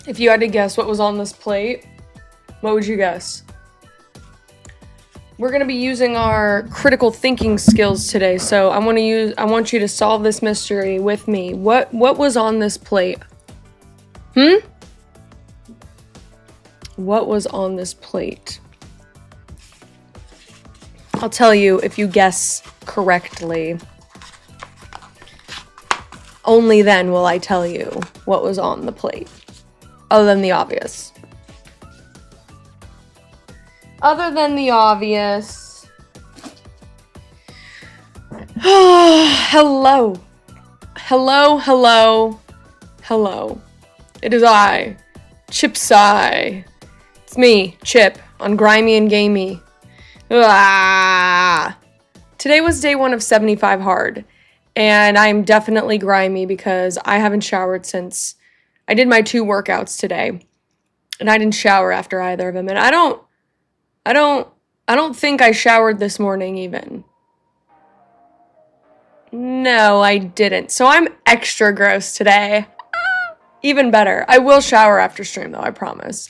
If you had to guess what was on this plate, what would you guess? We're going to be using our critical thinking skills today, so I want you to solve this mystery with me. What was on this plate? What was on this plate? I'll tell you if you guess correctly. Only then will I tell you what was on the plate. Other than the obvious. Hello. It is I, Chipzy. It's me, Chip, on Grimey and Gamey. Today was day 1 of 75 hard, and I'm definitely grimy because I haven't showered since I did my 2 workouts today, and I didn't shower after either of them, and I don't think I showered this morning even. No, I didn't. So I'm extra gross today. Even better. I will shower after stream though, I promise.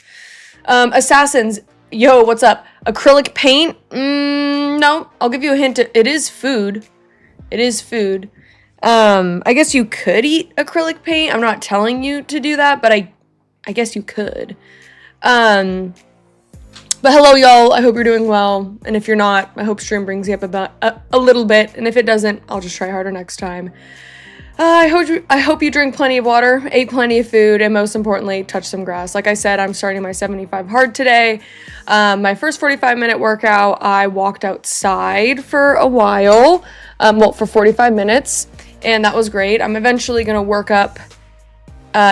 Assassins, yo, what's up? Acrylic paint? No, I'll give you a hint. It is food. It is food. I guess you could eat acrylic paint. I'm not telling you to do that, but I guess you could. But hello, y'all. I hope you're doing well. And if you're not, I hope stream brings you up about a little bit. And if it doesn't, I'll just try harder next time. I hope you drink plenty of water, ate plenty of food, and most importantly, touch some grass. Like I said, I'm starting my 75 hard today. My first 45-minute workout, I walked outside for a while. For 45 minutes. And that was great. I'm eventually going to work up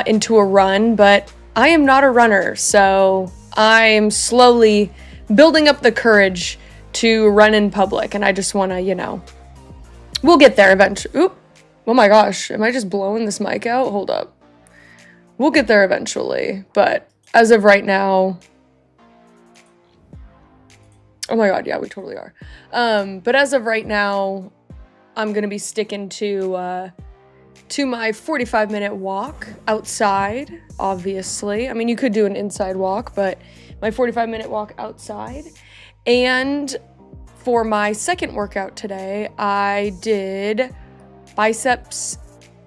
into a run, but I am not a runner, so I'm slowly building up the courage to run in public, and I just want to, we'll get there eventually. Oop. Oh my gosh, am I just blowing this mic out? Hold up. We'll get there eventually, but as of right now, oh my god, yeah, we totally are. But as of right now, I'm going to be sticking to my 45-minute walk outside, obviously. I mean, you could do an inside walk, but my 45-minute walk outside. And for my second workout today, I did biceps.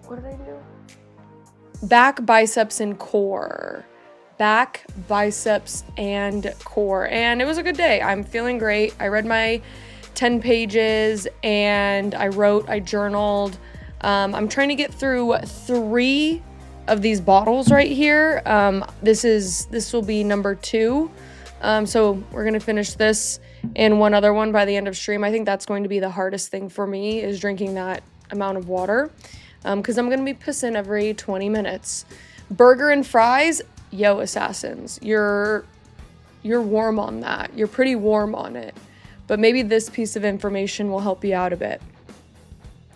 What did I do? Back, biceps, and core. Back, biceps, and core. And it was a good day. I'm feeling great. I read my 10 pages and I journaled. I'm trying to get through 3 of these bottles right here. This will be number 2. So we're going to finish this and one other one by the end of stream. I think that's going to be the hardest thing for me is drinking that amount of water. Because I'm going to be pissing every 20 minutes. Burger and fries, yo, assassins. You're warm on that. You're pretty warm on it. But maybe this piece of information will help you out a bit.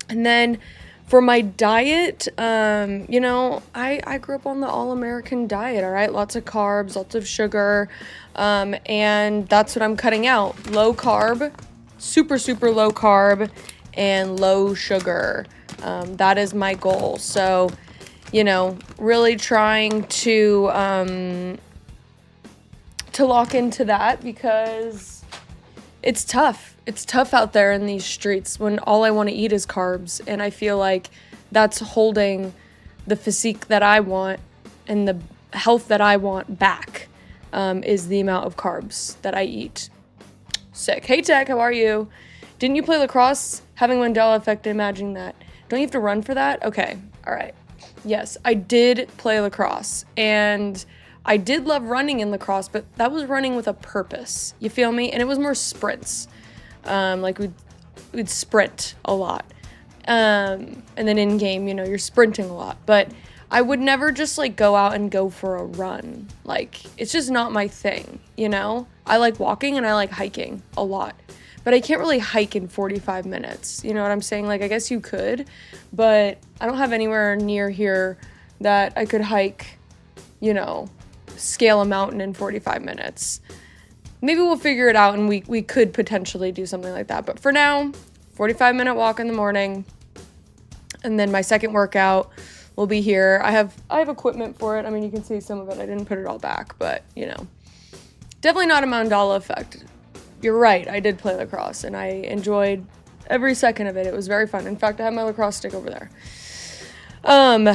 And then for my diet, I grew up on the all-American diet, all right? Lots of carbs, lots of sugar, and that's what I'm cutting out. Low carb, super, super low carb, and low sugar. That is my goal. So, really trying to lock into that because it's tough. It's tough out there in these streets when all I want to eat is carbs. And I feel like that's holding the physique that I want and the health that I want back, is the amount of carbs that I eat. Sick. Hey, Tech, how are you? Didn't you play lacrosse? Having Mandela effect, imagining that. Don't you have to run for that? Okay. All right. Yes, I did play lacrosse. And I did love running in lacrosse, but that was running with a purpose. You feel me? And it was more sprints. Like we'd sprint a lot. And then in game, you're sprinting a lot. But I would never just go out and go for a run. It's just not my thing, I like walking and I like hiking a lot. But I can't really hike in 45 minutes. You know what I'm saying? I guess you could, but I don't have anywhere near here that I could hike, scale a mountain in 45 minutes. Maybe we'll figure it out and we could potentially do something like that. But for now, 45-minute walk in the morning. And then my second workout, will be here. I have equipment for it. I mean, you can see some of it. I didn't put it all back, but, you know. Definitely not a mandala effect. You're right, I did play lacrosse, and I enjoyed every second of it. It was very fun. In fact, I have my lacrosse stick over there.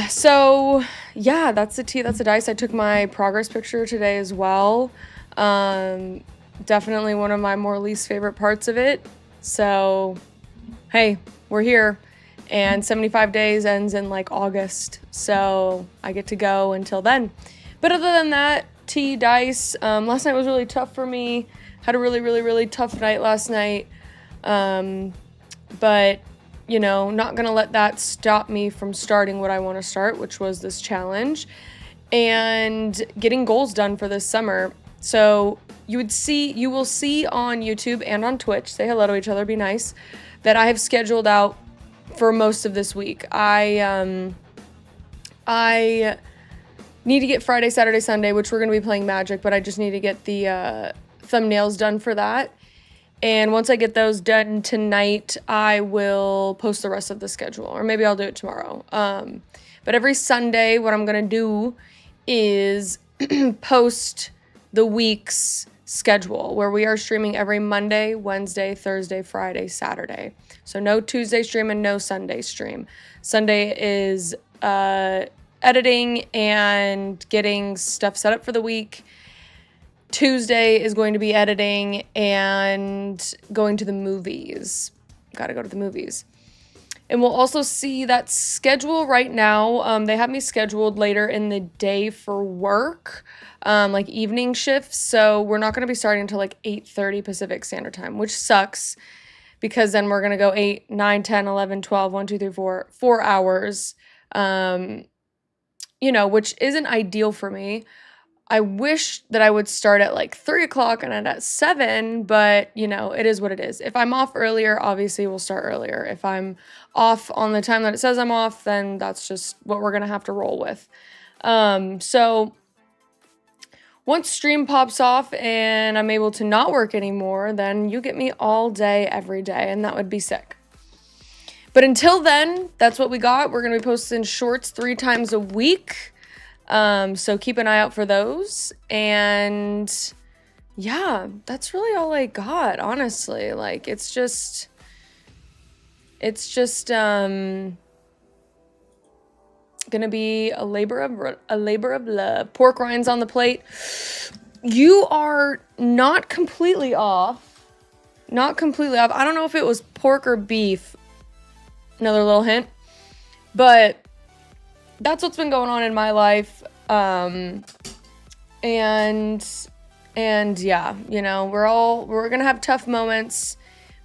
So, yeah, that's the tea, that's the dice. I took my progress picture today as well. Definitely one of my more least favorite parts of it. So, hey, we're here. And 75 days ends in, like, August. So, I get to go until then. But other than that, tea, dice. Last night was really tough for me. Had a really, really, really tough night last night. But, you know, not going to let that stop me from starting what I want to start, which was this challenge. And getting goals done for this summer. So you will see on YouTube and on Twitch, say hello to each other, be nice, that I have scheduled out for most of this week. I need to get Friday, Saturday, Sunday, which we're going to be playing Magic, but I just need to get the thumbnails done for that. And once I get those done tonight, I will post the rest of the schedule, or maybe I'll do it tomorrow. But every Sunday, what I'm going to do is post the week's schedule, where we are streaming every Monday, Wednesday, Thursday, Friday, Saturday. So no Tuesday stream and no Sunday stream. Sunday is editing and getting stuff set up for the week. Tuesday is going to be editing and going to the movies. Gotta go to the movies. And we'll also see that schedule right now. They have me scheduled later in the day for work, like evening shifts. So we're not going to be starting until like 8:30 Pacific Standard Time, which sucks because then we're going to go 8, 9, 10, 11, 12, 1, 2, 3, 4, 4 hours, you know, which isn't ideal for me. I wish that I would start at like 3 o'clock and end at 7, but you know, it is what it is. If I'm off earlier, obviously we'll start earlier. If I'm off on the time that it says I'm off, then that's just what we're going to have to roll with. So once stream pops off and I'm able to not work anymore, then you get me all day, every day, and that would be sick. But until then, that's what we got. We're going to be posting shorts 3 times a week. So keep an eye out for those. And yeah, that's really all I got, honestly. Like, it's just gonna be a labor of love. Pork rinds on the plate. You are not completely off. Not completely off. I don't know if it was pork or beef. Another little hint. But that's what's been going on in my life. And yeah, you know, we're gonna have tough moments,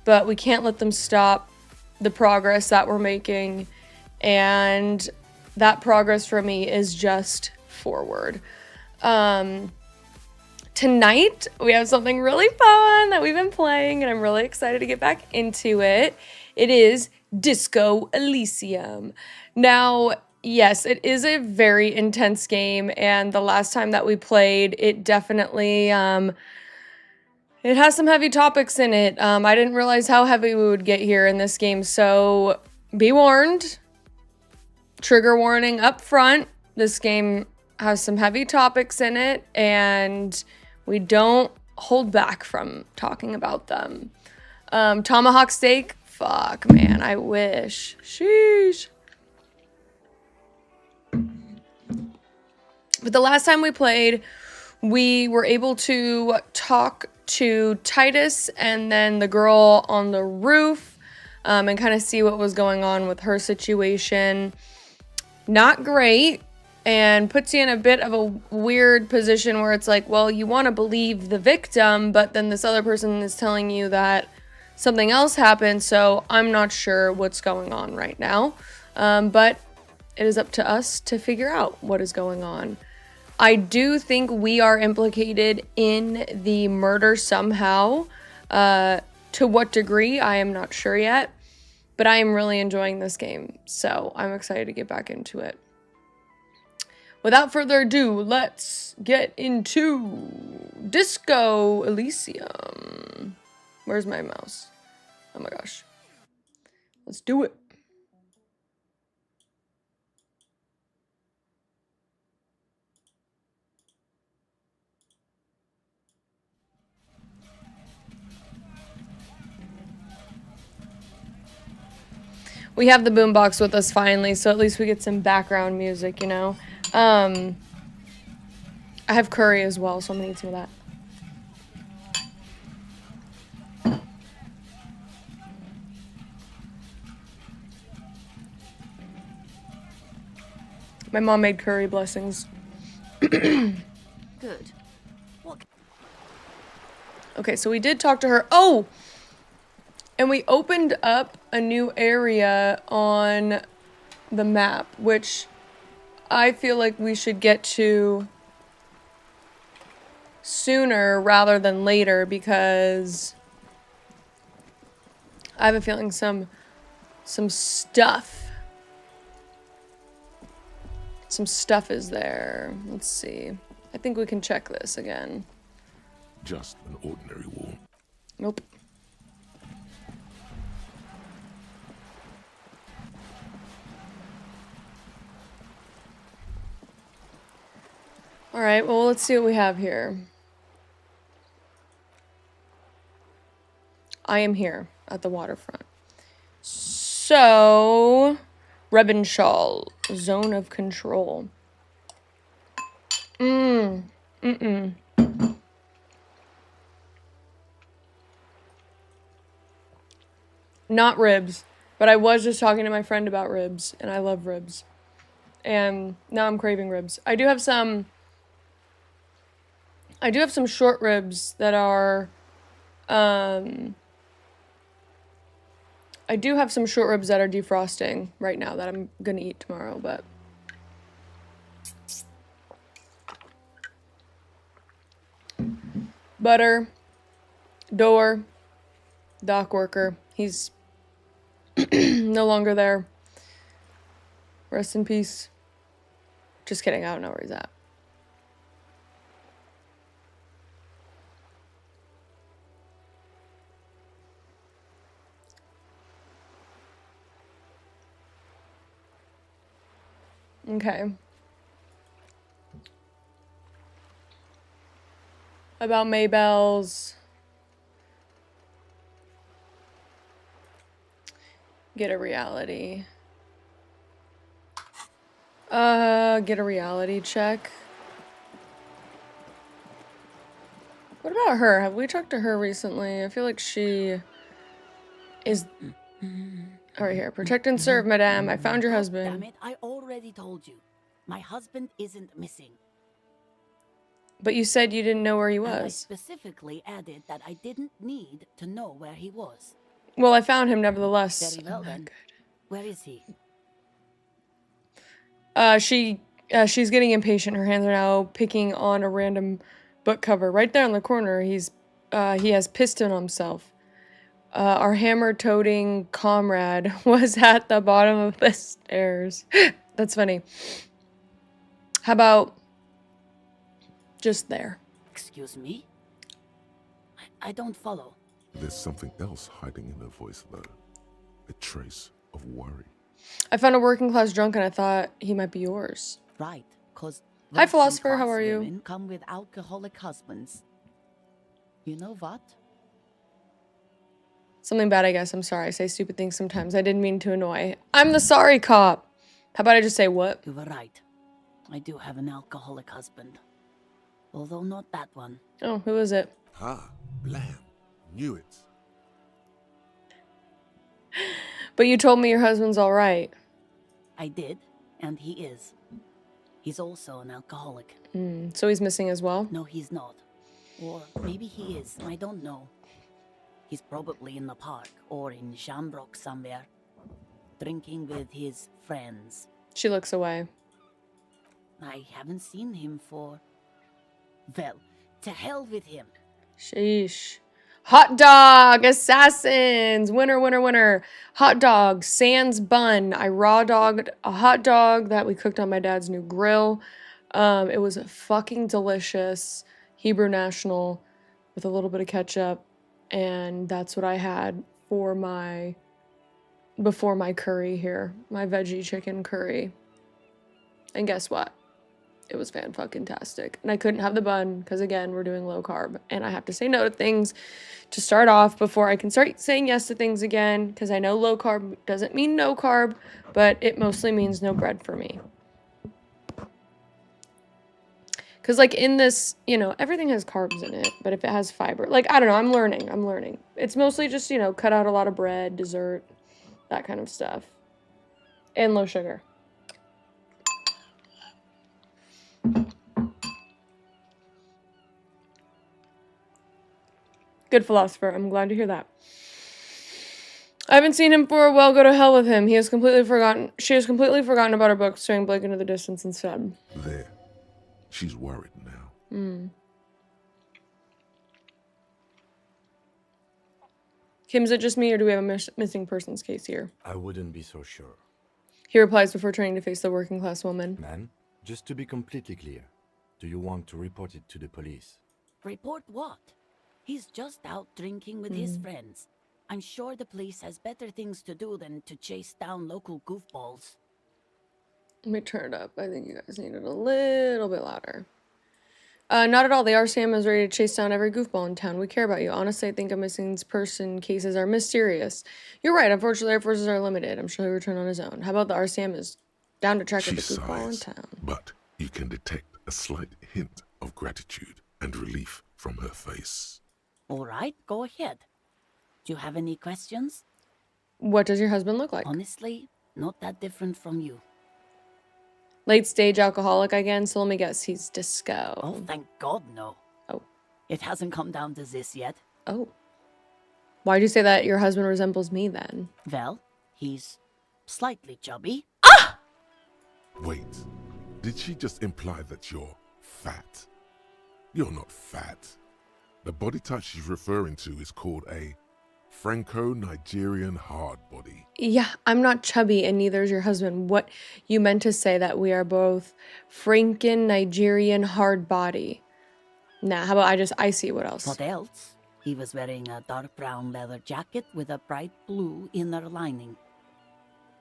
but we can't let them stop the progress that we're making. And that progress for me is just forward. Tonight we have something really fun that we've been playing, and I'm really excited to get back into it. It is Disco Elysium. Now, yes, it is a very intense game, and the last time that we played, it definitely, it has some heavy topics in it. I didn't realize how heavy we would get here in this game, so be warned. Trigger warning up front. This game has some heavy topics in it, and we don't hold back from talking about them. Tomahawk steak? Fuck, man, I wish. Sheesh. But the last time we played, we were able to talk to Titus and then the girl on the roof, and kind of see what was going on with her situation. Not great, and puts you in a bit of a weird position where it's like, well, you want to believe the victim, but then this other person is telling you that something else happened, so I'm not sure what's going on right now. But it is up to us to figure out what is going on. I do think we are implicated in the murder somehow. To what degree, I am not sure yet. But I am really enjoying this game, so I'm excited to get back into it. Without further ado, let's get into Disco Elysium. Where's my mouse? Oh my gosh. Let's do it. We have the boombox with us finally, so at least we get some background music, you know? I have curry as well, so I'm gonna eat some of that. My mom made curry, blessings. Good. What? Okay, so we did talk to her. Oh! And we opened up a new area on the map, which I feel like we should get to sooner rather than later, because I have a feeling some stuff is there. Let's see. I think we can check this again. Just an ordinary wall. Nope. All right, well, let's see what we have here. I am here at the waterfront. So, Rebenshaw, zone of control. Not ribs, but I was just talking to my friend about ribs, and I love ribs. And now I'm craving ribs. I do have some short ribs that are, I do have some short ribs that are defrosting right now that I'm gonna eat tomorrow, but. Butter, door, dock worker. He's no longer there. Rest in peace. Just kidding, I don't know where he's at. Okay. About Maybelle's. Get a reality. Get a reality check. What about her? Have we talked to her recently? I feel like she is... Oh, right here. Protect and serve, madame. I found your husband. Damn it, I already told you. My husband isn't missing. But you said you didn't know where he And I was. specifically added that I didn't need to know where he was. Well, I found him nevertheless. Very well Oh, then. good. Where is he? She's getting impatient. Her hands are now picking on a random book cover. Right there in the corner, he has pissed on himself. Our hammer-toting comrade was at the bottom of the stairs. That's funny. How about just there? Excuse me? I don't follow. There's something else hiding in her voice, though. A trace of worry. I found a working-class drunk and I thought he might be yours. Right, cause Hi, philosopher. How are you? women come with alcoholic husbands. You know what? Something bad, I guess. I'm sorry. I say stupid things sometimes. I didn't mean to annoy. I'm the sorry cop. How about I just say what? You were right. I do have an alcoholic husband. Although not that one. Oh, who is it? Ah, blam. Knew it. But you told me your husband's all right. I did, and he is. He's also an alcoholic. So he's missing as well? No, he's not. Or maybe he is, I don't know. He's probably in the park, or in Shamrock somewhere. Drinking with his friends. She looks away. I haven't seen him for... Well, to hell with him. Sheesh. Hot dog assassins. Winner, winner, winner. Hot dog. Sans bun. I raw dogged a hot dog that we cooked on my dad's new grill. It was fucking delicious. Hebrew National with a little bit of ketchup. And that's what I had for my... before my curry here. My veggie chicken curry. And guess what? It was fan-fucking-tastic. And I couldn't have the bun because, again, we're doing low carb. And I have to say no to things to start off before I can start saying yes to things again. Because I know low carb doesn't mean no carb, but it mostly means no bread for me. Because, like, in this, you know, everything has carbs in it. But if it has fiber, like, I don't know, I'm learning. It's mostly just, you know, cut out a lot of bread, dessert, that kind of stuff. And low sugar. Good philosopher. I'm glad to hear that. I haven't seen him for a while. Go to hell with him. She has completely forgotten about her book, staring blank into the distance instead. There. She's worried now. Kim, is it just me, or do we have a missing persons case here? I wouldn't be so sure. He replies before turning to face the working class woman. Man, just to be completely clear, do you want to report it to the police? Report what? He's just out drinking with his friends. I'm sure the police has better things to do than to chase down local goofballs. Let me turn it up. I think you guys need it a little bit louder. Not at all. The RCM is ready to chase down every goofball in town. We care about you. Honestly, I think a missing person cases are mysterious. You're right. Unfortunately, our forces are limited. I'm sure he'll return on his own. How about the RCM is down to track every goofball in town? But you can detect a slight hint of gratitude and relief from her face. All right, go ahead. Do you have any questions? What does your husband look like? Honestly, not that different from you. Late stage alcoholic again, so let me guess, he's disco. Oh, thank God, no. Oh. It hasn't come down to this yet. Oh. Why'd you say that your husband resembles me then? Well, he's slightly chubby. Wait, did she just imply that you're fat? You're not fat. The body type she's referring to is called a Franco-Nigerian hard body. Yeah, I'm not chubby and neither is your husband. What you meant to say that we are both Franken-Nigerian hard body. Nah, how about I see what else? What else? He was wearing a dark brown leather jacket with a bright blue inner lining.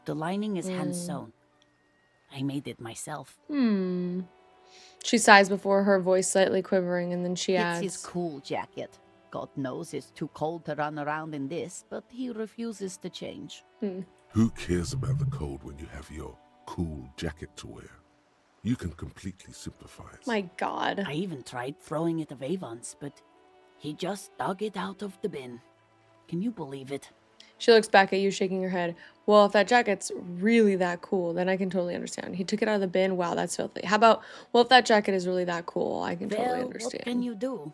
The lining is hand-sewn. I made it myself. She sighs before her voice slightly quivering, and then she adds, It's his cool jacket. God knows it's too cold to run around in this, but he refuses to change. Who cares about the cold when you have your cool jacket to wear? You can completely sympathize. My God. I even tried throwing it away once, but he just dug it out of the bin. Can you believe it? She looks back at you, shaking her head. Well, if that jacket's really that cool, then I can totally understand. He took it out of the bin. Wow, that's filthy. How about, well, if that jacket is really that cool, I can totally understand. What can you do?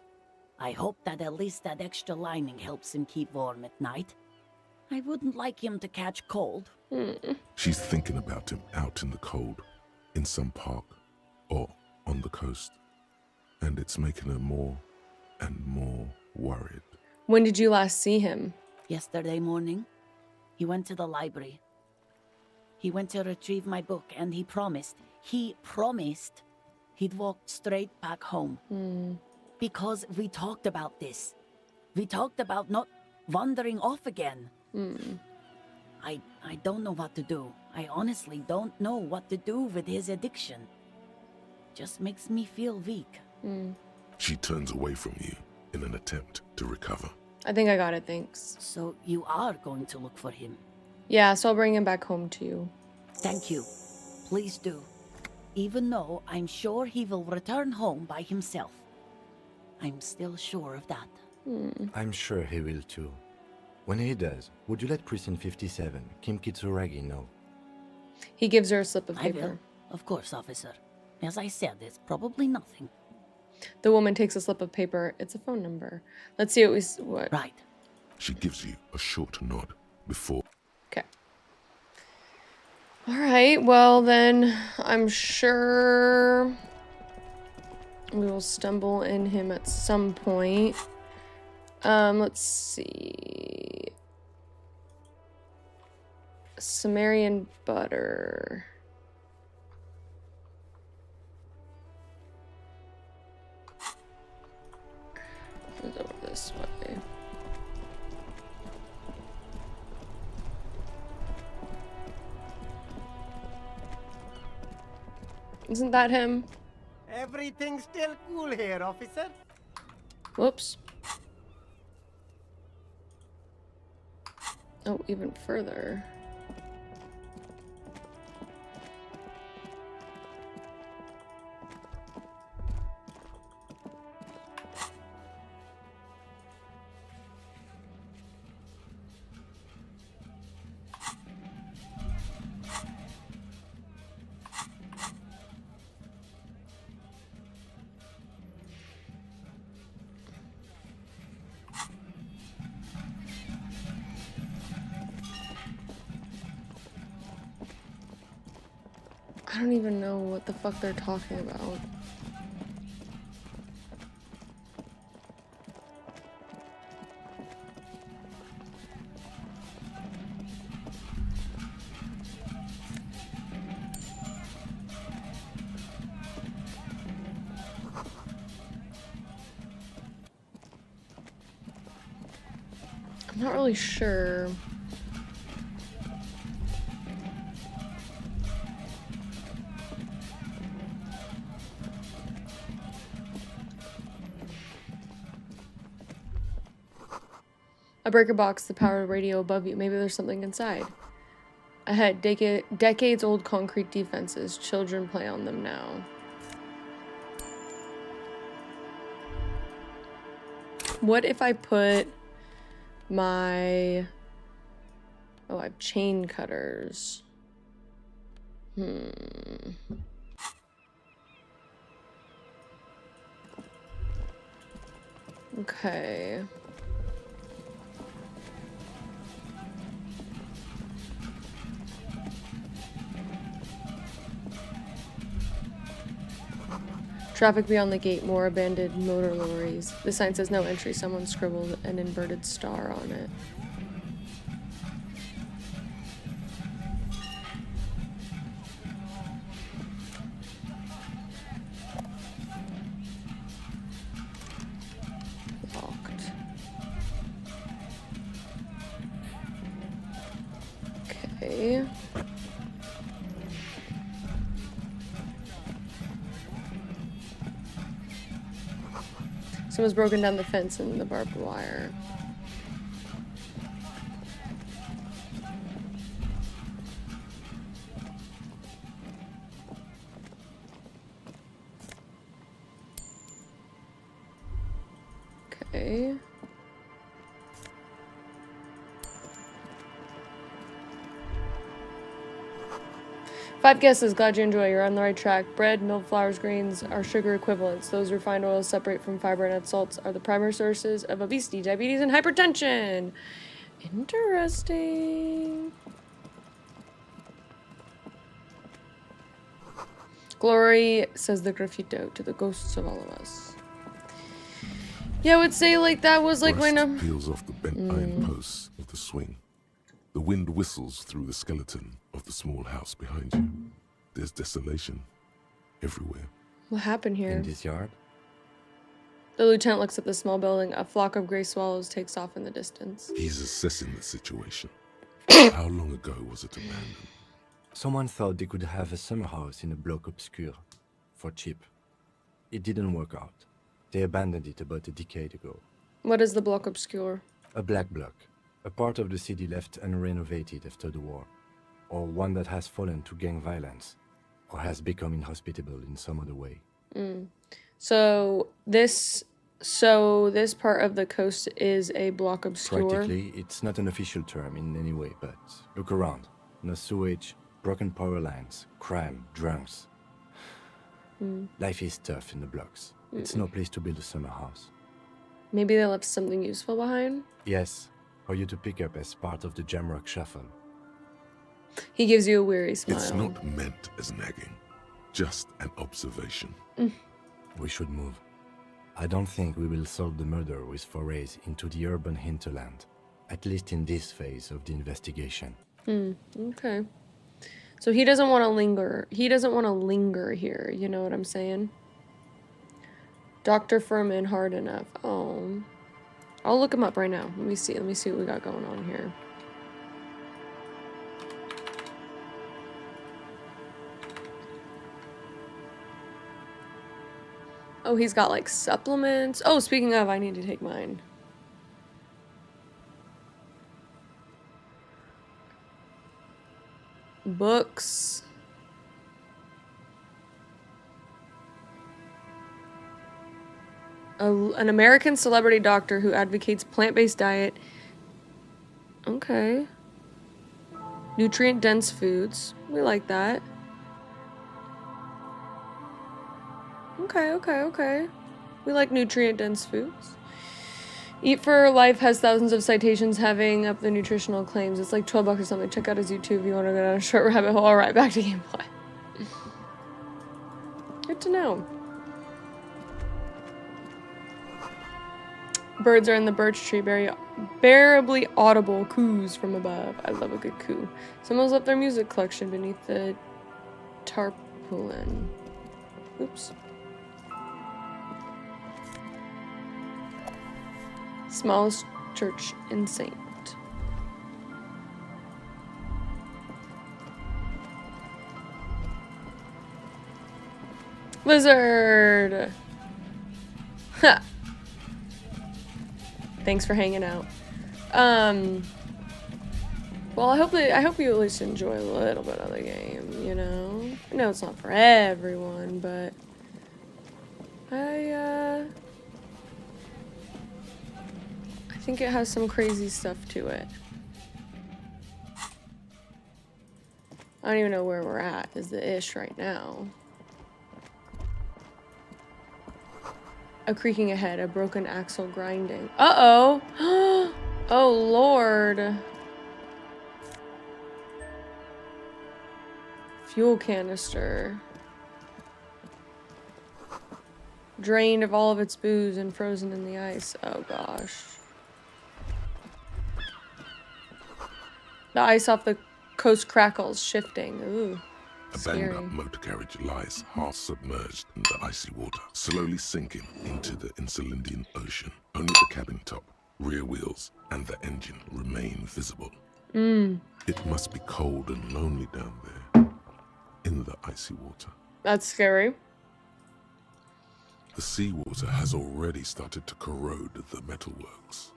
I hope that at least that extra lining helps him keep warm at night. I wouldn't like him to catch cold. She's thinking about him out in the cold, in some park, or on the coast. And it's making her more and more worried. When did you last see him? Yesterday morning, he went to the library. He went to retrieve my book, and he promised he'd walk straight back home. Because we talked about this. We talked about not wandering off again. I don't know what to do. I honestly don't know what to do with his addiction. Just makes me feel weak. She turns away from you in an attempt to recover. I think I got it, thanks. So you are going to look for him? Yeah, so I'll bring him back home to you. Thank you. Please do. Even though I'm sure he will return home by himself. I'm still sure of that. I'm sure he will too. When he does, would you let Precinct 57, Kim Kitsuragi, know? He gives her a slip of I paper. will. Of course, officer. As I said, it's probably nothing. The woman takes a slip of paper. It's a phone number. Let's see what. Right. She gives you a short nod before. Okay. All right. Well, then I'm sure we will stumble in him at some point. Let's see. Sumerian butter. It's over this way. Isn't that him? Everything's still cool here, officer. Whoops. Oh, even further. I don't even know what the fuck they're talking about. I'm not really sure. A breaker box, the power radio above you. Maybe there's something inside. Ahead, decades old concrete defenses. Children play on them now. What if I put my... Oh, I have chain cutters. Okay. Traffic beyond the gate, more abandoned motor lorries. The sign says no entry. Someone scribbled an inverted star on it. Locked. Okay. Someone's broken down the fence and the barbed wire. Okay. Five guesses. Glad you enjoy. You're on the right track. Bread, milk, flours, grains are sugar equivalents. Those refined oils separate from fiber and add salts are the primary sources of obesity, diabetes, and hypertension. Interesting. Glory, says the graffito, to the ghosts of all of us. Yeah, I would say like that was like Rust when peels off the bent iron posts of the swing. The wind whistles through the skeleton of the small house behind you. There's desolation everywhere. What happened here? In this yard? The lieutenant looks at the small building. A flock of gray swallows takes off in the distance. He's assessing the situation. How long ago was it abandoned? Someone thought they could have a summer house in a bloc obscure. For cheap. It didn't work out. They abandoned it about a decade ago. What is the block obscure? A black bloc. A part of the city left unrenovated after the war. Or one that has fallen to gang violence. Or has become inhospitable in some other way. So this part of the coast is a block obscure. Practically, it's not an official term in any way, but look around. No sewage, broken power lines, crime, drunks. Life is tough in the blocks. It's no place to build a summer house. Maybe they left something useful behind? Yes, for you to pick up as part of the Jamrock Shuffle. He gives you a weary smile. It's not meant as nagging, just an observation. We should move. I don't think we will solve the murder with forays into the urban hinterland, at least in this phase of the investigation. Okay. So he doesn't want to linger. He doesn't want to linger here, you know what I'm saying? Dr. Furman, hard enough. Oh. I'll look him up right now. Let me see what we got going on here. Oh, he's got like supplements. Oh, speaking of, I need to take mine. Books. An American celebrity doctor who advocates plant-based diet. Okay. Nutrient-dense foods. We like that. Okay. We like nutrient-dense foods. Eat for Life has thousands of citations having up the nutritional claims. It's like $12 or something. Check out his YouTube if you want to go down a short rabbit hole. Alright, back to gameplay. Good to know. Birds are in the birch tree, bearably audible coos from above. I love a good coo. Someone's left their music collection beneath the tarpaulin. Oops. Smallest church in Saint. Lizard! Ha! Thanks for hanging out. Well, I hope you at least enjoy a little bit of the game, you know? I know it's not for everyone, but I think it has some crazy stuff to it. I don't even know where we're at, is the ish right now. A creaking ahead, a broken axle grinding. Uh-oh! Oh, Lord. Fuel canister. Drained of all of its booze and frozen in the ice. Oh, gosh. The ice off the coast crackles, shifting. Ooh. A Scary. banged-up motor carriage lies half submerged in the icy water, slowly sinking into the Insulindian Ocean. Only the cabin top, rear wheels, and the engine remain visible. It must be cold and lonely down there, in the icy water. That's scary. The seawater has already started to corrode the metalworks.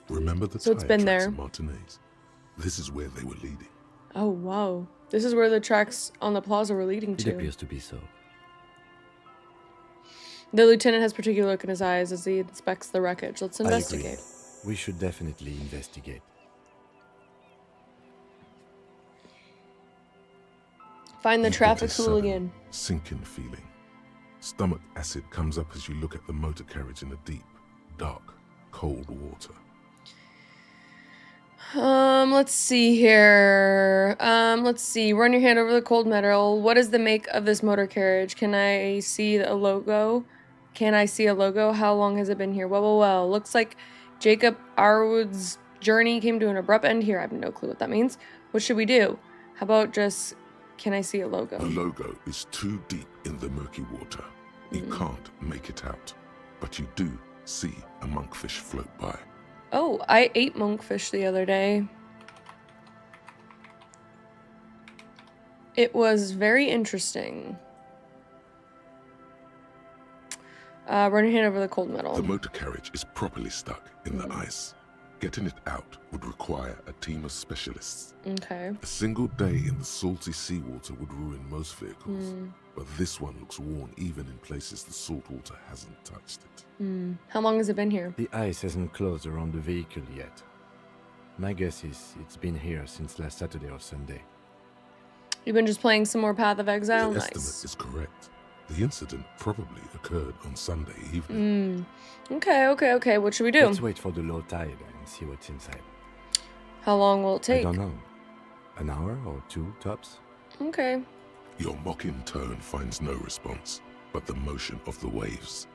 Remember the So it's tire been tracks there. in Martinaise? This is where they were leading. Oh, wow. This is where the tracks on the plaza were leading It to. appears to be so. The lieutenant has a particular look in his eyes as he inspects the wreckage. Let's I investigate. agree. We should definitely investigate. Find the You get traffic a sudden hooligan. sinking feeling. Stomach acid comes up as you look at the motor carriage in the deep, dark, cold water. Let's see here. Let's see. Run your hand over the cold metal. What is the make of this motor carriage? Can I see a logo? Can I see a logo? How long has it been here? Well. Looks like Jacob Arwood's journey came to an abrupt end here. I have no clue what that means. What should we do? How about just, can I see a logo? The logo is too deep in the murky water. You can't make it out, but you do see a monkfish float by. Oh, I ate monkfish the other day. It was very interesting. Run your hand over the cold metal. The motor carriage is properly stuck in the ice. Getting it out would require a team of specialists. Okay. A single day in the salty seawater would ruin most vehicles, but this one looks worn even in places the salt water hasn't touched it. How long has it been here? The ice hasn't closed around the vehicle yet. My guess is it's been here since last Saturday or Sunday. You've been just playing some more Path of Exile? The Nice. estimate is correct. The incident probably occurred on Sunday evening. Okay. What should we do? Let's wait for the low tide and see what's inside. How long will it take? I don't know. An hour or two, tops? Okay. Your mocking tone finds no response, but the motion of the waves.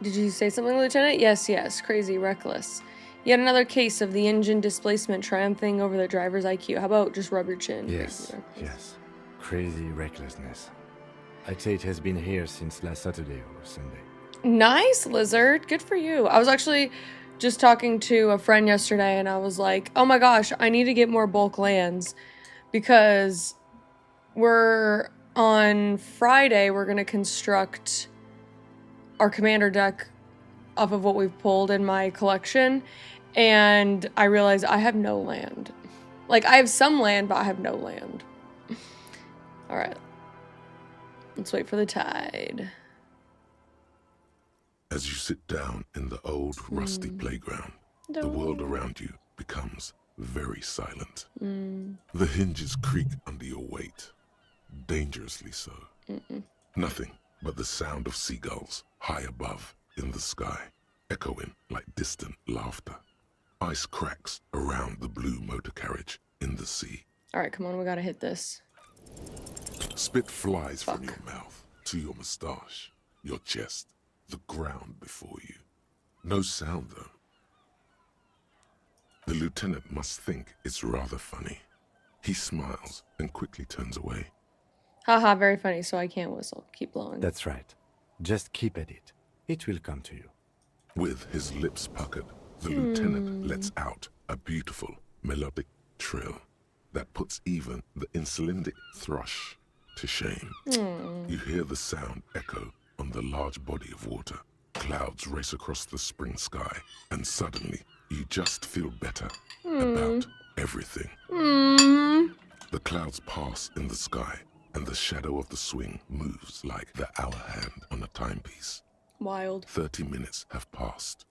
Did you say something, Lieutenant? Yes. Crazy, reckless. Yet another case of the engine displacement triumphing over the driver's IQ. How about just rub your chin? Yes. Crazy recklessness. I'd say it has been here since last Saturday or Sunday. Nice, Lizard. Good for you. I was actually just talking to a friend yesterday, and I was like, oh my gosh, I need to get more bulk lands because we're on Friday, we're going to construct our commander deck off of what we've pulled in my collection. And I realized I have no land. Like, I have some land, but I have no land. All right. Let's wait for the tide. As you sit down in the old, rusty playground, the world around you becomes very silent. The hinges creak under your weight, dangerously so. Nothing but the sound of seagulls high above in the sky, echoing like distant laughter. Ice cracks around the blue motor carriage in the sea. All right, come on, we gotta hit this. Spit flies from your mouth to your moustache, your chest, the ground before you. No sound, though. The lieutenant must think it's rather funny. He smiles and quickly turns away. Haha, very funny, so I can't whistle. Keep blowing. That's right. Just keep at it. It will come to you. With his lips puckered, the lieutenant lets out a beautiful, melodic trill that puts even the insulindic thrush to shame. You hear the sound echo on the large body of water. Clouds race across the spring sky, and suddenly you just feel better about everything. The clouds pass in the sky, and the shadow of the swing moves like the hour hand on a timepiece. Wild. 30 minutes have passed.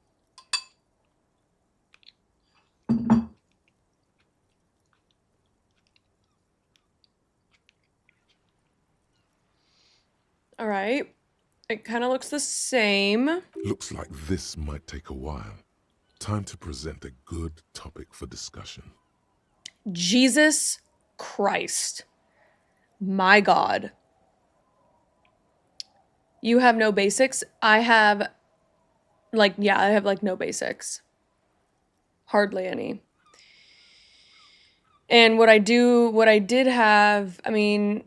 All right. It kind of looks the same. Looks like this might take a while. Time to present a good topic for discussion. Jesus Christ. My God. You have no basics. I have, like, no basics. Hardly any. And what I did have, I mean,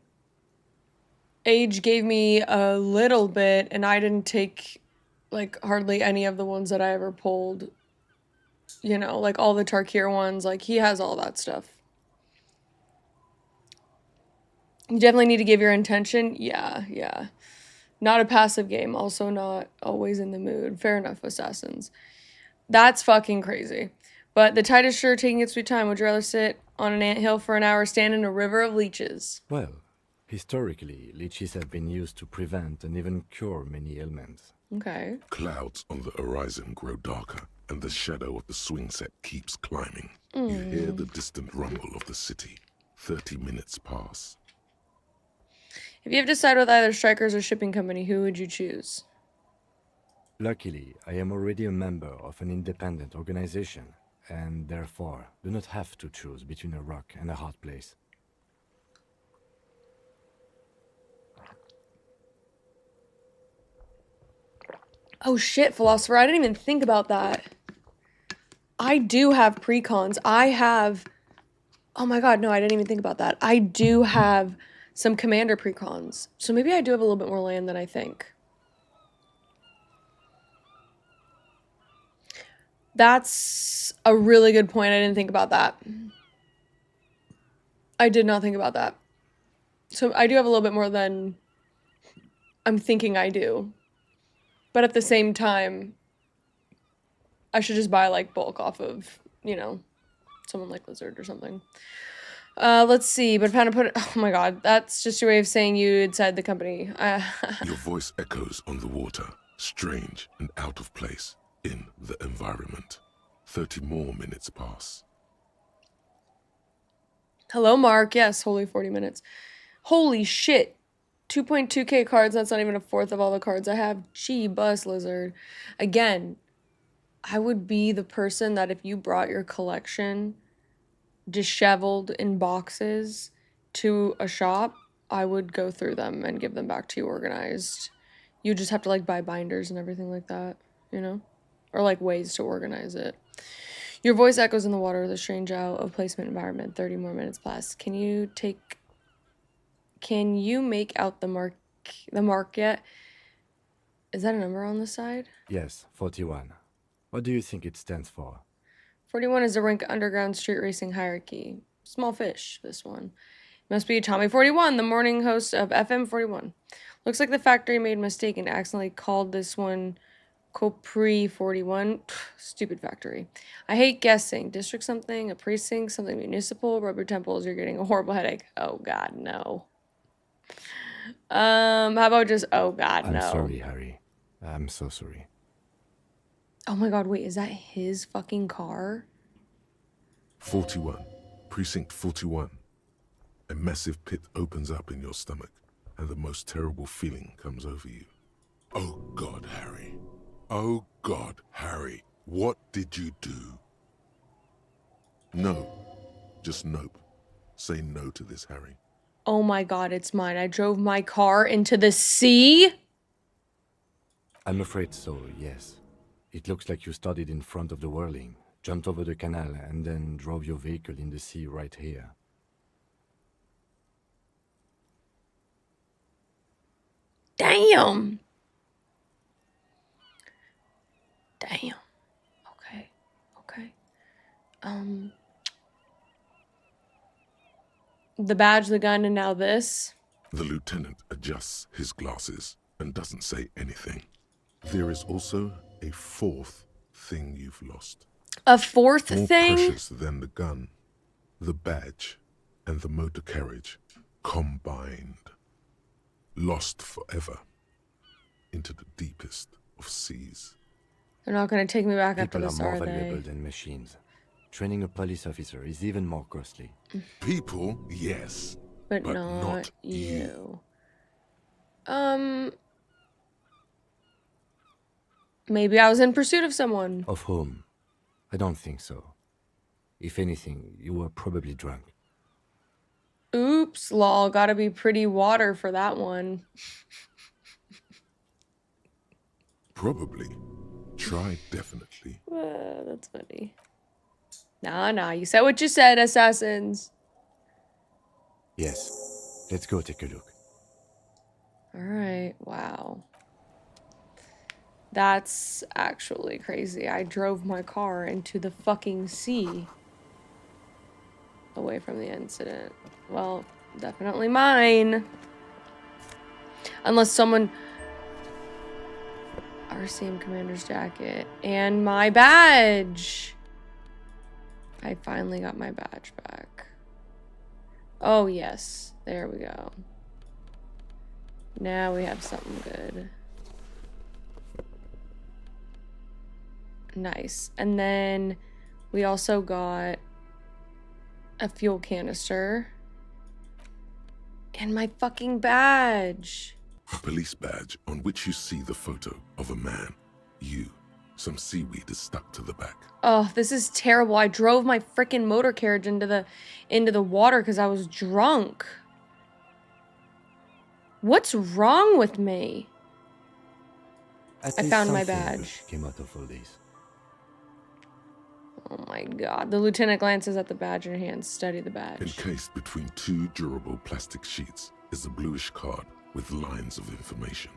age gave me a little bit, and I didn't take, like, hardly any of the ones that I ever pulled. You know, like, all the Tarkir ones, like, he has all that stuff. You definitely need to give your intention. Yeah. Not a passive game. Also not always in the mood. Fair enough, Assassins. That's fucking crazy. But the Titus sure taking its sweet time. Would you rather sit on an anthill for an hour, stand in a river of leeches? Well, historically, leeches have been used to prevent and even cure many ailments. Okay. Clouds on the horizon grow darker, and the shadow of the swing set keeps climbing. You hear the distant rumble of the city. 30 minutes pass. If you have to decide with either Strikers or shipping company, who would you choose? Luckily, I am already a member of an independent organization, and therefore do not have to choose between a rock and a hard place. Oh shit, Philosopher, I didn't even think about that. I do have precons. Oh my god, no, I didn't even think about that. I do have some commander precons. So maybe I do have a little bit more land than I think. That's a really good point. I didn't think about that. I did not think about that. So I do have a little bit more than I'm thinking I do. But at the same time, I should just buy, like, bulk off of, you know, someone like Lizard or something. Let's see. But if I had to put it... Oh, my God. That's just your way of saying you inside the company. Your voice echoes on the water, strange and out of place in the environment. 30 more minutes pass. Hello, Mark. Yes, holy 40 minutes. Holy shit. 2.2k cards. That's not even a fourth of all the cards I have. Gee, bus, Lizard. Again, I would be the person that if you brought your collection disheveled in boxes to a shop, I would go through them and give them back to you organized. You just have to, like, buy binders and everything like that, you know? Or, like, ways to organize it. Your voice echoes in the water with a strange out of placement environment. 30 more minutes plus. Can you make out the mark yet? Is that a number on the side? Yes, 41. What do you think it stands for? 41 is the rank underground street racing hierarchy. Small fish, this one. Must be Tommy 41, the morning host of FM 41. Looks like the factory made a mistake and accidentally called this one Copri 41. Stupid factory. I hate guessing. District something, a precinct, something municipal, rubber temples, you're getting a horrible headache. Oh god, no. How about just, oh god, no. I'm sorry, Harry. I'm so sorry. Oh my god, wait, is that his fucking car? 41. Precinct 41. A massive pit opens up in your stomach, and the most terrible feeling comes over you. Oh God, Harry. Oh God, Harry. What did you do? No. Just nope. Say no to this, Harry. Oh my god, it's mine. I drove my car into the sea? I'm afraid so, yes. It looks like you started in front of the whirling, jumped over the canal, and then drove your vehicle in the sea right here. Damn. Damn. Okay. Okay. The badge, the gun, and now this. The lieutenant adjusts his glasses and doesn't say anything. There is also a fourth thing you've lost. A fourth More thing? precious than the gun, the badge, and the motor carriage combined. Lost forever into the deepest of seas. They're not going to take me back after People are this, more are valuable they? than machines. Training a police officer is even more costly. People, yes, But but not, not you. Maybe I was in pursuit of someone. Of whom? I don't think so. If anything, you were probably drunk. Oops, lol. Gotta be pretty water for that one. Probably. Try definitely. That's funny. Nah, you said what you said, assassins. Yes. Let's go take a look. Alright, wow. That's actually crazy. I drove my car into the fucking sea. Away from the incident. Well, definitely mine. Unless someone... RCM commander's jacket. And my badge! I finally got my badge back. Oh, yes. There we go. Now we have something good. Nice. And then we also got a fuel canister. And my fucking badge. A police badge on which you see the photo of a man. You. Some seaweed is stuck to the back. Oh, this is terrible. I drove my freaking motor carriage into the water because I was drunk. What's wrong with me? At I least found my something good badge. came out of all this. Oh my god. The lieutenant glances at the badge in her hand. Study the badge. Encased between two durable plastic sheets is a bluish card with lines of information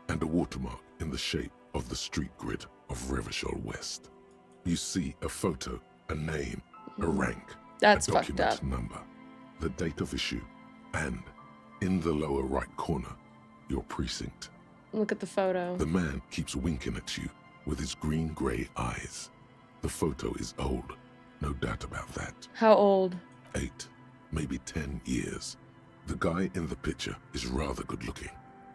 and a watermark in the shape of the street grid of Revachol West. You see a photo, a name, a rank, That's a fucked document up. number, the date of issue, and in the lower right corner, your precinct. Look at the photo. The man keeps winking at you with his green-gray eyes. The photo is old, no doubt about that. How old? 8, maybe 10 years. The guy in the picture is rather good looking.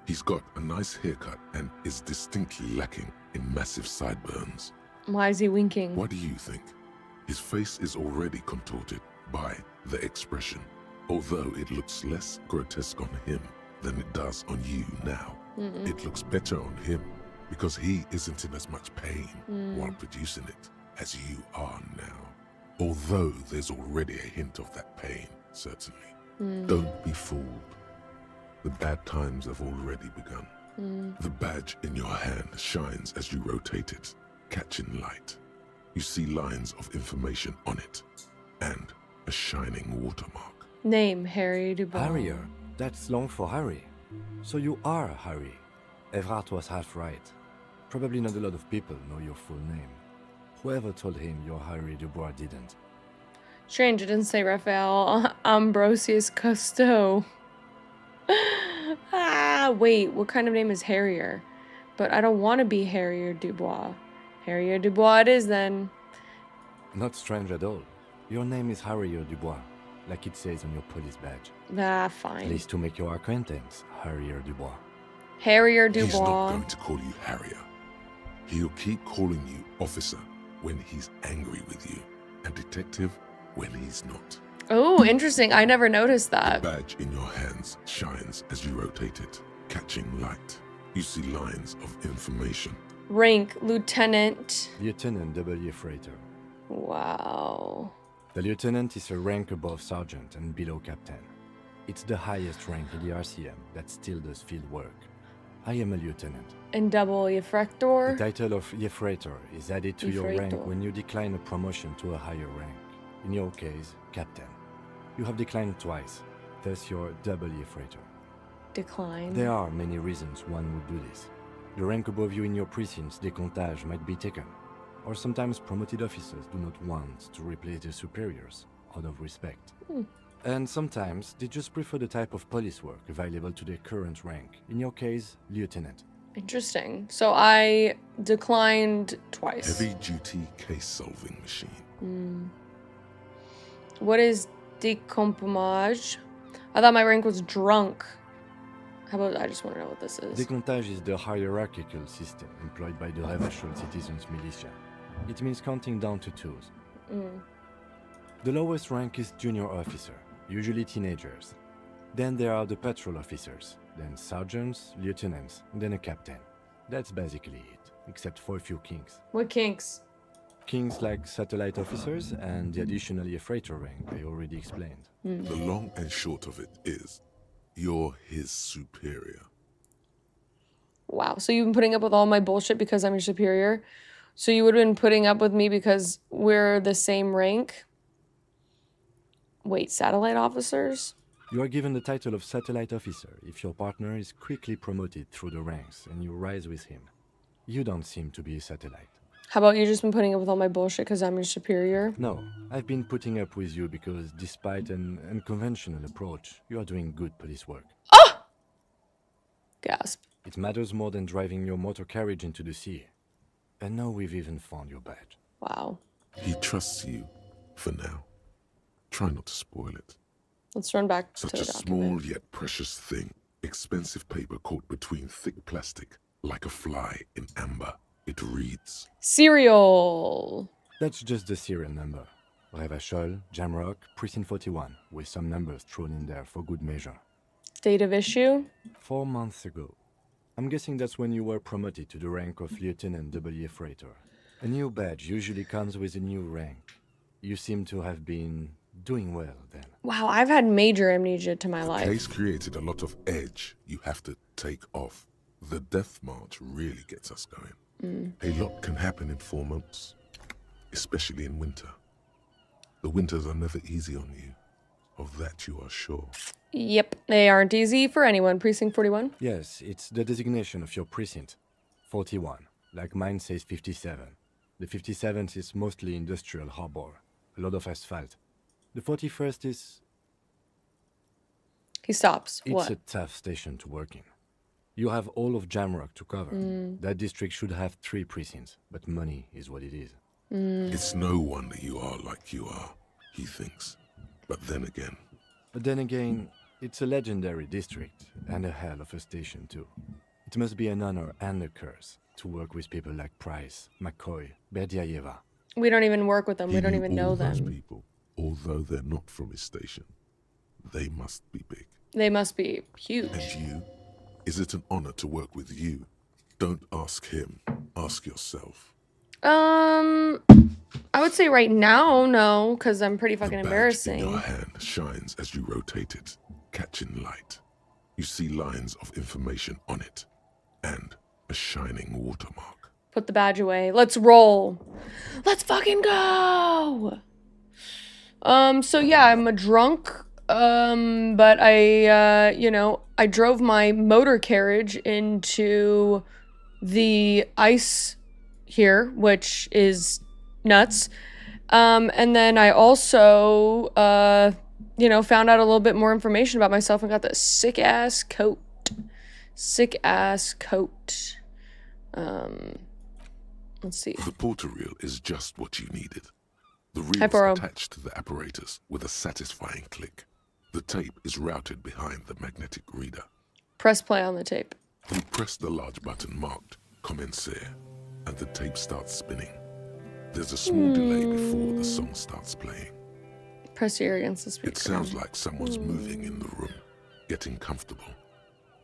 He's got a nice haircut and is distinctly lacking in massive sideburns. Why is he winking? What do you think? His face is already contorted by the expression, although it looks less grotesque on him than it does on you now. It looks better on him because he isn't in as much pain while producing it as you are now. Although there's already a hint of that pain, certainly. Don't be fooled. The bad times have already begun. The badge in your hand shines as you rotate it, catching light. You see lines of information on it, and a shining watermark. Name, Harry Dubois. Harrier. That's long for Harry. So you are Harry. Everard was half right. Probably not a lot of people know your full name. Whoever told him you're Harry Dubois didn't. Strange, it didn't say Raphael Ambrosius Cousteau. Wait, what kind of name is Harrier? But I don't want to be Harrier Dubois. Harrier Dubois it is then. Not strange at all. Your name is Harrier Dubois, like it says on your police badge. Fine. Pleased to make your acquaintance, Harrier Dubois. Harrier He's not Dubois. going to call you Harrier. He'll keep calling you officer when he's angry with you, and detective when he's not. Oh, interesting. I never noticed The that. badge in your hands shines as you rotate it, catching light. You see lines of information. Rank, Lieutenant. Lieutenant W. Freighter. Wow. The lieutenant is a rank above sergeant and below captain. It's the highest rank in the RCM that still does field work. I am a lieutenant. And double The Yefrector. title of Yefreitor is added to your rank Yefreitor. when you decline a promotion to a higher rank. In your case, captain. You have declined twice, thus you're double Yefreitor. Decline. There are many reasons one would do this. The rank above you in your precinct's décomptage might be taken, or sometimes promoted officers do not want to replace their superiors out of respect. And sometimes they just prefer the type of police work available to their current rank. In your case, lieutenant. Interesting. So I declined twice. Heavy duty case solving machine. What is décompomage? I thought my rank was drunk. How about I just want to know what this is. Décomptage is the hierarchical system employed by the Revachol Citizens Militia. It means counting down to twos. The lowest rank is junior officer, usually teenagers. Then there are the patrol officers, then sergeants, lieutenants, then a captain. That's basically it, except for a few kinks. What kinks? Kinks like satellite officers and the additionally a freighter rank I already explained. The long and short of it is, you're his superior. Wow. So you've been putting up with all my bullshit because I'm your superior? So you would have been putting up with me because we're the same rank? Wait, satellite officers? You are given the title of satellite officer if your partner is quickly promoted through the ranks and you rise with him. You don't seem to be a satellite. How about you just been putting up with all my bullshit because I'm your superior? No, I've been putting up with you because despite an unconventional approach, you are doing good police work. Gasp. It matters more than driving your motor carriage into the sea. And now we've even found your badge. Wow. He trusts you for now. Try not to spoil it. Let's run back Such to a the document. small yet precious thing. Expensive paper caught between thick plastic, like a fly in amber. It reads, Serial. That's just the serial number. Revachol, Jamrock, Precinct 41, with some numbers thrown in there for good measure. Date of issue? 4 months ago. I'm guessing that's when you were promoted to the rank of Lieutenant W. Freighter. A new badge usually comes with a new rank. You seem to have been doing well then. Wow, I've had major amnesia to my the life. case created a lot of edge you have to take off. The death march really gets us going. A lot can happen in 4 months, especially in winter. The winters are never easy on you. Of that you are sure. Yep, they aren't easy for anyone. Precinct 41? Yes, it's the designation of your precinct. 41. Like mine says 57. The 57th is mostly industrial harbor. A lot of asphalt. The 41st is... He stops. It's What? a tough station to work in. You have all of Jamrock to cover. That district should have 3 precincts, but money is what it is. It's no wonder you are like you are, he thinks. But then again, it's a legendary district, and a hell of a station too. It must be an honor and a curse to work with people like Price, McCoy, Berdiaeva. We don't even work with them. he We don't knew even all know those them. people, although they're not from his station. They must be big. They must be And huge. you? Is it an honor to work with you? Don't ask him. Ask yourself. I would say right now, no, because I'm pretty fucking The badge embarrassing. in your hand shines as you rotate it, catching light. You see lines of information on it, and a shining watermark. Put the badge away. Let's roll. Let's fucking go. So yeah, I'm a drunk. But I drove my motor carriage into the ice here, which is nuts. And then I also, you know, found out a little bit more information about myself and got this sick ass coat. Sick ass coat. Let's see. The porter reel is just what you needed. The Hi, reel is Burrow. attached to the apparatus with a satisfying click. The tape is routed behind the magnetic reader. Press play on the tape. You press the large button marked Commencer, and the tape starts spinning. There's a small delay before the song starts playing. Press your ear against the speaker. It sounds like someone's moving in the room, getting comfortable.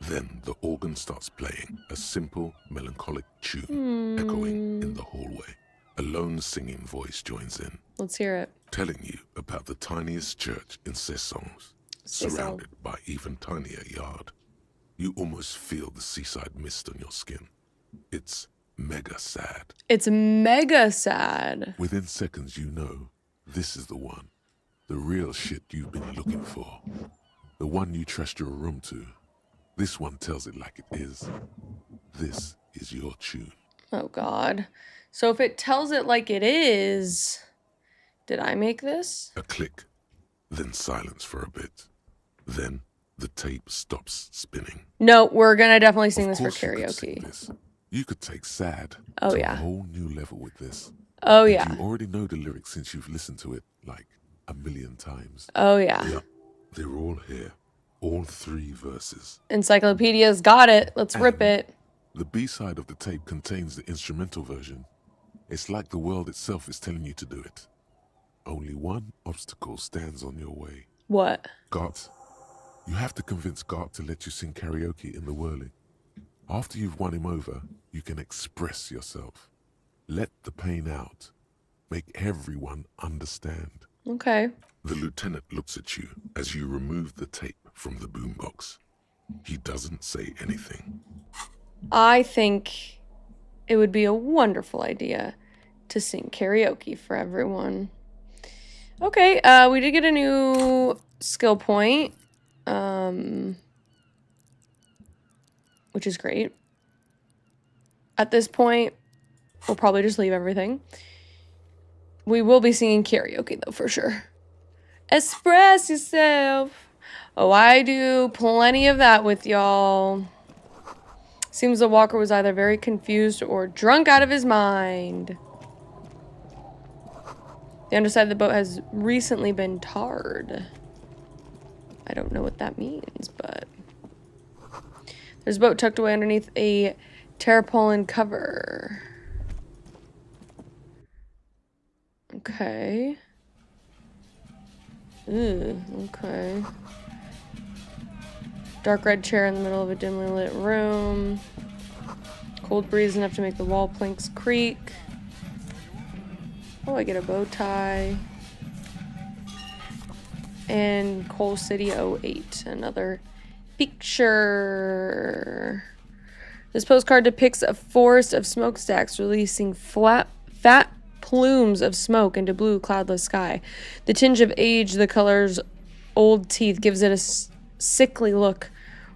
Then the organ starts playing a simple, melancholic tune echoing in the hallway. A lone singing voice joins in, Let's hear it. telling you about the tiniest church in Cessons, surrounded by even tinier yard. You almost feel the seaside mist on your skin. It's mega sad. It's mega sad. Within seconds, you know this is the one. The real shit you've been looking for. The one you trust your room to. This one tells it like it is. This is your tune. Oh, God. So if it tells it like it is, did I make this? A click, then silence for a bit. Then the tape stops spinning. No, we're going to definitely sing this for Of course you could sing karaoke. this. You could take sad Oh, to yeah. a whole new level with this. Oh, And yeah. you already know the lyrics since you've listened to it like a million times. Oh, yeah. Yep, they're all here. All 3 verses. Encyclopedia's got it. Let's rip it. The B-side of the tape contains the instrumental version. It's like the world itself is telling you to do it. Only one obstacle stands on your way. What? Gart. You have to convince Gart to let you sing karaoke in the whirling. After you've won him over, you can express yourself. Let the pain out. Make everyone understand. Okay. The lieutenant looks at you as you remove the tape from the boombox. He doesn't say anything. I think it would be a wonderful idea to sing karaoke for everyone. Okay, we did get a new skill point, which is great. At this point, we'll probably just leave everything. We will be singing karaoke, though, for sure. Express yourself. Oh, I do plenty of that with y'all. Seems the walker was either very confused or drunk out of his mind. The underside of the boat has recently been tarred. I don't know what that means, but... There's a boat tucked away underneath a tarpaulin cover. Okay. Ooh, okay. Dark red chair in the middle of a dimly lit room. Cold breeze enough to make the wall planks creak. Oh, I get a bow tie. And Coal City 08, another picture. This postcard depicts a forest of smokestacks releasing fat plumes of smoke into blue, cloudless sky. The tinge of age, the color's old teeth, gives it a sickly look.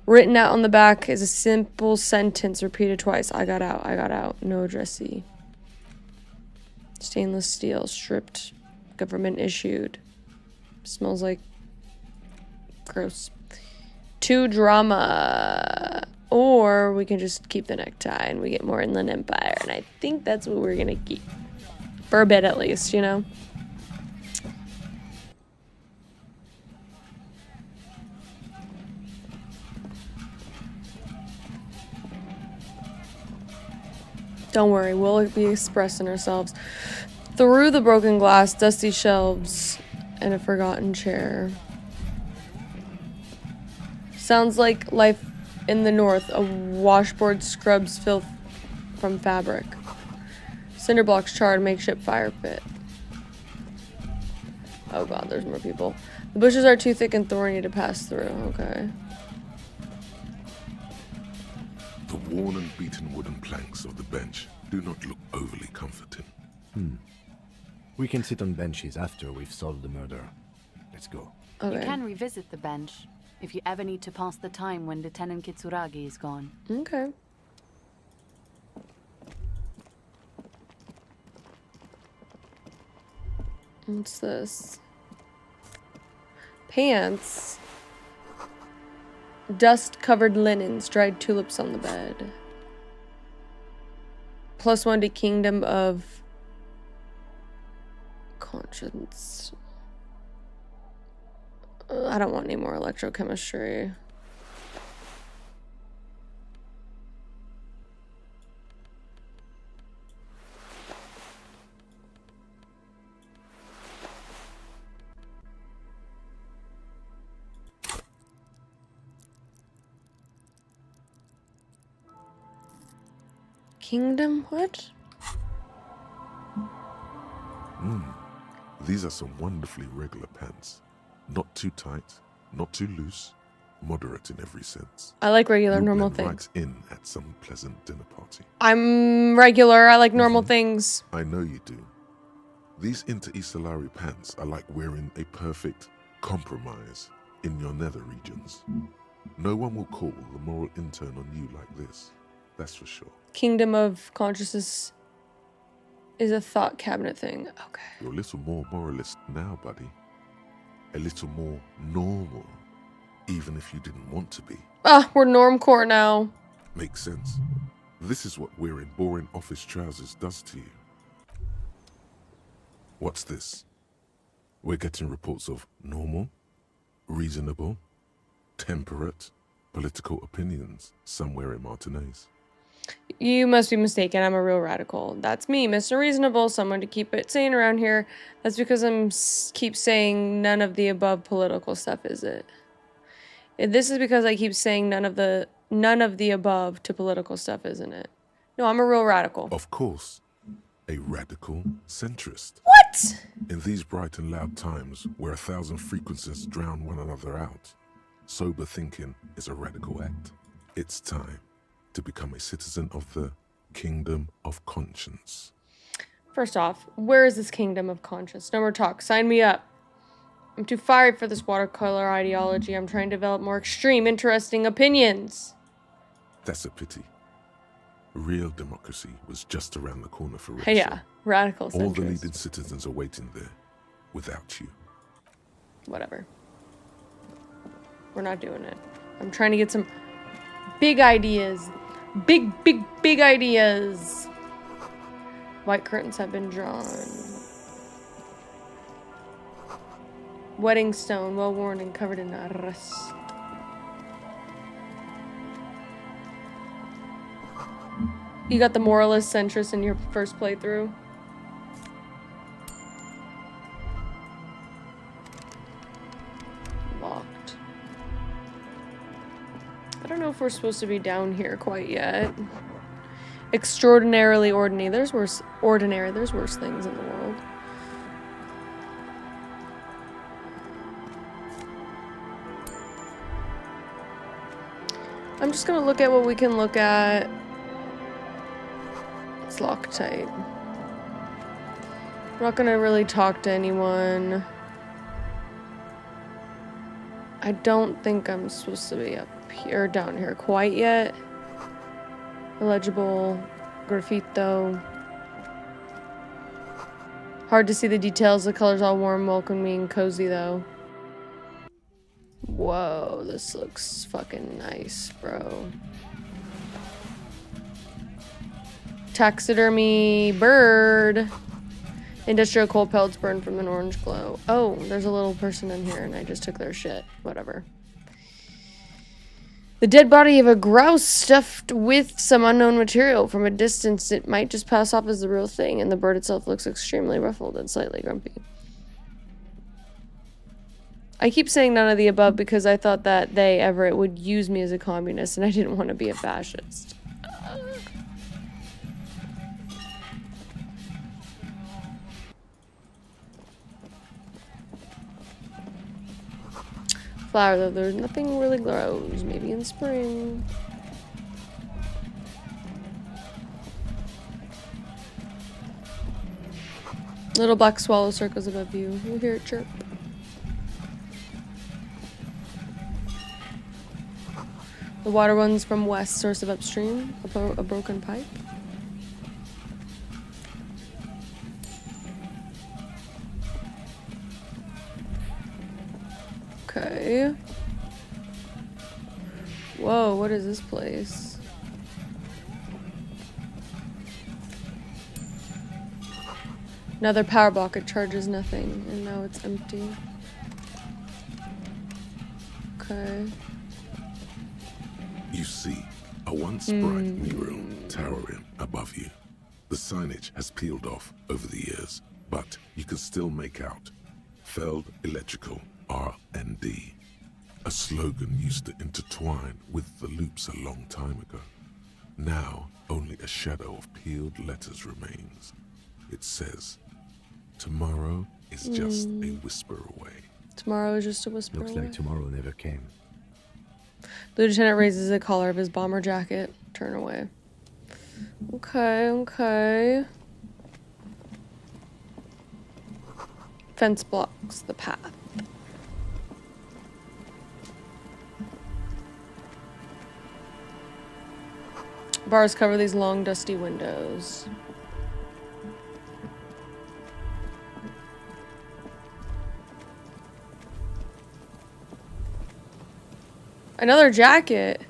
Written out on the back is a simple sentence repeated twice. I got out, no addressee. Stainless steel, stripped, government issued. Smells like gross. To drama. Or we can just keep the necktie and we get more Inland Empire. And I think that's what we're gonna keep. For a bit at least, you know? Don't worry, we'll be expressing ourselves. Through the broken glass, dusty shelves, and a forgotten chair. Sounds like life in the north. A washboard scrubs filth from fabric. Cinder blocks charred, makeshift fire pit. Oh god, there's more people. The bushes are too thick and thorny to pass through. Okay. The worn and beaten wooden planks of the bench do not look overly comforting. We can sit on benches after we've solved the murder. Let's go. Okay. You can revisit the bench if you ever need to pass the time when Lieutenant Kitsuragi is gone. Okay. What's this? Pants. Dust-covered linens, dried tulips on the bed. +1 to Kingdom of Conscience. I don't want any more electrochemistry. Kingdom? What? These are some wonderfully regular pants. Not too tight, not too loose, moderate in every sense. I like regular, You'll normal blend things. right in at some pleasant dinner party. I'm regular. I like normal things. I know you do. These inter-Isolari pants are like wearing a perfect compromise in your nether regions. No one will call the moral intern on you like this. That's for sure. Kingdom of Consciousness is a thought cabinet thing. Okay. You're a little more moralist now, buddy. A little more normal, even if you didn't want to be. Ah, we're normcore now. Makes sense. This is what wearing boring office trousers does to you. What's this? We're getting reports of normal, reasonable, temperate, political opinions somewhere in Martinaise. You must be mistaken. I'm a real radical. That's me, Mr. Reasonable, someone to keep it sane around here. That's because I'm keep saying none of the above political stuff, is it? This is because I keep saying none of the above to political stuff, isn't it? No, I'm a real radical. Of course, a radical centrist. What? In these bright and loud times where 1,000 frequencies drown one another out, sober thinking is a radical act. It's time to become a citizen of the Kingdom of Conscience. First off, where is this Kingdom of Conscience? No more talk. Sign me up. I'm too fired for this watercolor ideology. I'm trying to develop more extreme, interesting opinions. That's a pity. Real democracy was just around the corner for Rachel. Hey, yeah, radical centrist. All the leading citizens are waiting there without you. Whatever. We're not doing it. I'm trying to get some big ideas. Big ideas. White curtains have been drawn. Wedding stone, well worn and covered in rust. You got the moralist centrist in your first playthrough? Locked. I don't know if we're supposed to be down here quite yet. Extraordinarily ordinary. There's worse things in the world. I'm just gonna look at what we can look at. It's locked tight. I'm not gonna really talk to anyone. I don't think I'm supposed to be up here, down here quite yet. Illegible graffito. Hard to see the details. The color's all warm, welcoming, and cozy though. Whoa, this looks fucking nice, bro. Taxidermy bird. Industrial coal pellets burned from an orange glow. Oh, there's a little person in here and I just took their shit. Whatever. The dead body of a grouse stuffed with some unknown material. From a distance, it might just pass off as the real thing, and the bird itself looks extremely ruffled and slightly grumpy. I keep saying none of the above because I thought that they, Everett, would use me as a communist, and I didn't want to be a fascist. Flower, though, there's nothing really grows. Maybe in spring. Little black swallow circles above you. You hear it chirp. The water runs from west, source of upstream. A broken pipe. Okay. Whoa, what is this place? Another power block, it charges nothing, and now it's empty. Okay. You see, a once bright mural towering above you. The signage has peeled off over the years, but you can still make out Feld Electrical R&D. A slogan used to intertwine with the loops a long time ago. Now, only a shadow of peeled letters remains. It says, tomorrow is just a whisper away. Tomorrow is just a whisper Looks away. like tomorrow never came. The lieutenant raises the collar of his bomber jacket. Turn away. Okay, okay. Fence blocks the path. Bars cover these long, dusty windows. Another jacket.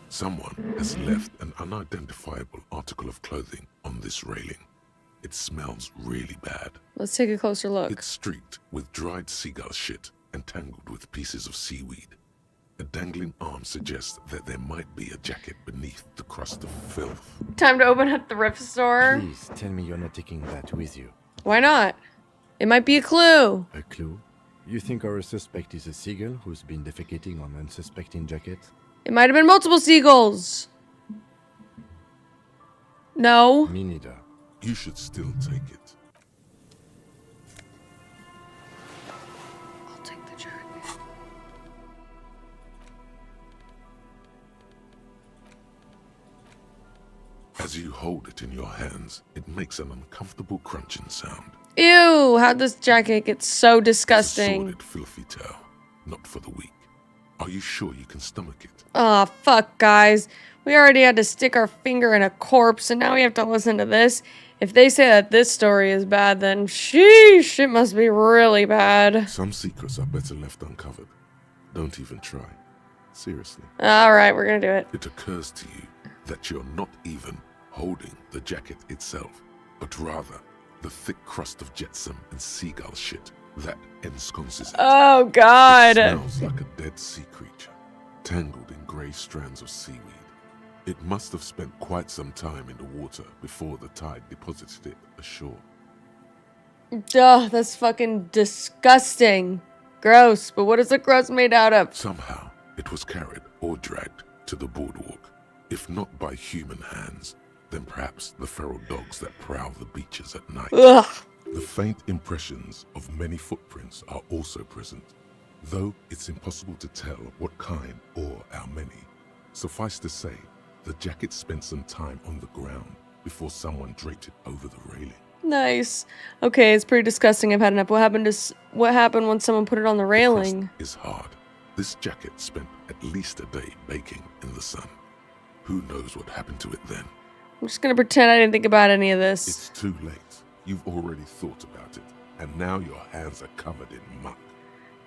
Someone has left an unidentifiable article of clothing on this railing. It smells really bad. Let's take a closer look. It's streaked with dried seagull shit and tangled with pieces of seaweed. A dangling arm suggests that there might be a jacket beneath the crust of filth. Time to open up the thrift store. Please tell me you're not taking that with you. Why not? It might be a clue. A clue? You think our suspect is a seagull who's been defecating on unsuspecting jackets? It might have been multiple seagulls. No. Me neither. You should still take it. I'll take the jacket. As you hold it in your hands, it makes an uncomfortable crunching sound. Ew, how'd this jacket get so It's a disgusting? sordid, filthy tale, not for the weak. Are you sure you can stomach it? Aw, fuck, guys. We already had to stick our finger in a corpse, and now we have to listen to this. If they say that this story is bad, then sheesh, it must be really bad. Some secrets are better left uncovered. Don't even try. Seriously. Alright, we're gonna do it. It occurs to you that you're not even holding the jacket itself, but rather the thick crust of jetsam and seagull shit that ensconces it. Oh, It God. smells like a dead sea creature, tangled in grey strands of seaweed. It must have spent quite some time in the water before the tide deposited it ashore. Duh, that's fucking disgusting. Gross, but what is the crust made out of? Somehow, it was carried or dragged to the boardwalk. If not by human hands, then perhaps the feral dogs that prowl the beaches at night. Ugh. The faint impressions of many footprints are also present, though it's impossible to tell what kind or how many. Suffice to say, the jacket spent some time on the ground before someone draped it over the railing. Nice. Okay, it's pretty disgusting. I've had enough. What happened when someone put it on the The railing? crust is hard. This jacket spent at least a day baking in the sun. Who knows what happened to it then? I'm just gonna pretend I didn't think about any of this. It's too late. You've already thought about it, and now your hands are covered in muck.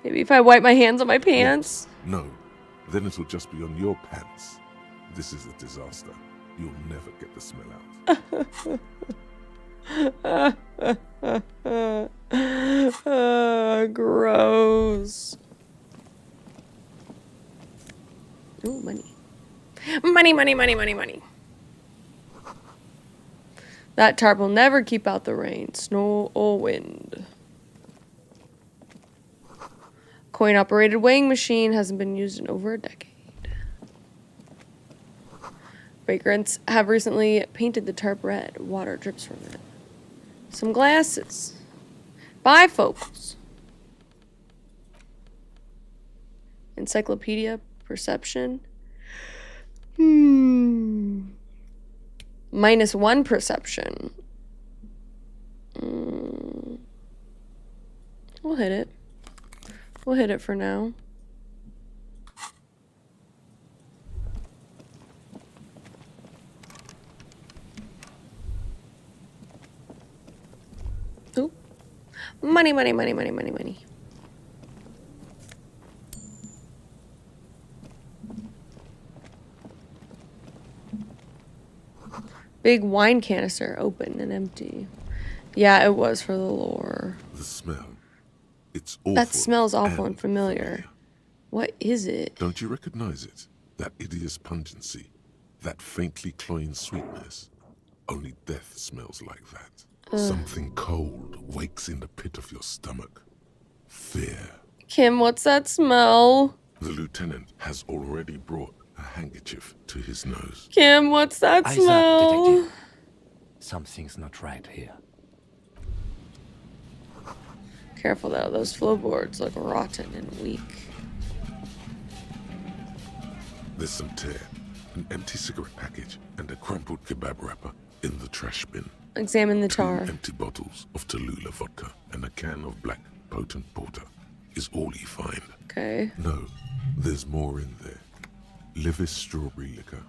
Maybe if I wipe my hands on my pants. No, then it'll just be on your pants. This is a disaster. You'll never get the smell out. Gross. Ooh, money. Money, money, money, money, money. That tarp will never keep out the rain, snow, or wind. Coin-operated weighing machine hasn't been used in over a decade. Vagrants have recently painted the tarp red. Water drips from it. Some glasses. Bifocals. Encyclopedia. Perception. -1 perception. We'll hit it. We'll hit it for now. Oop. Money, money, money, money, money, money. Big wine canister, open and empty. Yeah, it was for the lore. The smell. It's awful. That smells awful and familiar. What is it? Don't you recognize it? That hideous pungency. That faintly cloying sweetness. Only death smells like that. Something cold wakes in the pit of your stomach. Fear. Kim, what's that smell? The lieutenant has already brought a handkerchief to his nose. Kim, what's that Eyes up, smell? detective. Something's not right here. Careful though, those floorboards look rotten and weak. There's some tear, an empty cigarette package, and a crumpled kebab wrapper in the trash bin. Examine the tar. 2 empty bottles of Tallulah vodka and a can of black potent porter is all you find. Okay. No, there's more in there. Livis strawberry liquor,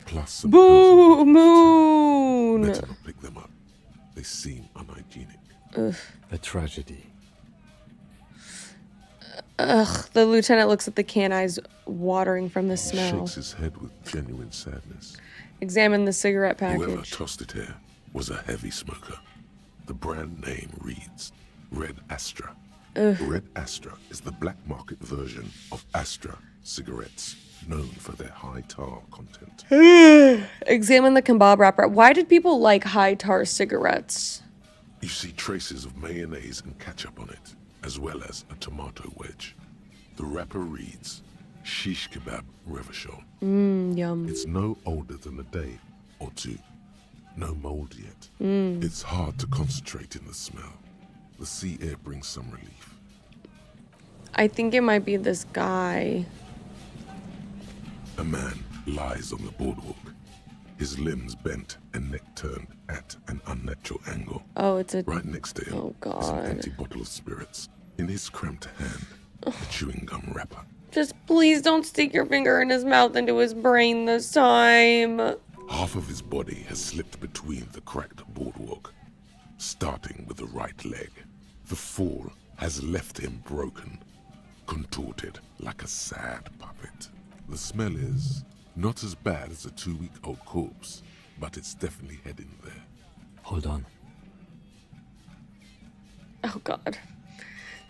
plus some Boo! pills. Moon! Better not pick them up. They seem unhygienic. Ugh. A tragedy. Ugh. The lieutenant looks at the can, eyes watering from the smell. Shakes his head with genuine sadness. Examine the cigarette Whoever package. tossed it here was a heavy smoker. The brand name reads Red Astra. Ugh. Red Astra is the black market version of Astra cigarettes, known for their high tar content. Examine the kebab wrapper. Why did people like high tar cigarettes? You see traces of mayonnaise and ketchup on it, as well as a tomato wedge. The wrapper reads Shish Kebab Revachol. Yum. It's no older than a day or two. No mold yet. It's hard to concentrate in the smell. The sea air brings some relief. I think it might be this guy. A man lies on the boardwalk, his limbs bent and neck turned at an unnatural angle. Oh, it's a... Right next to him Oh, is an God. empty bottle of spirits. In his cramped hand, a chewing gum wrapper. Just please don't stick your finger in his mouth into his brain this time. Half of his body has slipped between the cracked boardwalk, starting with the right leg. The fall has left him broken, contorted like a sad puppet. The smell is not as bad as a 2-week-old corpse, but it's definitely heading there. Hold on. Oh, God.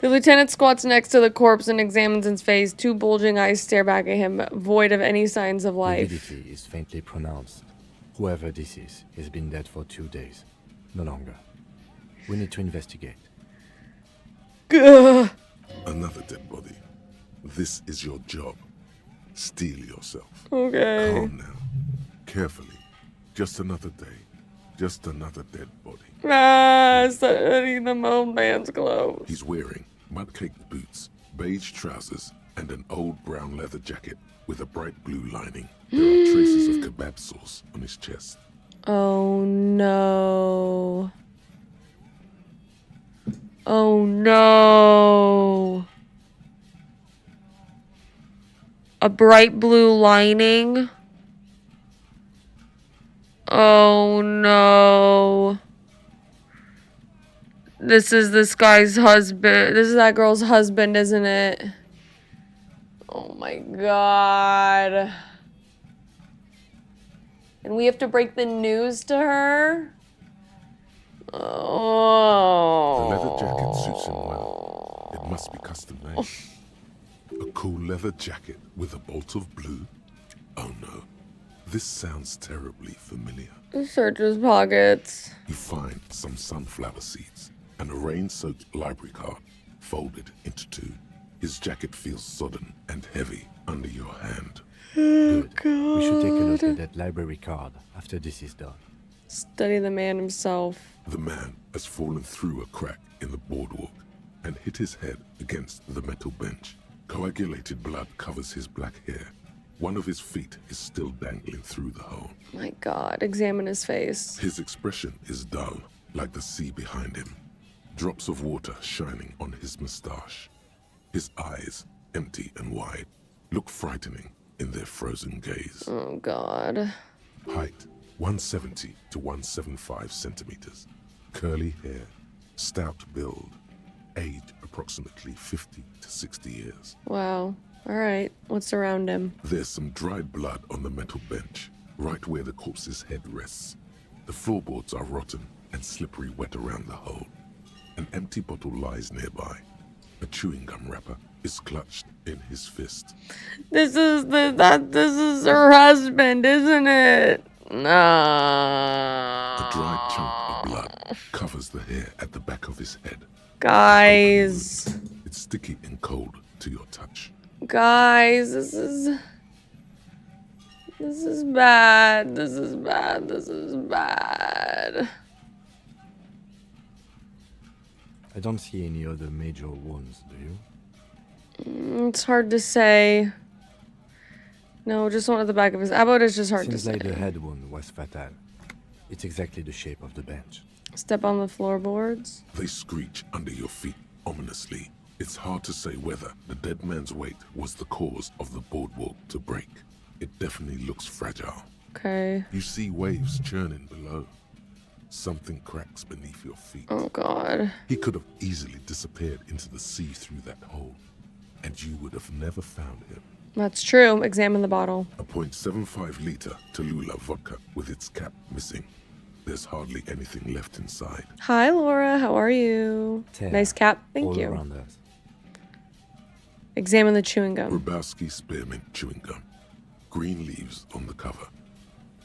The lieutenant squats next to the corpse and examines its face. 2 bulging eyes stare back at him, void of any signs of life. Lividity is faintly pronounced. Whoever this is has been dead for 2 days. No longer. We need to investigate. Gah. Another dead body. This is your job. Steel yourself. Okay. Calm now. Carefully. Just another day. Just another dead body. Ah, studying the old man's clothes. He's wearing mud-caked boots, beige trousers, and an old brown leather jacket with a bright blue lining. There are traces of kebab sauce on his chest. Oh, no. Oh, no. A bright blue lining. Oh, no. This is this guy's husband. This is that girl's husband, isn't it? Oh, my God. And we have to break the news to her? Oh. The leather jacket suits him well. It must be custom made. A cool leather jacket with a bolt of blue? Oh no. This sounds terribly familiar. Search his pockets. You find some sunflower seeds and a rain-soaked library card folded into 2. His jacket feels sodden and heavy under your hand. Good. We should take a look at that library card after this is done. Study the man himself. The man has fallen through a crack in the boardwalk and hit his head against the metal bench. Coagulated blood covers his black hair. One of his feet is still dangling through the hole. My God, examine his face. His expression is dull, like the sea behind him. Drops of water shining on his mustache. His eyes, empty and wide, look frightening in their frozen gaze. Oh, God. Height, 170 to 175 centimeters. Curly hair, stout build, age approximately 50 to 60 years. Wow. All right. What's around him? There's some dried blood on the metal bench, right where the corpse's head rests. The floorboards are rotten and slippery wet around the hole. An empty bottle lies nearby. A chewing gum wrapper is clutched in his fist. This is her husband, isn't it? No. A dried chunk of blood covers the hair at the back of his head. Guys. It's sticky and cold to your touch. Guys, this is bad. This is bad. This is bad. I don't see any other major wounds, do you? It's hard to say. No, just one at the back of his. How about it's just hard Seems to say. like the head wound was fatal. It's exactly the shape of the bench. Step on the floorboards. They screech under your feet ominously. It's hard to say whether the dead man's weight was the cause of the boardwalk to break. It definitely looks fragile. Okay. You see waves churning below. Something cracks beneath your feet. Oh, God. He could have easily disappeared into the sea through that hole, and you would have never found him. That's true. Examine the bottle. A .75 liter Tallulah vodka with its cap missing. There's hardly anything left inside. Hi, Laura. How are you? Tear Nice cap. Thank all you. around us. Examine the chewing gum. Grabowski spearmint chewing gum. Green leaves on the cover.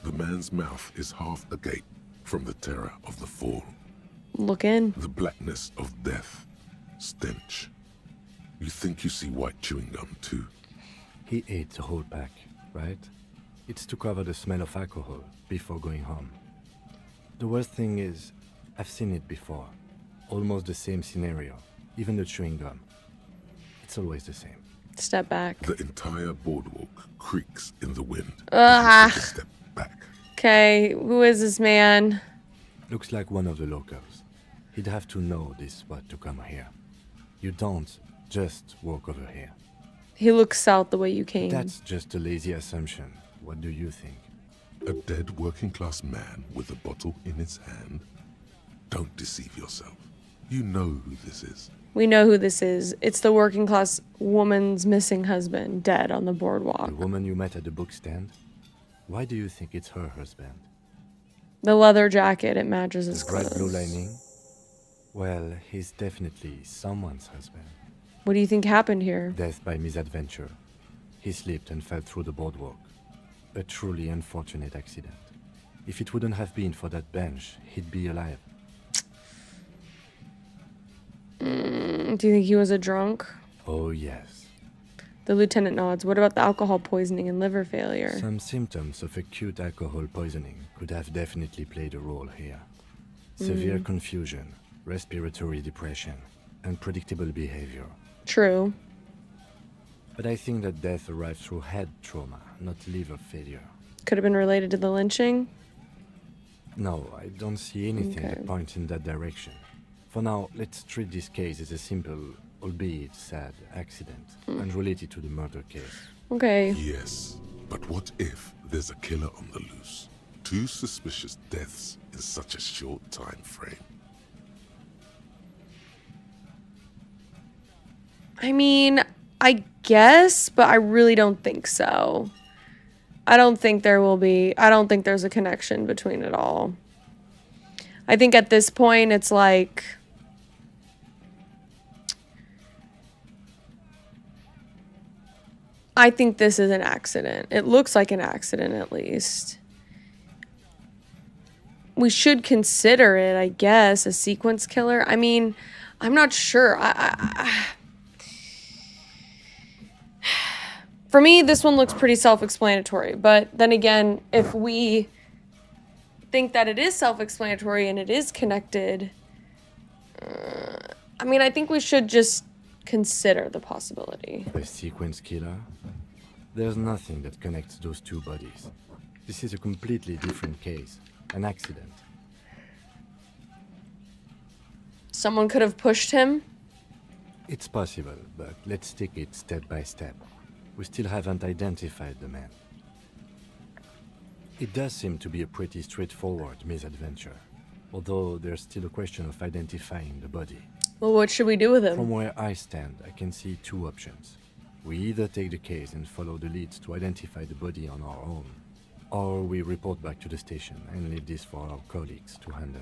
The man's mouth is half agape from the terror of the fall. Look in. The blackness of death. Stench. You think you see white chewing gum too. He ate the whole pack, right? It's to cover the smell of alcohol before going home. The worst thing is, I've seen it before. Almost the same scenario. Even the chewing gum. It's always the same. Step back. The entire boardwalk creaks in the wind. Ugh. As you take a step back. Okay, who is this man? Looks like one of the locals. He'd have to know this spot to come here. You don't just walk over here. He looks south the way you came. That's just a lazy assumption. What do you think? A dead working class man with a bottle in his hand? Don't deceive yourself. You know who this is. We know who this is. It's the working class woman's missing husband, dead on the boardwalk. The woman you met at the book stand? Why do you think it's her husband? The leather jacket, it matches his The bright clothes. blue lining? Well, he's definitely someone's husband. What do you think happened here? Death by misadventure. He slipped and fell through the boardwalk. A truly unfortunate accident. If it wouldn't have been for that bench, he'd be alive. Do you think he was a drunk? Oh, yes. The lieutenant nods. What about the alcohol poisoning and liver failure? Some symptoms of acute alcohol poisoning could have definitely played a role here. Severe confusion, respiratory depression, unpredictable behavior. True. But I think that death arrived through head trauma, not liver failure. Could have been related to the lynching? No, I don't see anything Okay. that points in that direction. For now, let's treat this case as a simple, albeit sad, accident, unrelated to the murder case. Okay. Yes, but what if there's a killer on the loose? 2 suspicious deaths in such a short time frame. I mean, I guess, but I really don't think so. I don't think there's a connection between it all. I think at this point it's like I think this is an accident. It looks like an accident at least. We should consider it, I guess, a sequence killer. I mean, I'm not sure. For me, this one looks pretty self-explanatory. But then again, if we think that it is self-explanatory and it is connected, I mean, I think we should just consider the possibility. A sequence killer? There's nothing that connects those 2 bodies. This is a completely different case. An accident. Someone could have pushed him. It's possible, but let's take it step by step. We still haven't identified the man. It does seem to be a pretty straightforward misadventure, although there's still a question of identifying the body. Well, what should we do with From him? where I stand, I can see two options. We either take the case and follow the leads to identify the body on our own, or we report back to the station and leave this for our colleagues to handle.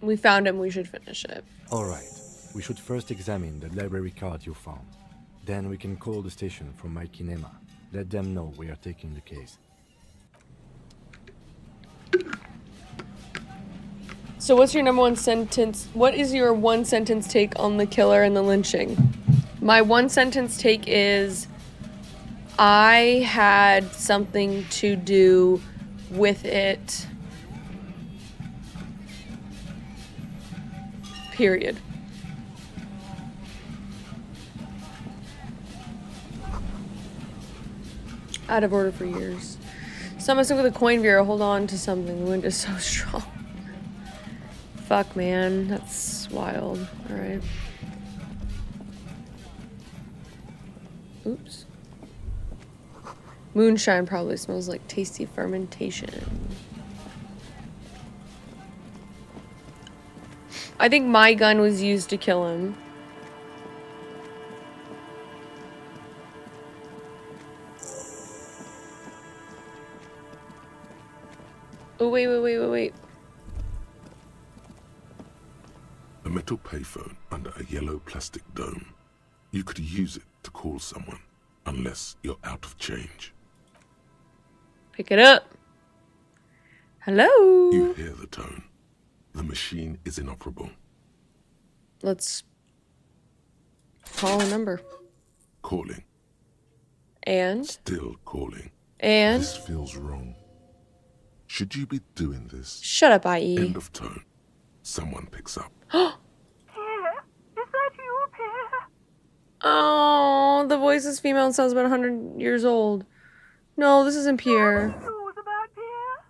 We found him, we should finish it. Alright, we should first examine the library card you found. Then we can call the station from Mikey and Emma. Let them know we are taking the case. So what's your number one sentence? What is your one sentence take on the killer and the lynching? My one sentence take is, I had something to do with it. Period. Out of order for years. Someone stuck with a coin bureau. Hold on to something. The wind is so strong. Fuck, man. That's wild. Alright. Oops. Moonshine probably smells like tasty fermentation. I think my gun was used to kill him. Oh, wait. A metal payphone under a yellow plastic dome. You could use it to call someone, unless you're out of change. Pick it up. Hello? You hear the tone. The machine is inoperable. Let's call a number. Calling. And? Still calling. And? This feels wrong. Should you be doing this? Shut up, IE. End of tone. Someone picks up. Pierre? Is that you, Pierre? Oh, the voice is female and sounds about 100 years old. No, this isn't Pierre. News about Pierre?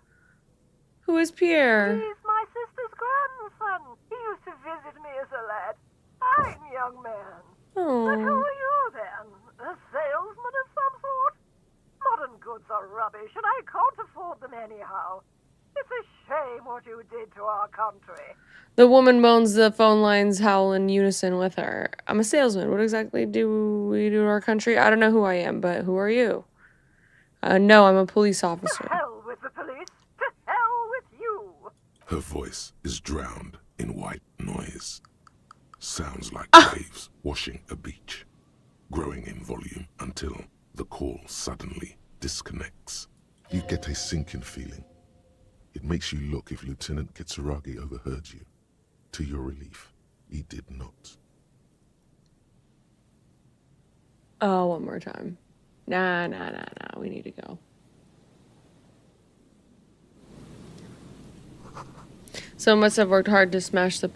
Who is Pierre? He's my sister's grandson. He used to visit me as a lad. Fine young man. But who Oh. are you then? A salesman of some sort? Modern goods are rubbish, and I can't afford them anyhow. It's a shame what you did to our country. The woman moans, the phone lines howl in unison with her. I'm a salesman. What exactly do we do to our country? I don't know who I am, but who are you? No, I'm a police To officer. hell with the police. To hell with you. Her voice is drowned in white noise. Sounds like waves washing a beach, growing in volume until the call suddenly disconnects. You get a sinking feeling. It makes you look if Lieutenant Kitsuragi overheard you. To your relief, he did not. Oh, one more time. Nah. We need to go. Someone must have worked hard to smash the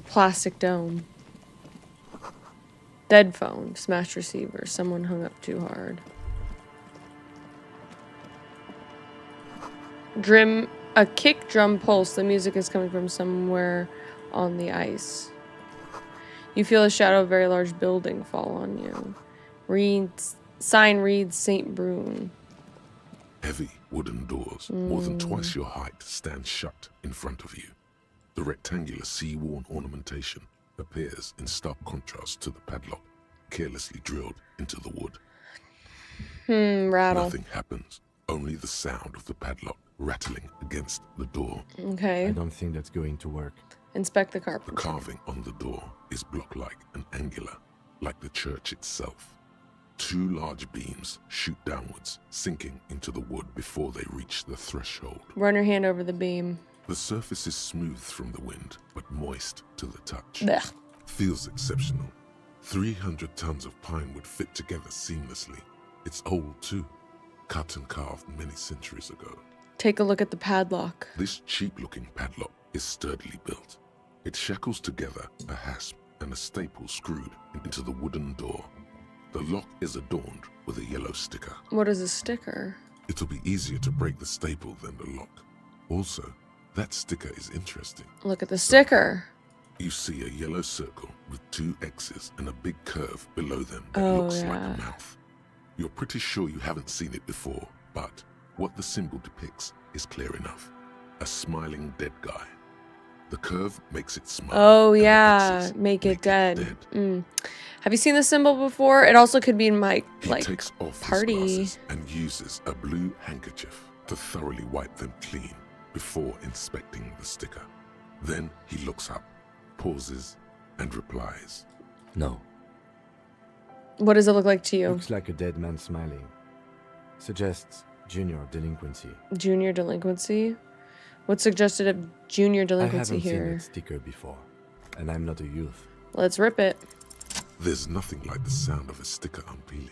plastic dome. Dead phone. Smashed receiver. Someone hung up too hard. A kick drum pulse. The music is coming from somewhere on the ice. You feel a shadow of a very large building fall on you. Sign reads St. Brune. Heavy wooden doors, more than twice your height, stand shut in front of you. The rectangular sea-worn ornamentation appears in stark contrast to the padlock, carelessly drilled into the wood. Rattle. Nothing happens, only the sound of the padlock rattling against the door. I Okay. don't think that's going to work. Inspect the The carpentry. carving on the door is block-like and angular, like the church itself. Two large beams shoot downwards, sinking into the wood before they reach the threshold. Run your hand over the beam. The surface is smooth from the wind, but moist to the touch. Blech. Feels exceptional. 300 tons of pine would fit together seamlessly. It's old too, cut and carved many centuries ago. Take a look at the padlock. This cheap-looking padlock is sturdily built. It shackles together a hasp and a staple screwed into the wooden door. The lock is adorned with a yellow sticker. What is a sticker? It'll be easier to break the staple than the lock. Also, that sticker is interesting. Look at the sticker. You see a yellow circle with two X's and a big curve below them that Oh, looks like yeah. a mouth. You're pretty sure you haven't seen it before, but What the symbol depicts is clear enough. A smiling dead guy. The curve makes it smile. Oh, and the yeah. X's Make it dead. Have you seen this symbol before? It also could be in my, He like, takes off party. his glasses and uses a blue handkerchief to thoroughly wipe them clean before inspecting the sticker. Then he looks up, pauses, and replies. No. What does it look like to you? Looks like a dead man smiling. Suggests junior delinquency. Junior delinquency? What suggested of junior I delinquency haven't seen here? that sticker before, and I'm not a youth. Let's rip it. There's nothing like the sound of a sticker unpeeling.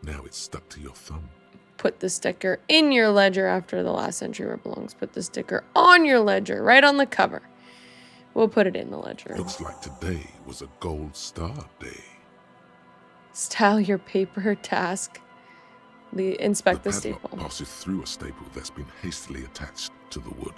Now it's stuck to your thumb. Put the sticker in your ledger after the last entry where it belongs. Put the sticker on your ledger, right on the cover. We'll put it in the ledger. Looks like today was a gold star day. Style your paper task. Inspect the padlock staple. passes through a staple that's been hastily attached to the wood.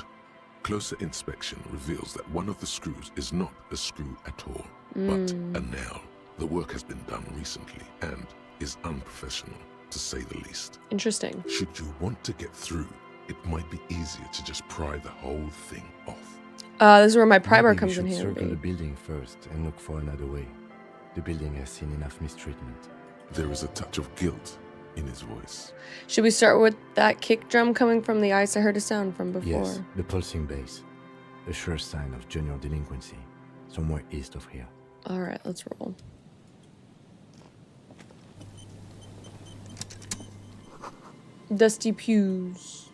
Closer inspection reveals that one of the screws is not a screw at all, but a nail. The work has been done recently and is unprofessional, to say the least. Interesting. Should you want to get through, it might be easier to just pry the whole thing off. This is where my primer Maybe comes we in should circle the handy. building first and look for another way. The building has seen enough mistreatment. There is a touch of guilt in his voice. Should we start with that kick drum coming from the ice I heard a sound from before? Yes, the pulsing bass. A sure sign of junior delinquency. Somewhere east of here. Alright, let's roll. Dusty pews.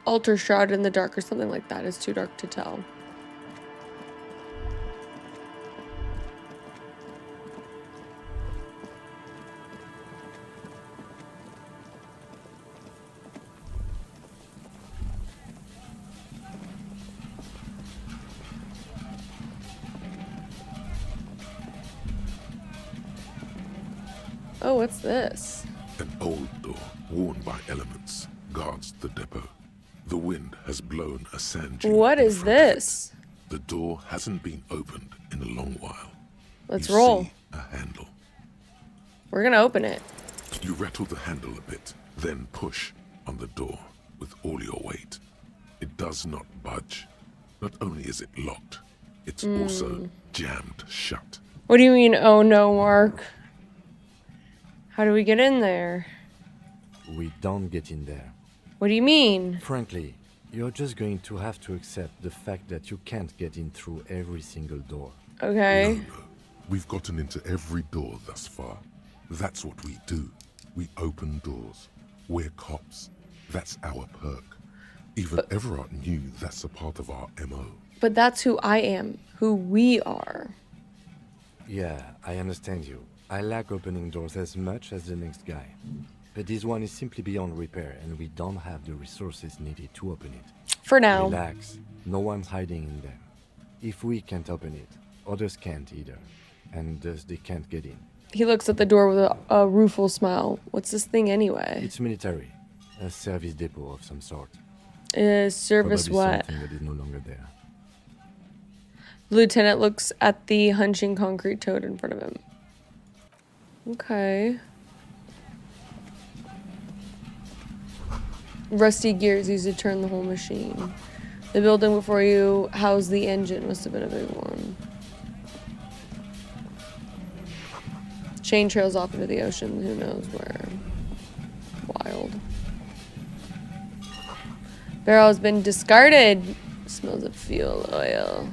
Altar shrouded in the dark or something like that. It's too dark to tell. Oh, what's this? An old door, worn by elements, guards the depot. The wind has blown a sand dune What in is front of it. this? The door hasn't been opened in a long while. Let's You roll. see a handle. We're gonna open it. You rattle the handle a bit, then push on the door with all your weight. It does not budge. Not only is it locked, it's also jammed shut. What do you mean, oh no, Mark? How do we get in there? We don't get in there. What do you mean? Frankly, you're just going to have to accept the fact that you can't get in through every single door. Okay. No. We've gotten into every door thus far. That's what we do. We open doors. We're cops. That's our perk. Even Everard knew that's a part of our MO. But that's who I am, who we are. Yeah, I understand you. I like opening doors as much as the next guy. But this one is simply beyond repair, and we don't have the resources needed to open it. For now. Relax. No one's hiding in there. If we can't open it, others can't either. And thus they can't get in. He looks at the door with a rueful smile. What's this thing anyway? It's military. A service depot of some sort. Service Probably what? something that is no longer there. The lieutenant looks at the hunching concrete toad in front of him. Okay. Rusty gears used to turn the whole machine. The building before you housed the engine. Must have been a big one. Chain trails off into the ocean. Who knows where. Wild. Barrel has been discarded. Smells of fuel oil.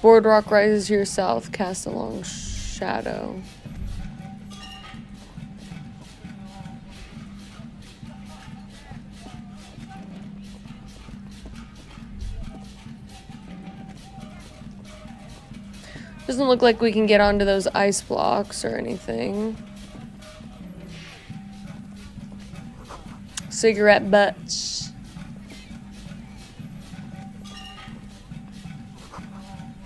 Boardwalk rises to your south, cast a long shadow. Doesn't look like we can get onto those ice blocks or anything. Cigarette butts.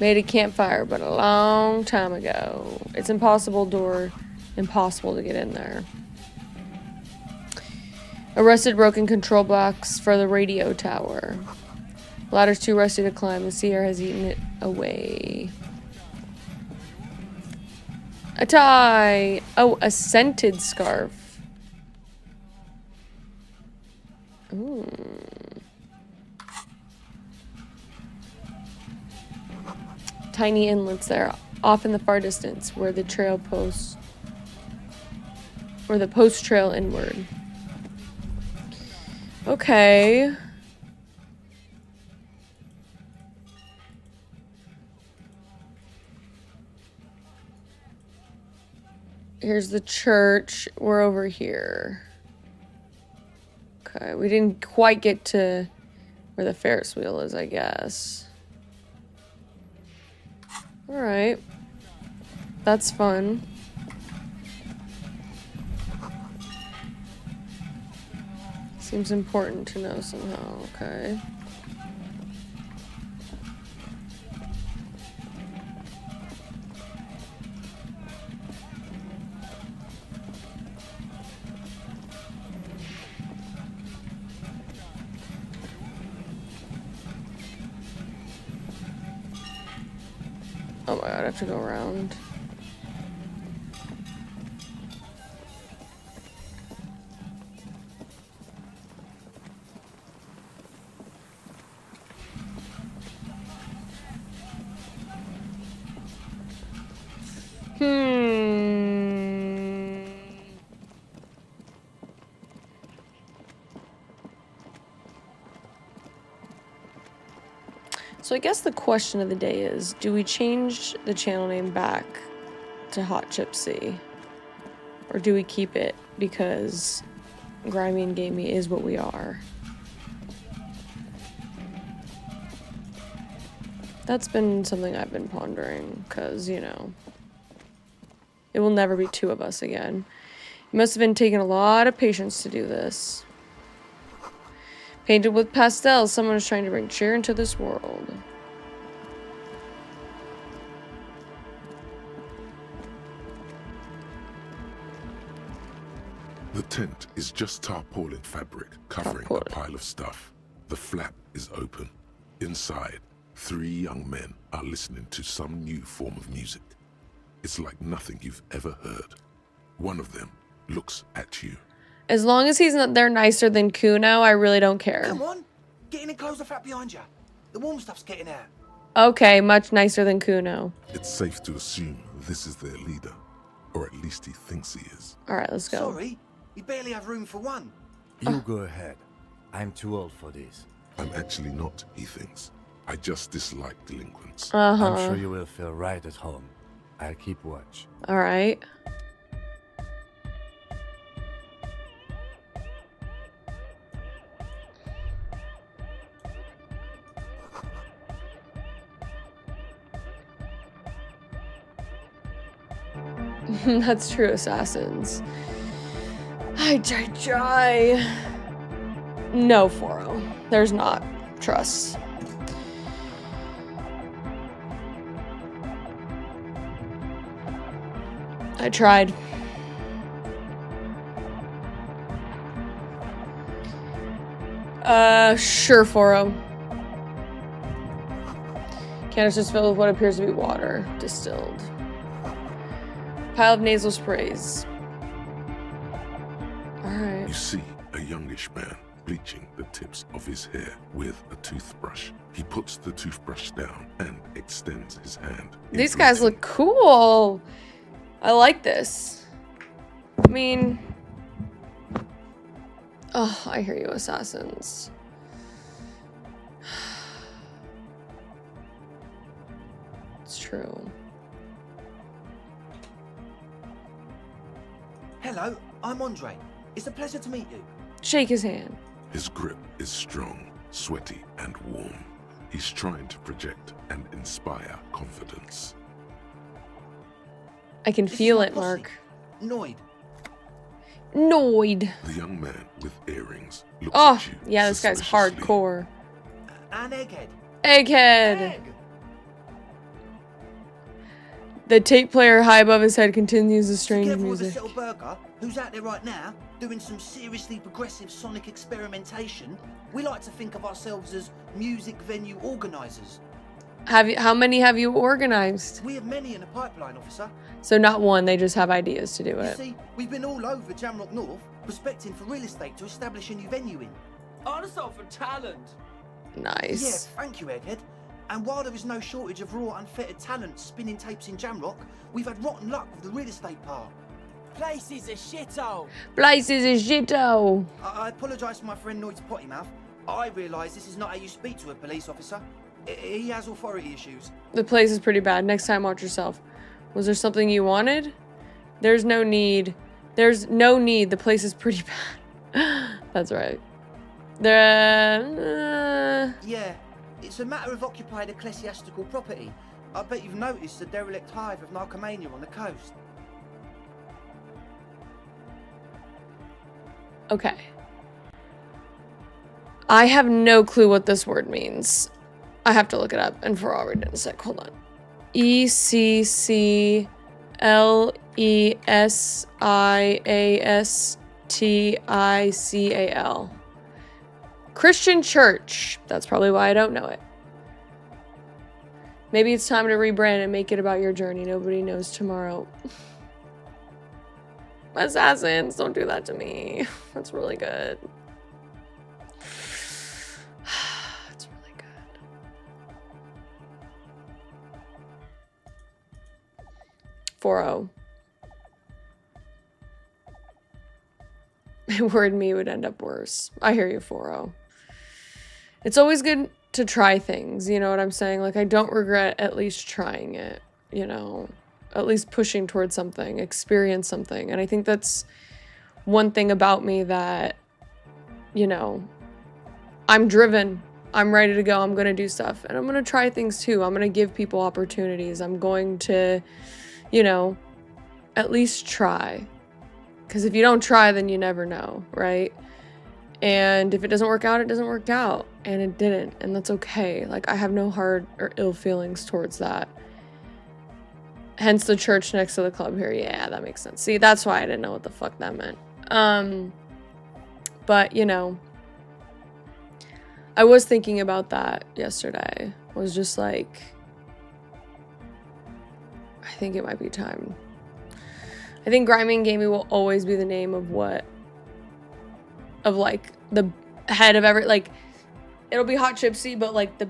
Made a campfire, but a long time ago. It's impossible to get in there. A rusted broken control box for the radio tower. Ladder's too rusty to climb. The sea air has eaten it away. A tie! Oh, a scented scarf. Ooh. Tiny inlets there, off in the far distance, where the trail posts, or the post trail inward. Okay. Here's the church. We're over here. Okay, we didn't quite get to where the Ferris wheel is, I guess. Alright. That's fun. Seems important to know somehow. Okay. Oh my god, I have to go around. So I guess the question of the day is, do we change the channel name back to Hot Chipzy? Or do we keep it because Grimey and Gamey is what we are? That's been something I've been pondering, because, you know, it will never be two of us again. It must have been taking a lot of patience to do this. Painted with pastels, someone is trying to bring cheer into this world. The tent is just tarpaulin fabric covering a pile of stuff. The flap is open. Inside, 3 young men are listening to some new form of music. It's like nothing you've ever heard. One of them looks at you. As long as he's not there nicer than Kuno, I really don't care. Come on, get in and close the flap behind you. The warm stuff's getting out. Okay, much nicer than Kuno. It's safe to assume this is their leader, or at least he thinks he is. Alright, let's go. Sorry, we barely have room for one. You go ahead. I'm too old for this. I'm actually not, he thinks. I just dislike delinquents. I'm sure you will feel right at home. I'll keep watch. Alright. That's true, assassins. I. No, Foro. There's not. Trust. I tried. Sure, Foro. Canisters filled with what appears to be water, distilled. Pile of nasal sprays. Alright. You see a youngish man bleaching the tips of his hair with a toothbrush. He puts the toothbrush down and extends his hand. These guys look cool. I like this. I mean... Oh, I hear you, assassins. It's true. Hello, I'm Andre. It's a pleasure to meet you. Shake his hand. His grip is strong, sweaty, and warm. He's trying to project and inspire confidence. I can feel it, Mark. Noid. The young man with earrings looks Oh, at you. yeah, this guy's suspiciously. hardcore. An egghead. Egghead. Egg. The tape player high above his head continues the strange Together with a music. Settle Burger, who's out there right now, doing some seriously progressive sonic experimentation, we like to think of ourselves as music venue organisers. How many have you organized? We have many in the pipeline, officer. So not one, they just have ideas to do You it. see, we've been all over Jamrock North, prospecting for real estate to establish a new venue in. Also for talent. Nice. Yes, thank you, Egghead. And while there is no shortage of raw, unfettered talent spinning tapes in Jamrock, we've had rotten luck with the real estate part. Place is a shithole. Place is a shithole. I apologise for my friend Noid's potty mouth. I realise this is not how you speak to a police officer. He has authority issues. The place is pretty bad. Next time, watch yourself. Was there something you wanted? There's no need. There's no need. The place is pretty bad. That's right. Yeah, it's a matter of occupied ecclesiastical property. I bet you've noticed the derelict hive of narcomania on the coast. Okay. I have no clue what this word means. I have to look it up, and for all read it in a sec. Hold on. Ecclesiastical. Christian church. That's probably why I don't know it. Maybe it's time to rebrand and make it about your journey. Nobody knows tomorrow. Assassins, don't do that to me. That's really good. It's really good. $4.0. Word me would end up worse. I hear you, 4.0. It's always good to try things, you know what I'm saying? Like, I don't regret at least trying it, you know? At least pushing towards something, experience something. And I think that's one thing about me that, you know, I'm driven. I'm ready to go. I'm going to do stuff. And I'm going to try things too. I'm going to give people opportunities. I'm going to, you know, at least try. Because if you don't try, then you never know, right? And if it doesn't work out, it doesn't work out. And it didn't. And that's okay. Like, I have no hard or ill feelings towards that. Hence the church next to the club here. Yeah, that makes sense. See, that's why I didn't know what the fuck that meant. But, you know, I was thinking about that yesterday. I was just like, I think it might be time. I think Grimey and Gamey will always be the name of what, of like the head of every, like, it'll be Hot Chipzy, but like the,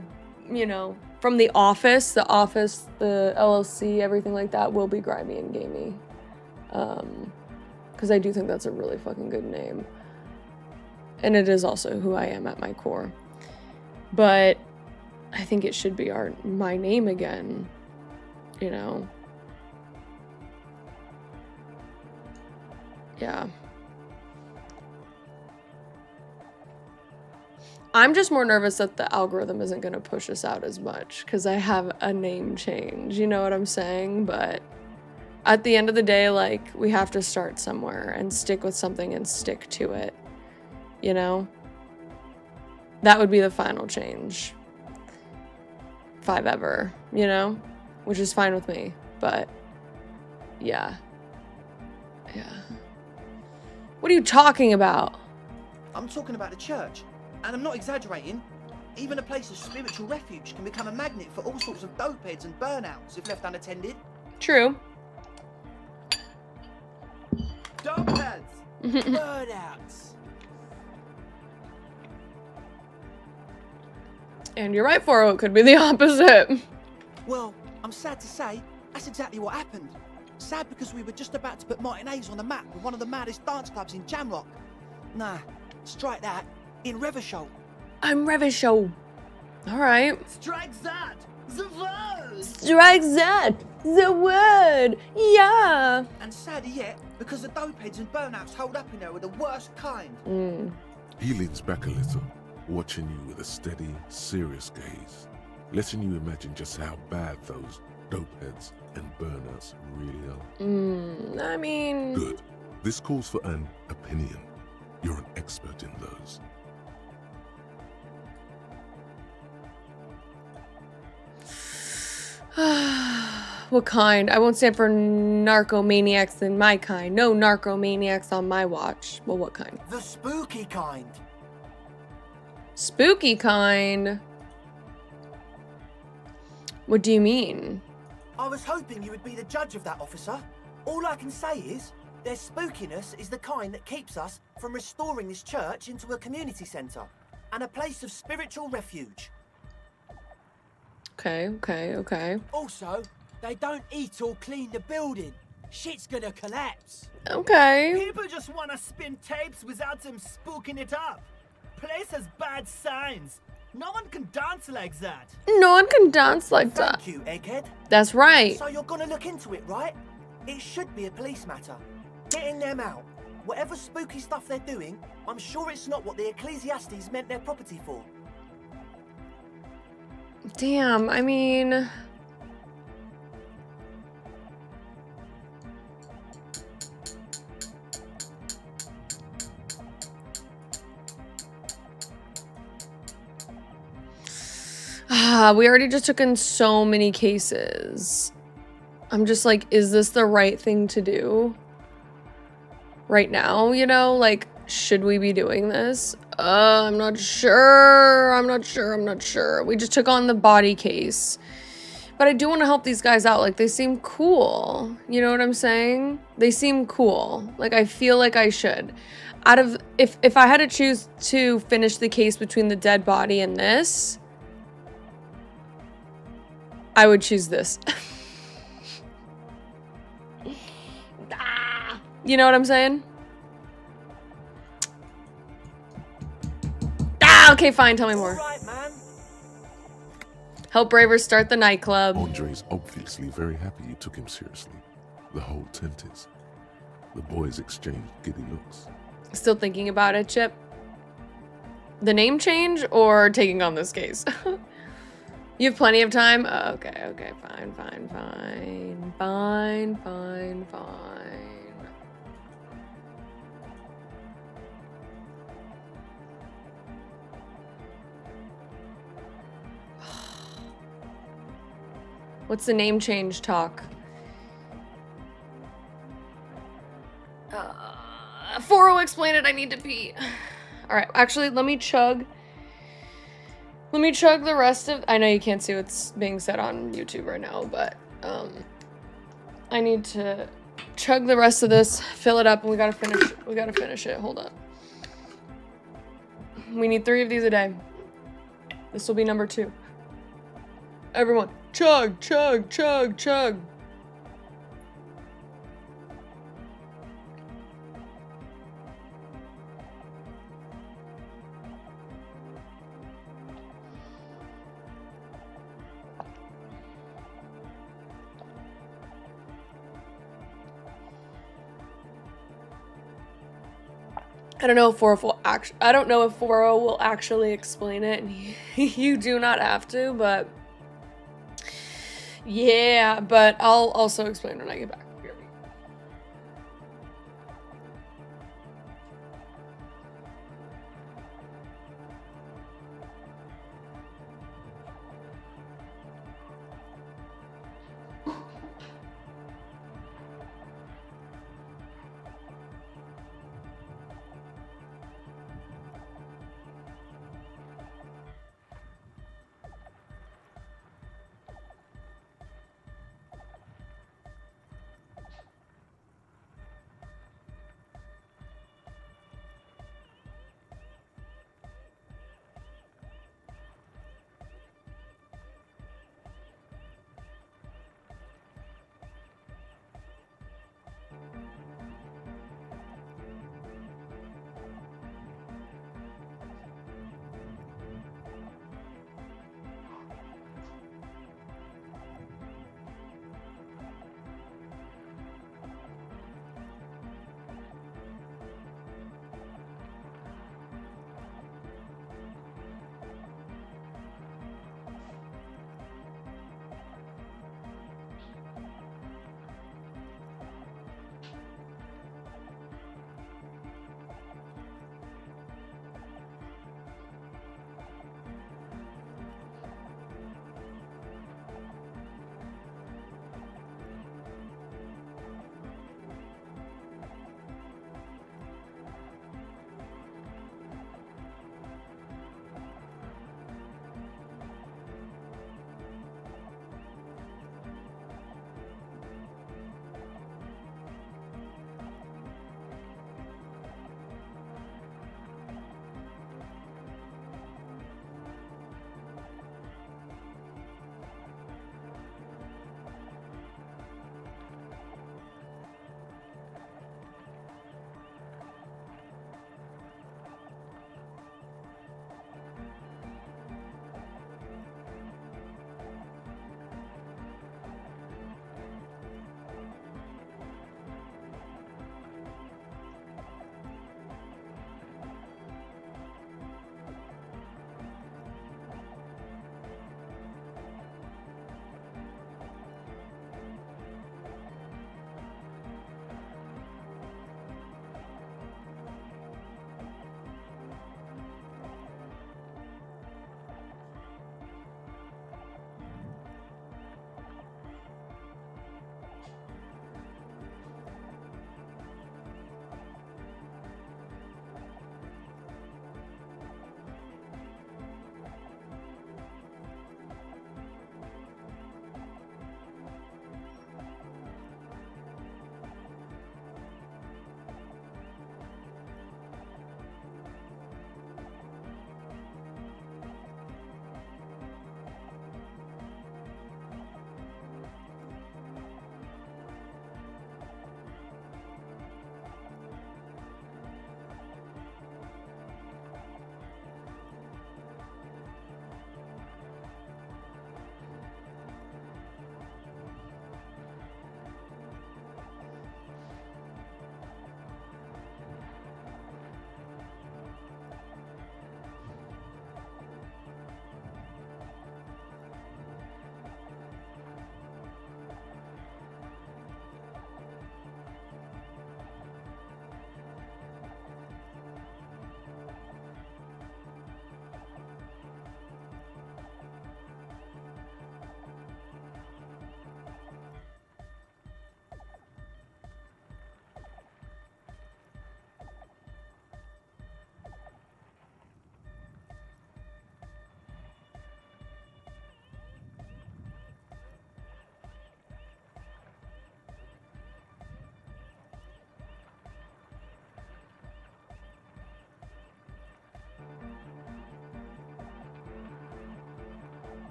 you know, from the office, the LLC, everything like that will be Grimey and Gamey. Because I do think that's a really fucking good name. And it is also who I am at my core. But I think it should be my name again, you know? Yeah. I'm just more nervous that the algorithm isn't going to push us out as much because I have a name change, you know what I'm saying? But at the end of the day, like, we have to start somewhere and stick with something and stick to it, you know? That would be the final change. If I've ever, you know? Which is fine with me, but yeah. Yeah. What are you talking about? I'm talking about the church. And I'm not exaggerating. Even a place of spiritual refuge can become a magnet for all sorts of dopeheads and burnouts if left unattended. True. Dopeheads. Burnouts. And you're right, 4.0, it could be the opposite. Well, I'm sad to say, that's exactly what happened. Sad because we were just about to put Martinaise on the map with one of the maddest dance clubs in Jamrock. Nah, strike that. In Revachol. I'm Revachol. Alright. Strike that. The word. Strike that. The word. Yeah. And sadder yet, because the dopeheads and burnouts hold up in there are the worst kind. He leans back a little, watching you with a steady, serious gaze, letting you imagine just how bad those dopeheads and burnouts really are. I mean... Good. This calls for an opinion. You're an expert in those. What kind? I won't stand for narcomaniacs in my kind. No narcomaniacs on my watch. Well, what kind? The spooky kind. Spooky kind? What do you mean? I was hoping you would be the judge of that, officer. All I can say is, their spookiness is the kind that keeps us from restoring this church into a community centre and a place of spiritual refuge. Okay. Also, they don't eat or clean the building. Shit's gonna collapse. Okay. People just wanna spin tapes without them spooking it up. Place has bad signs. No one can dance like that. No one can dance like that. Thank you, Egghead. That's right. So you're gonna look into it, right? It should be a police matter. Getting them out. Whatever spooky stuff they're doing, I'm sure it's not what the Ecclesiastes meant their property for. Damn, I mean... we already just took in so many cases. I'm just like, is this the right thing to do? Right now, you know? Like, should we be doing this? I'm not sure. I'm not sure. We just took on the body case. But I do want to help these guys out. Like, they seem cool. You know what I'm saying? They seem cool. Like, I feel like I should. Out of, if I had to choose to finish the case between the dead body and this, I would choose this. You know what I'm saying? Okay, fine. Tell me more. All right, man. Help Bravers start the nightclub. Andre's obviously very happy you took him seriously. The whole tent is. The boys exchanged giddy looks. Still thinking about it, Chip? The name change or taking on this case? You have plenty of time? Okay, fine. What's the name change talk? 4-0 explain it, I need to pee. Alright, actually, let me chug the rest of... I know you can't see what's being said on YouTube right now, but, I need to chug the rest of this, fill it up, and we gotta finish it. Hold up. We need 3 of these a day. This will be number 2. Everyone, chug. I don't know if 4-0 will actually explain it, and you do not have to, but yeah, but I'll also explain when I get back.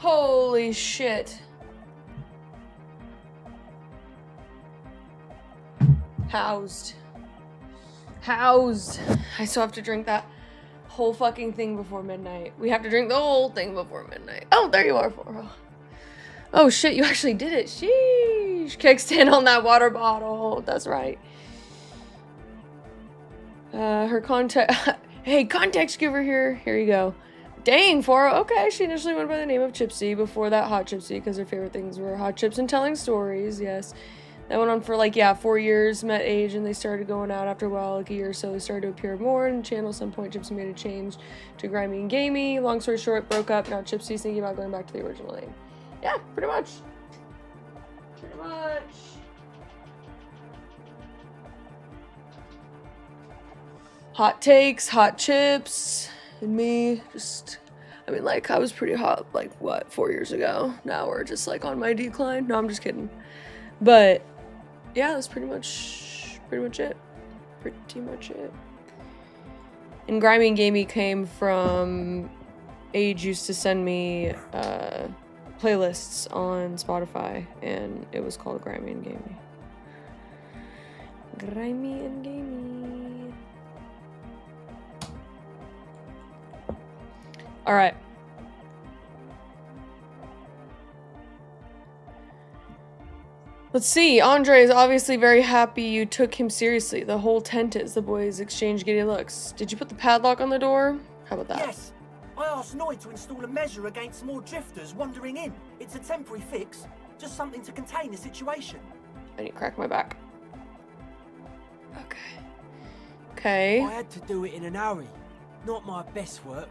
Holy shit. Housed. Housed. I still have to drink that whole fucking thing before midnight. We have to drink the whole thing before midnight. Oh, there you are, Foro. Oh shit, you actually did it. Sheesh. Kickstand on that water bottle. That's right. Her contact. Hey, context giver here. Here you go. Dang, Foro. Okay, she initially went by the name of Chipzy before that Hot Chipzy because her favorite things were hot chips and telling stories. Yes. That went on for like, yeah, 4 years, met age, and they started going out after a while, like a year or so. They started to appear more in the channel. At some point, Chipzy made a change to Grimey and Gamey. Long story short, broke up. Now Chipsy's thinking about going back to the original name. Yeah, pretty much. Pretty much. Hot takes, hot chips, and me just... I mean, like, I was pretty hot, like, what, 4 years ago? Now we're just, like, on my decline. No, I'm just kidding. But... yeah, that's pretty much it. Pretty much it. And Grimey and Gamey came from Age used to send me playlists on Spotify, and it was called Grimey and Gamey. Grimey and Gamey. All right. Let's see. Andre is obviously very happy you took him seriously. The whole tent is. The boys exchange giddy looks. Did you put the padlock on the door? How about that? Yes. I asked Noid to install a measure against more drifters wandering in. It's a temporary fix. Just something to contain the situation. I need to crack my back. Okay. Okay. I had to do it in an hurry. Not my best work,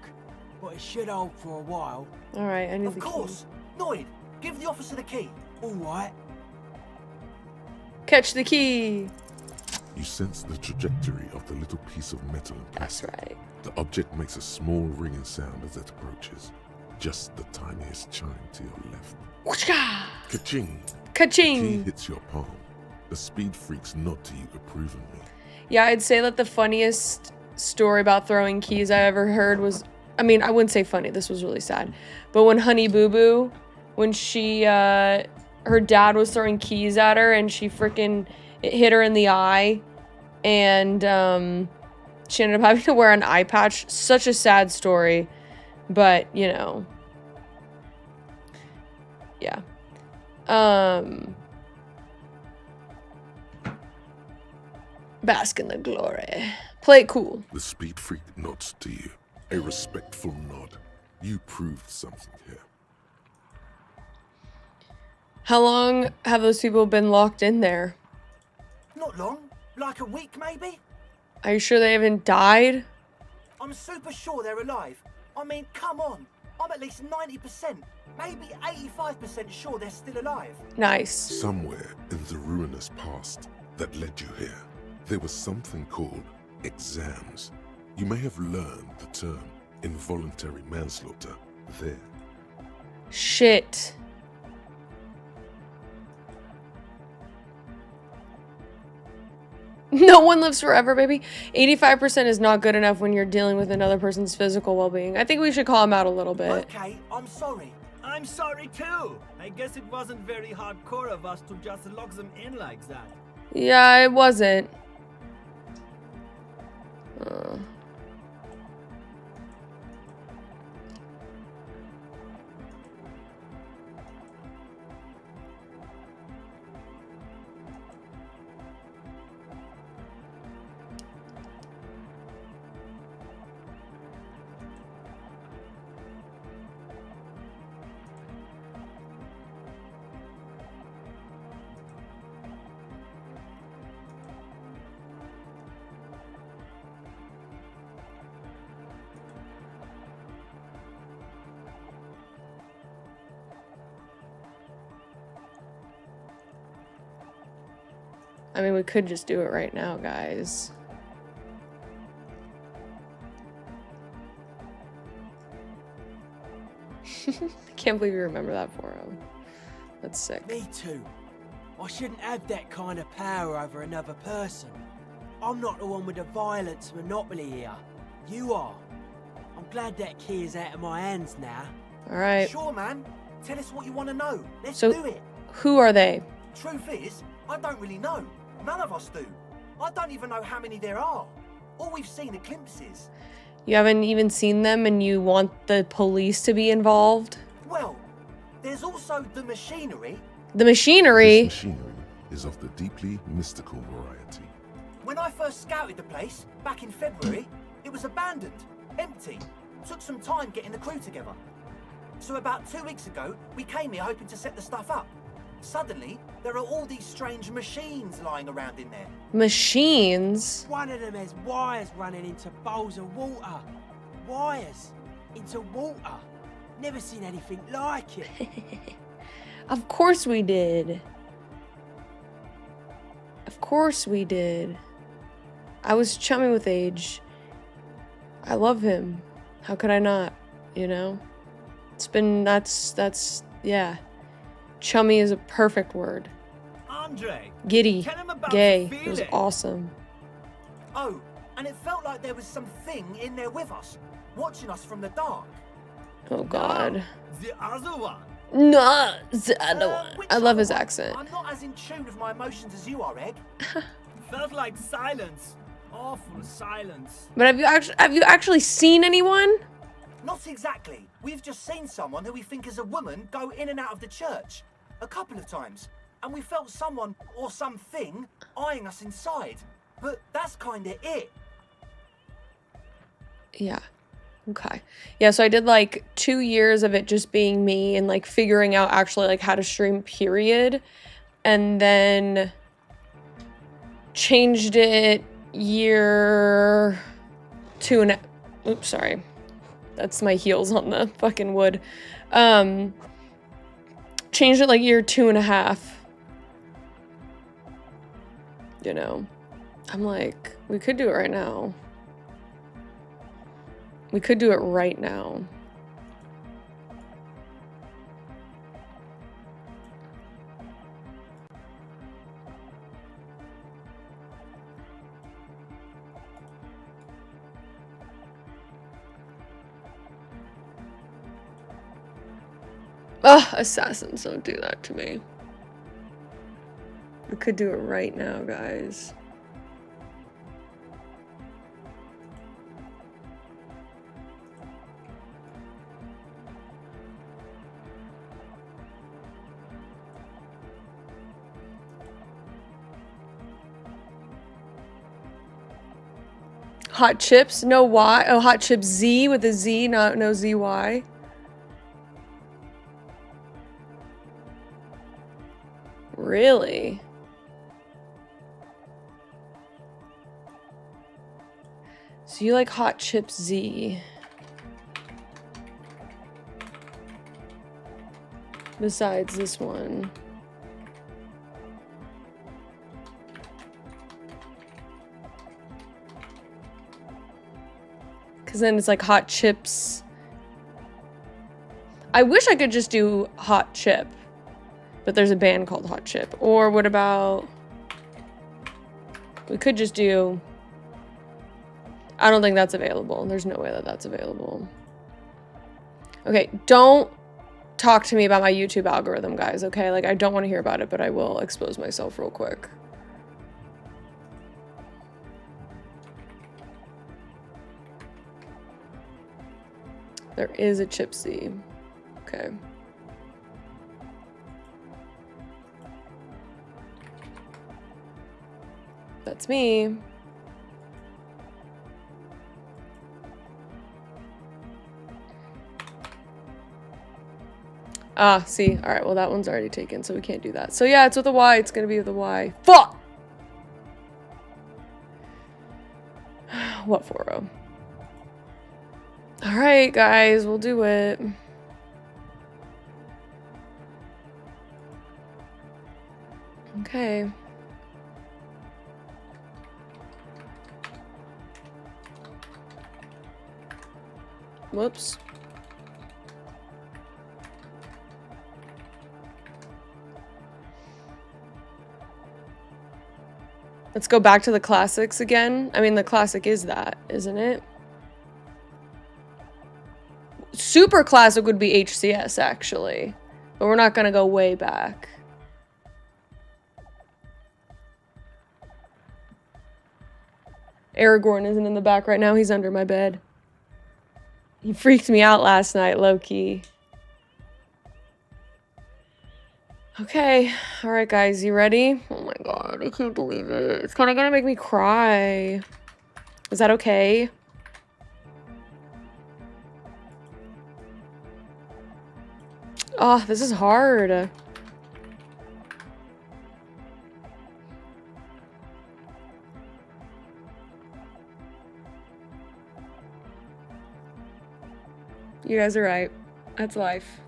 but it should hold for a while. Alright, I need the key. Of course. Noid, give the officer the key. All right. Catch the key. You sense the trajectory of the little piece of metal and That's plastic. right. The object makes a small ringing sound as it approaches. Just the tiniest chime to your left. Whooshka! Ka-ching! Ka-ching! The key hits your palm. The speed freaks nod to you approvingly. Yeah, I'd say that the funniest story about throwing keys I ever heard was, I mean, I wouldn't say funny, this was really sad. But when Honey Boo Boo, when she, her dad was throwing keys at her and she freaking, it hit her in the eye. And, she ended up having to wear an eye patch. Such a sad story. But, you know. Yeah. Bask in the glory. Play it cool. The speed freak nods to you. A respectful nod. You proved something here. How long have those people been locked in there? Not long. Like a week, maybe? Are you sure they haven't died? I'm super sure they're alive. I mean, come on. I'm at least 90%, maybe 85% sure they're still alive. Nice. Somewhere in the ruinous past that led you here, there was something called exams. You may have learned the term involuntary manslaughter there. Shit. No one lives forever, baby. 85% is not good enough when you're dealing with another person's physical well-being. I think we should call him out a little bit. Okay, I'm sorry. I'm sorry too. I guess it wasn't very hardcore of us to just lock them in like that. Yeah, it wasn't. I mean, we could just do it right now, guys. I can't believe you remember that for him. That's sick. Me too. I shouldn't have that kind of power over another person. I'm not the one with the violence monopoly here. You are. I'm glad that key is out of my hands now. All right. Sure, man. Tell us what you want to know. Let's So- do it. Who are they? Truth is, I don't really know. None of us do. I don't even know how many there are. All we've seen are glimpses. You haven't even seen them and you want the police to be involved? Well, there's also the machinery. The machinery? This machinery is of the deeply mystical variety. When I first scouted the place, back in February, it was abandoned, empty. Took some time getting the crew together. So about 2 weeks ago, we came here hoping to set the stuff up. Suddenly, there are all these strange machines lying around in there. Machines? One of them has wires running into bowls of water. Wires into water. Never seen anything like it. Of course we did. Of course we did. I was chummy with Age. I love him. How could I not? You know? It's been, that's, yeah. Chummy is a perfect word. Andre, Giddy. tell him about Gay. the It was feeling. awesome. Oh, and it felt like there was something in there with us, watching us from the dark. Oh god. No, the other one. No, the other one. Which I love other his one? accent. I'm not as in tune with my emotions as you are, Egg. Felt like silence. Awful silence. But have you actually seen anyone? Not exactly. We've just seen someone who we think is a woman go in and out of the church. A couple of times. And we felt someone or something eyeing us inside. But that's kinda it. Yeah. Okay. Yeah, so I did like 2 years of it just being me and like figuring out actually like how to stream, period. And then changed it year 2 and oops, sorry. That's my heels on the fucking wood. Changed it like year 2.5. You know. I'm like, we could do it right now. We could do it right now. Ugh, assassins, don't do that to me. We could do it right now, guys. Hot chips, no Y. Oh, hot chips Z with a Z, no ZY. Really? So you like hot chips Z. Besides this one. Because then it's like hot chips. I wish I could just do hot chip. But there's a band called Hot Chip. Or what about... We could just do... I don't think that's available. There's no way that that's available. Okay, don't talk to me about my YouTube algorithm, guys, okay? Like, I don't want to hear about it, but I will expose myself real quick. There is a Chipzy. Okay. That's me. Ah, see. All right, well, that one's already taken, so we can't do that. So yeah, it's with a Y. It's gonna be with a Y. Fuck! What for? All right, guys, we'll do it. Okay. Whoops. Let's go back to the classics again. I mean, the classic is that, isn't it? Super classic would be HCS, actually. But we're not gonna go way back. Aragorn isn't in the back right now. He's under my bed. He freaked me out last night, low-key. Okay. Alright, guys. You ready? Oh my god. I can't believe it. It's kind of gonna make me cry. Is that okay? Oh, this is hard. You guys are right. That's life.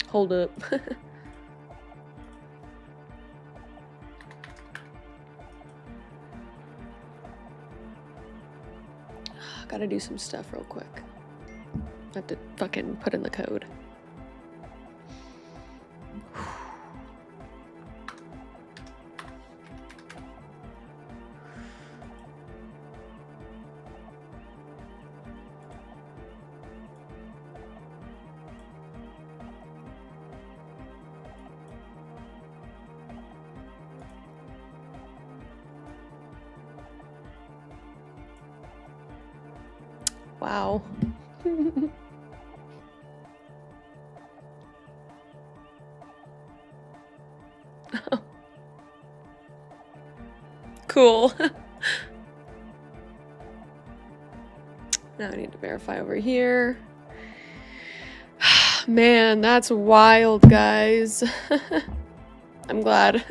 Hold up. Gotta do some stuff real quick. I have to fucking put in the code. Wow. Cool. Now I need to verify over here. Man, that's wild, guys. I'm glad.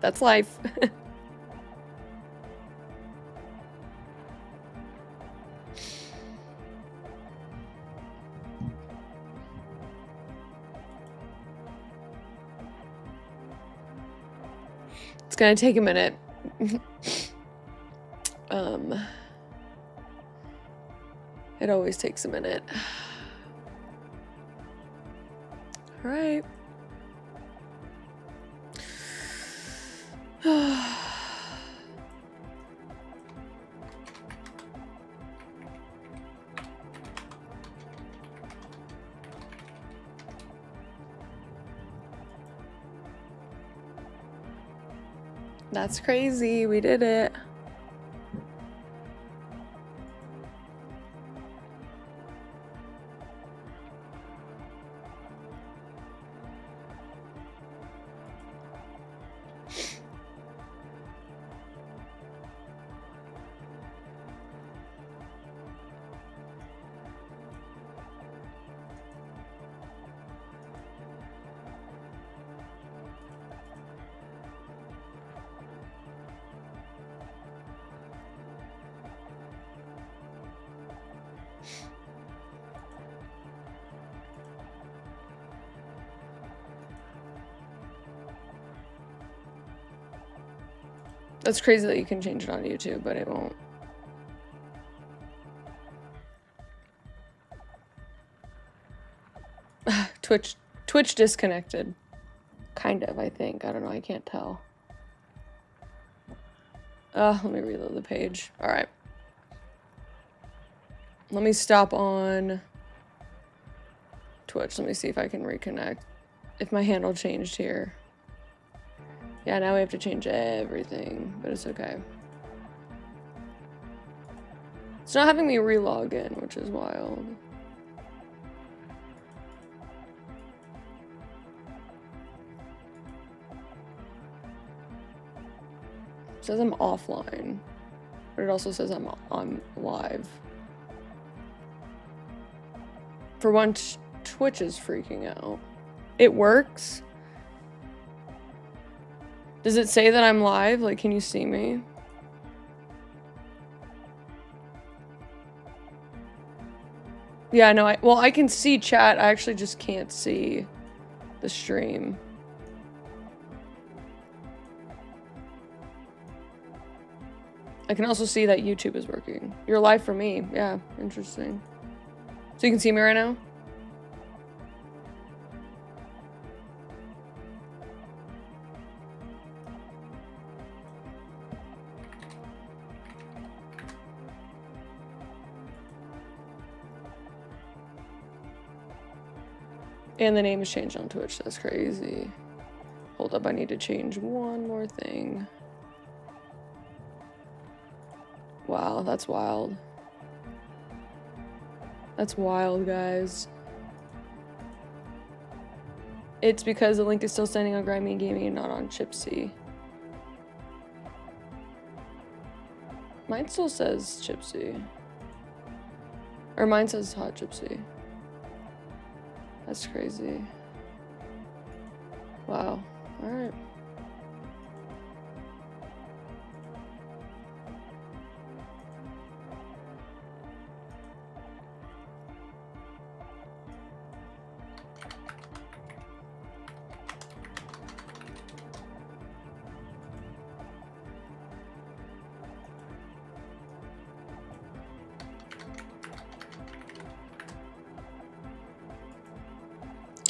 That's life. It's gonna take a minute. It always takes a minute. All right. That's crazy. We did it. That's crazy that you can change it on YouTube, but it won't. Twitch disconnected. Kind of, I think. I don't know, I can't tell. Let me reload the page. Alright. Let me stop on Twitch. Let me see if I can reconnect. If my handle changed here. Yeah, now we have to change everything, but it's okay. It's not having me re-log in, which is wild. It says I'm offline, but it also says I'm live. For once, Twitch is freaking out. It works? Does it say that I'm live? Like, can you see me? Yeah, no, I can see chat. I actually just can't see the stream. I can also see that YouTube is working. You're live for me. Yeah, interesting. So you can see me right now? And the name is changed on Twitch. That's crazy. Hold up, I need to change one more thing. Wow, that's wild. That's wild, guys. It's because the link is still standing on Grimey and Gamey and not on Chipzy. Mine still says Chipzy. Or mine says Hot Chipzy. That's crazy. Wow. Alright.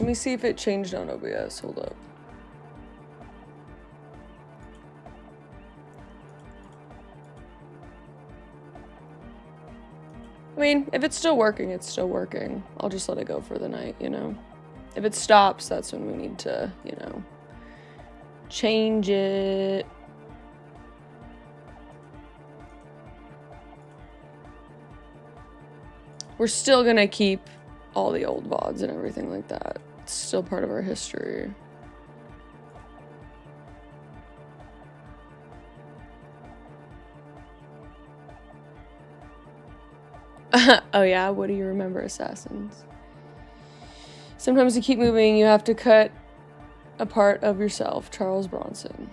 Let me see if it changed on OBS. Hold up. I mean, if it's still working, it's still working. I'll just let it go for the night, you know? If it stops, that's when we need to, you know, change it. We're still gonna keep all the old VODs and everything like that. It's still part of our history. Oh yeah, what do you remember, Assassins? Sometimes to keep moving, you have to cut a part of yourself. Charles Bronson.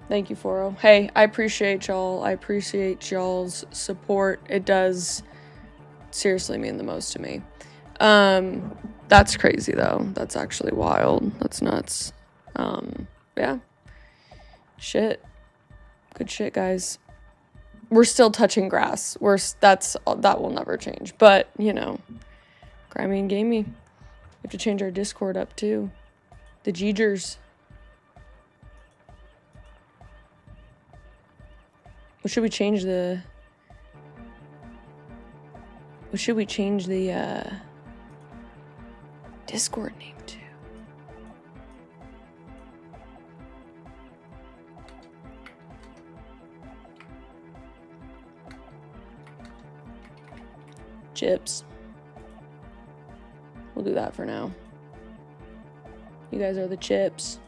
Thank you, Foro. Hey, I appreciate y'all. I appreciate y'all's support. It does seriously mean the most to me. That's crazy though. That's actually wild. That's nuts. Yeah. Shit. Good shit, guys. We're still touching grass. That will never change. But, you know, Grimey and Gamey. We have to change our Discord up too. The Jeegers. What should we change the Discord name to? Chips. We'll do that for now. You guys are the chips.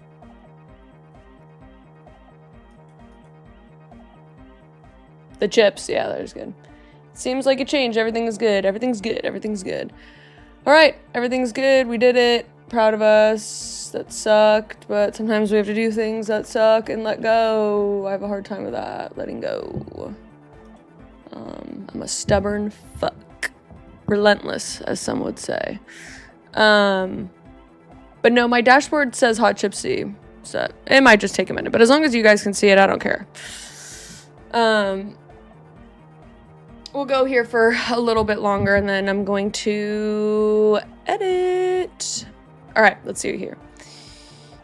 The chips, yeah, that is good. Seems like a change. Everything is good. Everything's good. Everything's good. All right, everything's good. We did it. Proud of us. That sucked, but sometimes we have to do things that suck and let go. I have a hard time with that, letting go. I'm a stubborn fuck. Relentless, as some would say. But no, my dashboard says Hot Chipzy, so it might just take a minute, but as long as you guys can see it, I don't care. We'll go here for a little bit longer, and then I'm going to edit. All right, let's see here.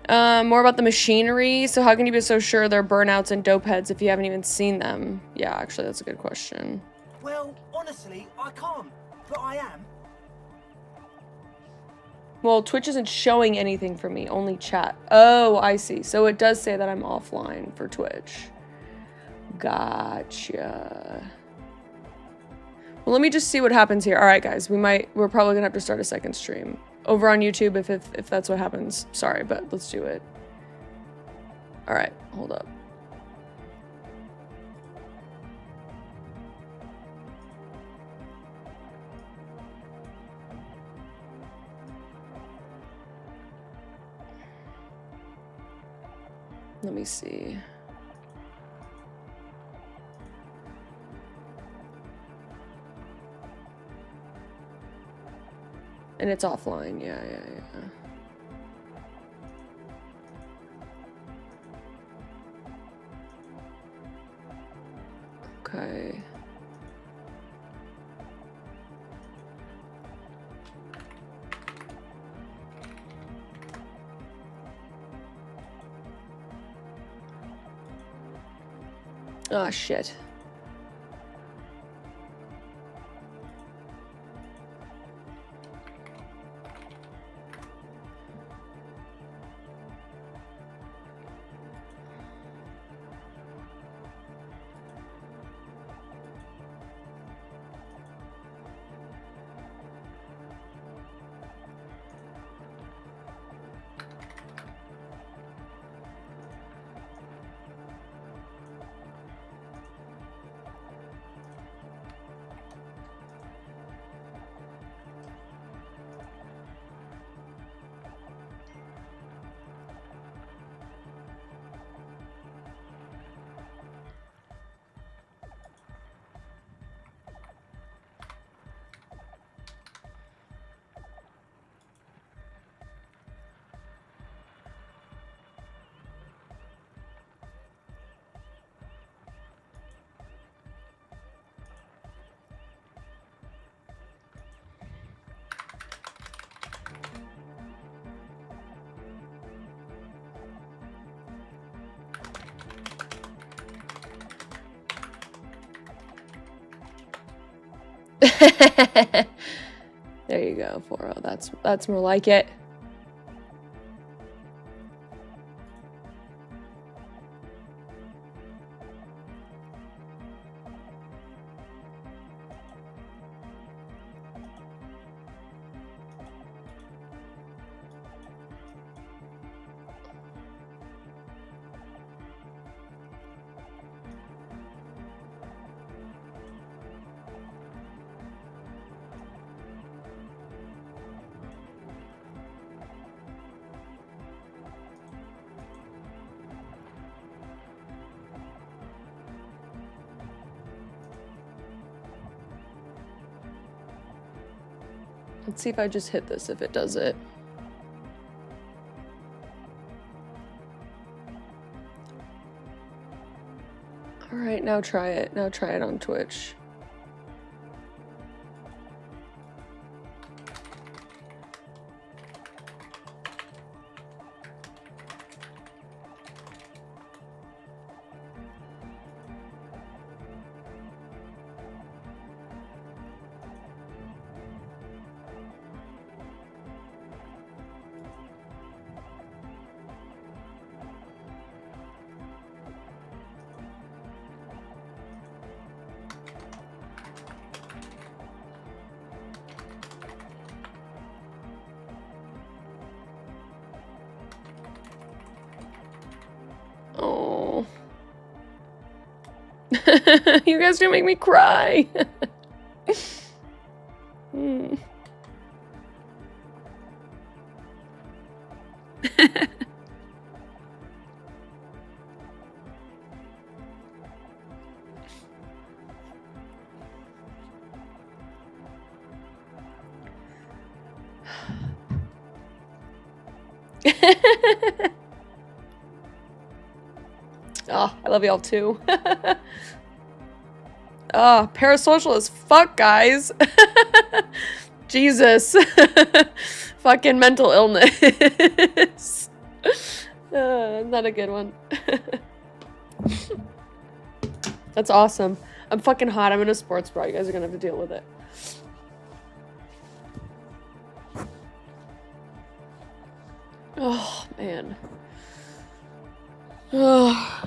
More about the machinery. So how can you be so sure they're burnouts and dope heads if you haven't even seen them? Yeah, actually, that's a good question. Well, honestly, I can't, but I am. Well, Twitch isn't showing anything for me, only chat. Oh, I see. So it does say that I'm offline for Twitch. Gotcha. Well, let me just see what happens here. All right, guys, we're probably gonna have to start a second stream over on YouTube if that's what happens. Sorry, but let's do it. All right, hold up. Let me see. And it's offline, yeah. Okay. Oh, shit. There you go, 4-0. That's more like it. Let's see if I just hit this, if it does it. All right, now try it. Now try it on Twitch. Oh. You guys do make me cry. Hmm. Oh, I love y'all too. Oh, parasocial as fuck, guys. Jesus. Fucking mental illness. Not a good one. That's awesome. I'm fucking hot. I'm in a sports bra. You guys are gonna have to deal with it. Oh, man. Oh.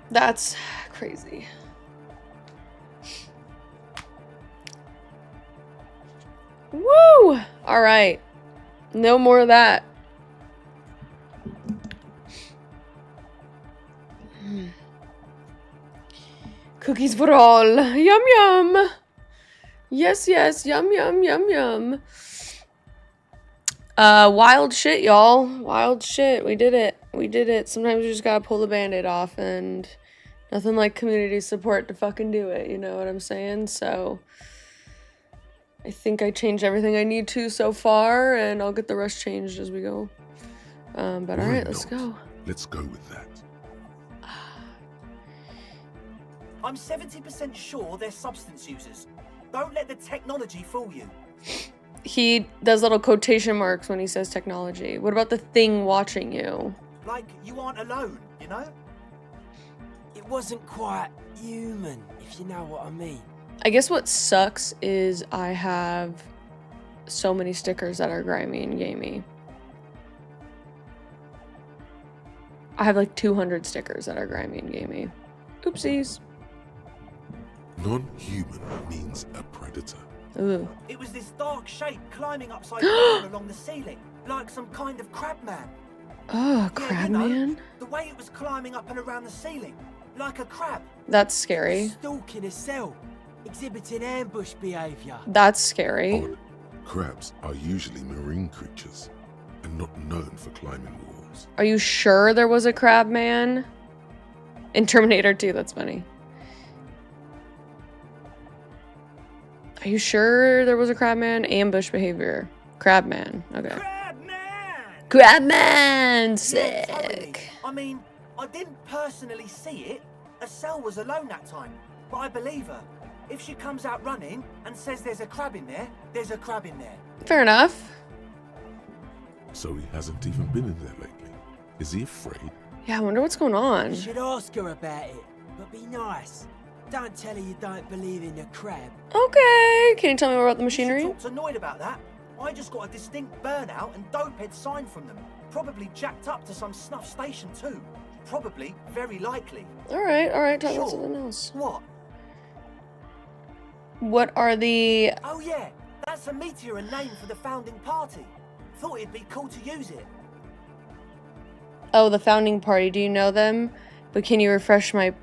That's crazy. Woo! All right. No more of that. Cookies for all. Yum yum. Yes, yes. Yum yum yum yum. Wild shit, y'all. Wild shit. We did it. We did it. Sometimes you just gotta pull the band-aid off, and nothing like community support to fucking do it. You know what I'm saying? So I think I changed everything I need to so far, and I'll get the rest changed as we go. But all right, let's go. Let's go with that. I'm 70% sure they're substance users. Don't let the technology fool you. He does little quotation marks when he says technology. What about the thing watching you? Like, you aren't alone, you know? It wasn't quite human, if you know what I mean. I guess what sucks is I have so many stickers that are Grimey and Gamey. I have like 200 stickers that are Grimey and Gamey. Oopsies. Non-human means a predator. Ooh. It was this dark shape climbing upside down along the ceiling, like some kind of crab man. Oh, Yeah, crab you know, man. the way it was climbing up and around the ceiling, like a crab. That's scary. Stalking a cell, exhibiting ambush behavior. That's scary. Odd. Crabs are usually marine creatures and not known for climbing walls. Are you sure there was a crab man? In Terminator 2, that's funny. Are you sure there was a crab man? Ambush behavior. Crab man. Okay. Crab man! Crab man! Yeah, Sick. totally. I mean, I didn't personally see it. Estelle was alone that time, but I believe her. If she comes out running and says there's a crab in there, there's a crab in there. Fair enough. So he hasn't even been in there lately. Is he afraid? Yeah, I wonder what's going on. You should ask her about it, but be nice. Don't tell her you don't believe in the crab. Okay. Can you tell me more about the machinery? Talk's annoyed about that. I just got a distinct burnout and dopehead sign from them. Probably jacked up to some snuff station too. Probably, very likely. All right. Talk about Sure. something else. What? What are the... Oh yeah, that's a meteor and name for the founding party. Thought it'd be cool to use it. Oh, the founding party. Do you know them? But can you refresh my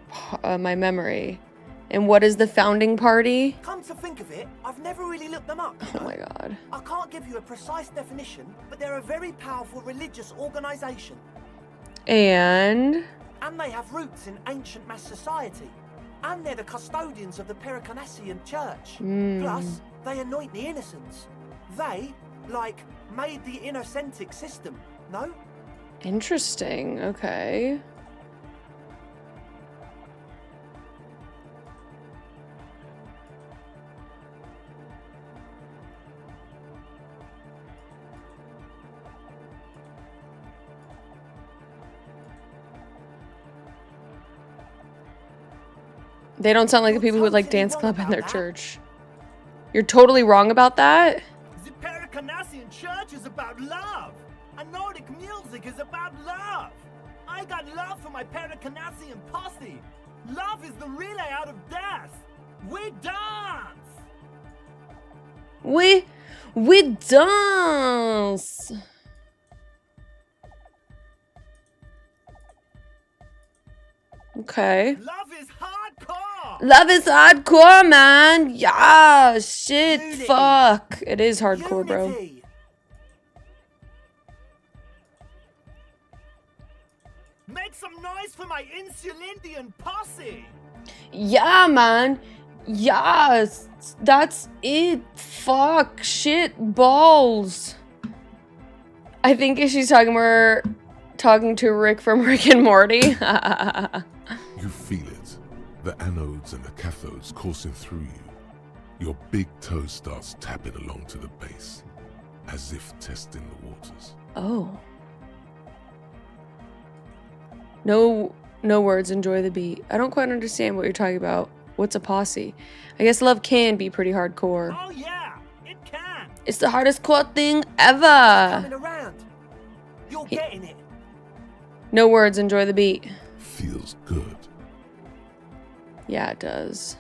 my memory? And what is the founding party? Come to think of it, I've never really looked them up. Oh my god. I can't give you a precise definition, but they're a very powerful religious organisation. And they have roots in ancient mass society. And they're the custodians of the Pericarnassian church. Plus, they anoint the innocents. They, like, made the innocentic system, no? interesting. Okay. They don't sound like the people who would like dance club in their church. You're totally wrong about that? The Pericarnassian church is about love. And Nordic music is about love. I got love for my Pericarnassian posse. Love is the relay out of death. We dance. We dance. Okay. Love is hardcore. Love is hardcore, man. Yeah, shit, Unity. fuck. It is hardcore, bro. Unity. Make some noise for my Insulindian posse. Yeah, man. Yes, that's it. Fuck, shit, balls. I think if she's talking to Rick from Rick and Morty. You feel it. The anodes and the cathodes coursing through you. Your big toe starts tapping along to the base, as if testing the waters. Oh. No words, enjoy the beat. I don't quite understand what you're talking about. What's a posse? I guess love can be pretty hardcore. Oh yeah, it can. It's the hardest core thing ever. Coming around. You're getting it. No words, enjoy the beat. Feels good. Yeah, it does.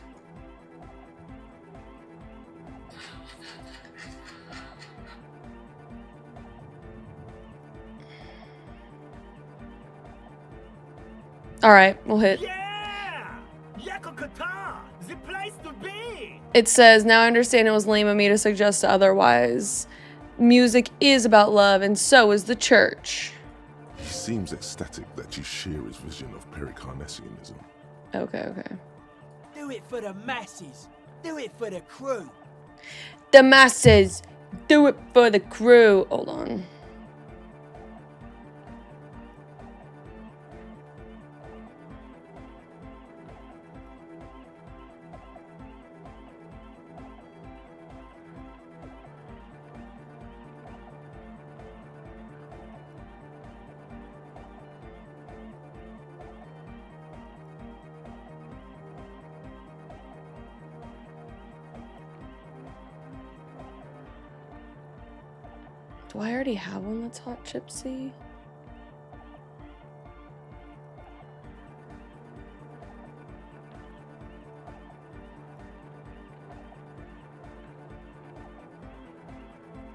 All right, we'll hit. Yeah! Yakokata! The place to be! It says, now I understand it was lame of me to suggest otherwise. Music is about love, and so is the church. He seems ecstatic that you share his vision of Pericarnassianism. Okay. Do it for the masses. Do it for the crew. The masses, do it for the crew. Hold on. Do I already have one that's hot, Chipzy?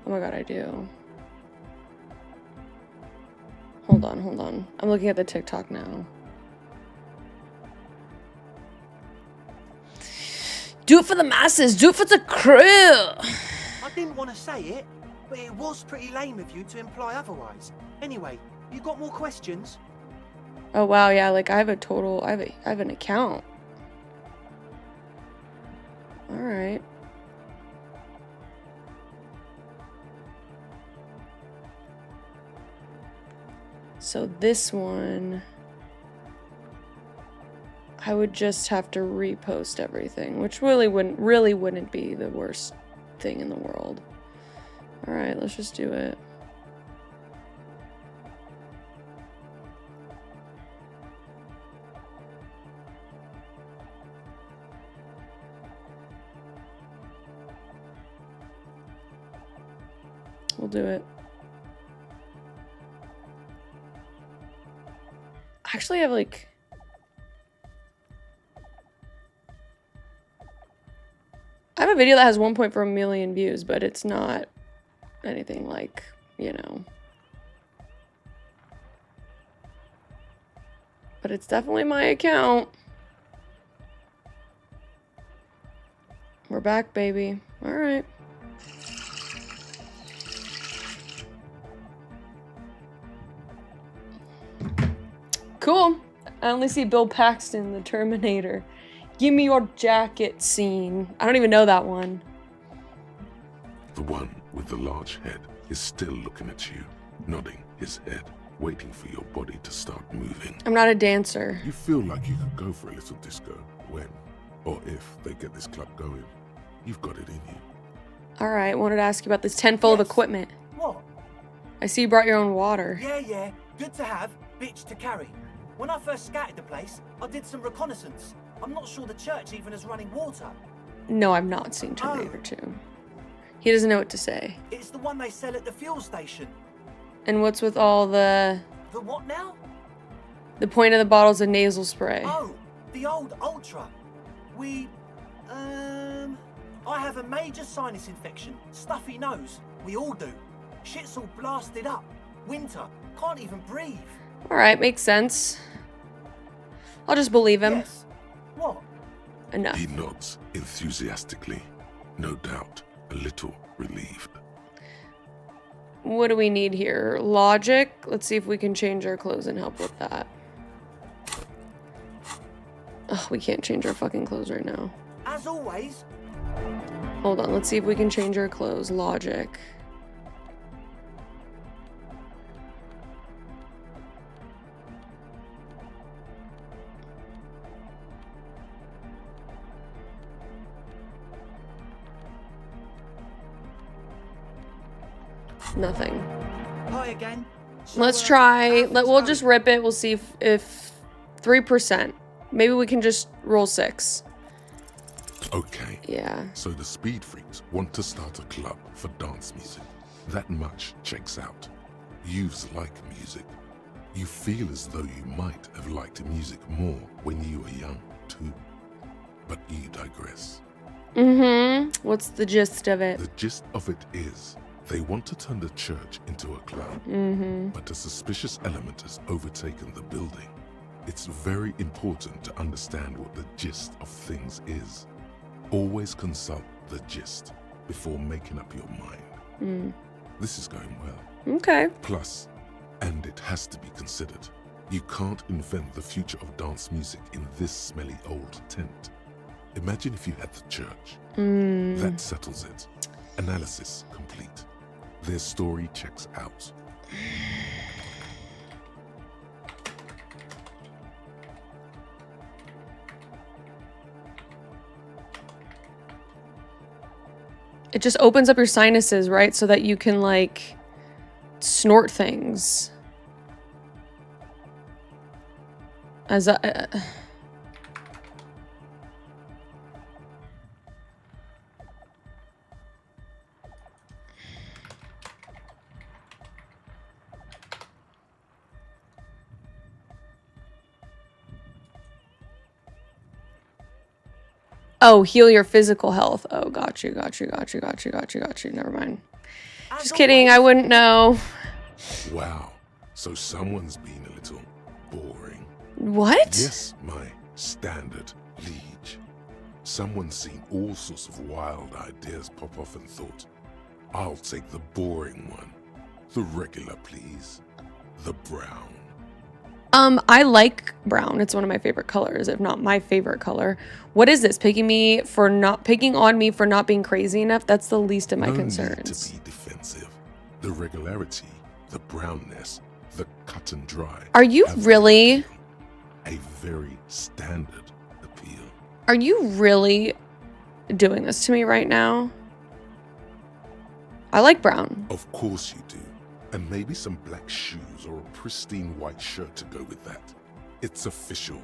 Oh my god, I do. Hold on. I'm looking at the TikTok now. Do it for the masses. Do it for the crew. I didn't want to say it, but it was pretty lame of you to imply otherwise. Anyway, you got more questions? Oh wow, yeah, like I have an account. All right. So this one, I would just have to repost everything, which really wouldn't be the worst thing in the world. All right, let's just do it. We'll do it. Actually, I have like... I have a video that has 1.4 million views, but it's not anything like, you know. But it's definitely my account. We're back, baby. All right. Cool. I only see Bill Paxton, the Terminator. Give me your jacket scene. I don't even know that one. The one with the large head is still looking at you, nodding his head, waiting for your body to start moving. I'm not a dancer. You feel like you could go for a little disco when, or if, they get this club going. You've got it in you. All right, wanted to ask you about this tent full of equipment. What? I see you brought your own water. Yeah. Good to have, bitch to carry. When I first scouted the place, I did some reconnaissance. I'm not sure the church even has running water. No, I've not seen Terminator 2. He doesn't know what to say. It's the one they sell at the fuel station. And what's with all the... The what now? The point of the bottles of nasal spray? Oh, the old Ultra. I have a major sinus infection, stuffy nose. We all do. Shit's all blasted up. Winter. Can't even breathe. All right, makes sense. I'll just believe him. Yes. What? Enough. He nods enthusiastically, no doubt a little relieved. What do we need here? Logic? Let's see if we can change our clothes and help with that. Ugh, we can't change our fucking clothes right now. As always. Hold on, let's see if we can change our clothes. Logic. Nothing. Hi again. Let's try. We'll just rip it. We'll see if 3%. Maybe we can just roll 6. Okay. Yeah. So the speed freaks want to start a club for dance music. That much checks out. Yous like music. You feel as though you might have liked music more when you were young, too. But you digress. Mm-hmm. What's the gist of it? The gist of it is, they want to turn the church into a club, but a suspicious element has overtaken the building. It's very important to understand what the gist of things is. Always consult the gist before making up your mind. This is going well. Okay. Plus, and it has to be considered, you can't invent the future of dance music in this smelly old tent. Imagine if you had the church. That settles it. Analysis complete. Their story checks out. It just opens up your sinuses, right? So that you can, like, snort things. As a... Oh, heal your physical health. Oh, got you. Never mind. Just kidding, I wouldn't know. Wow, so someone's been a little boring. What? Yes, my standard liege. Someone's seen all sorts of wild ideas pop off and thought, I'll take the boring one. The regular, please. The brown. I like brown. It's one of my favorite colors, if not my favorite color. What is this? Picking on me for not being crazy enough? That's the least of my concerns. No need to be defensive. The regularity, the brownness, the cut and dry. Are you really? A very standard appeal. Are you really doing this to me right now? I like brown. Of course you do. And maybe some black shoes or a pristine white shirt to go with that. It's official.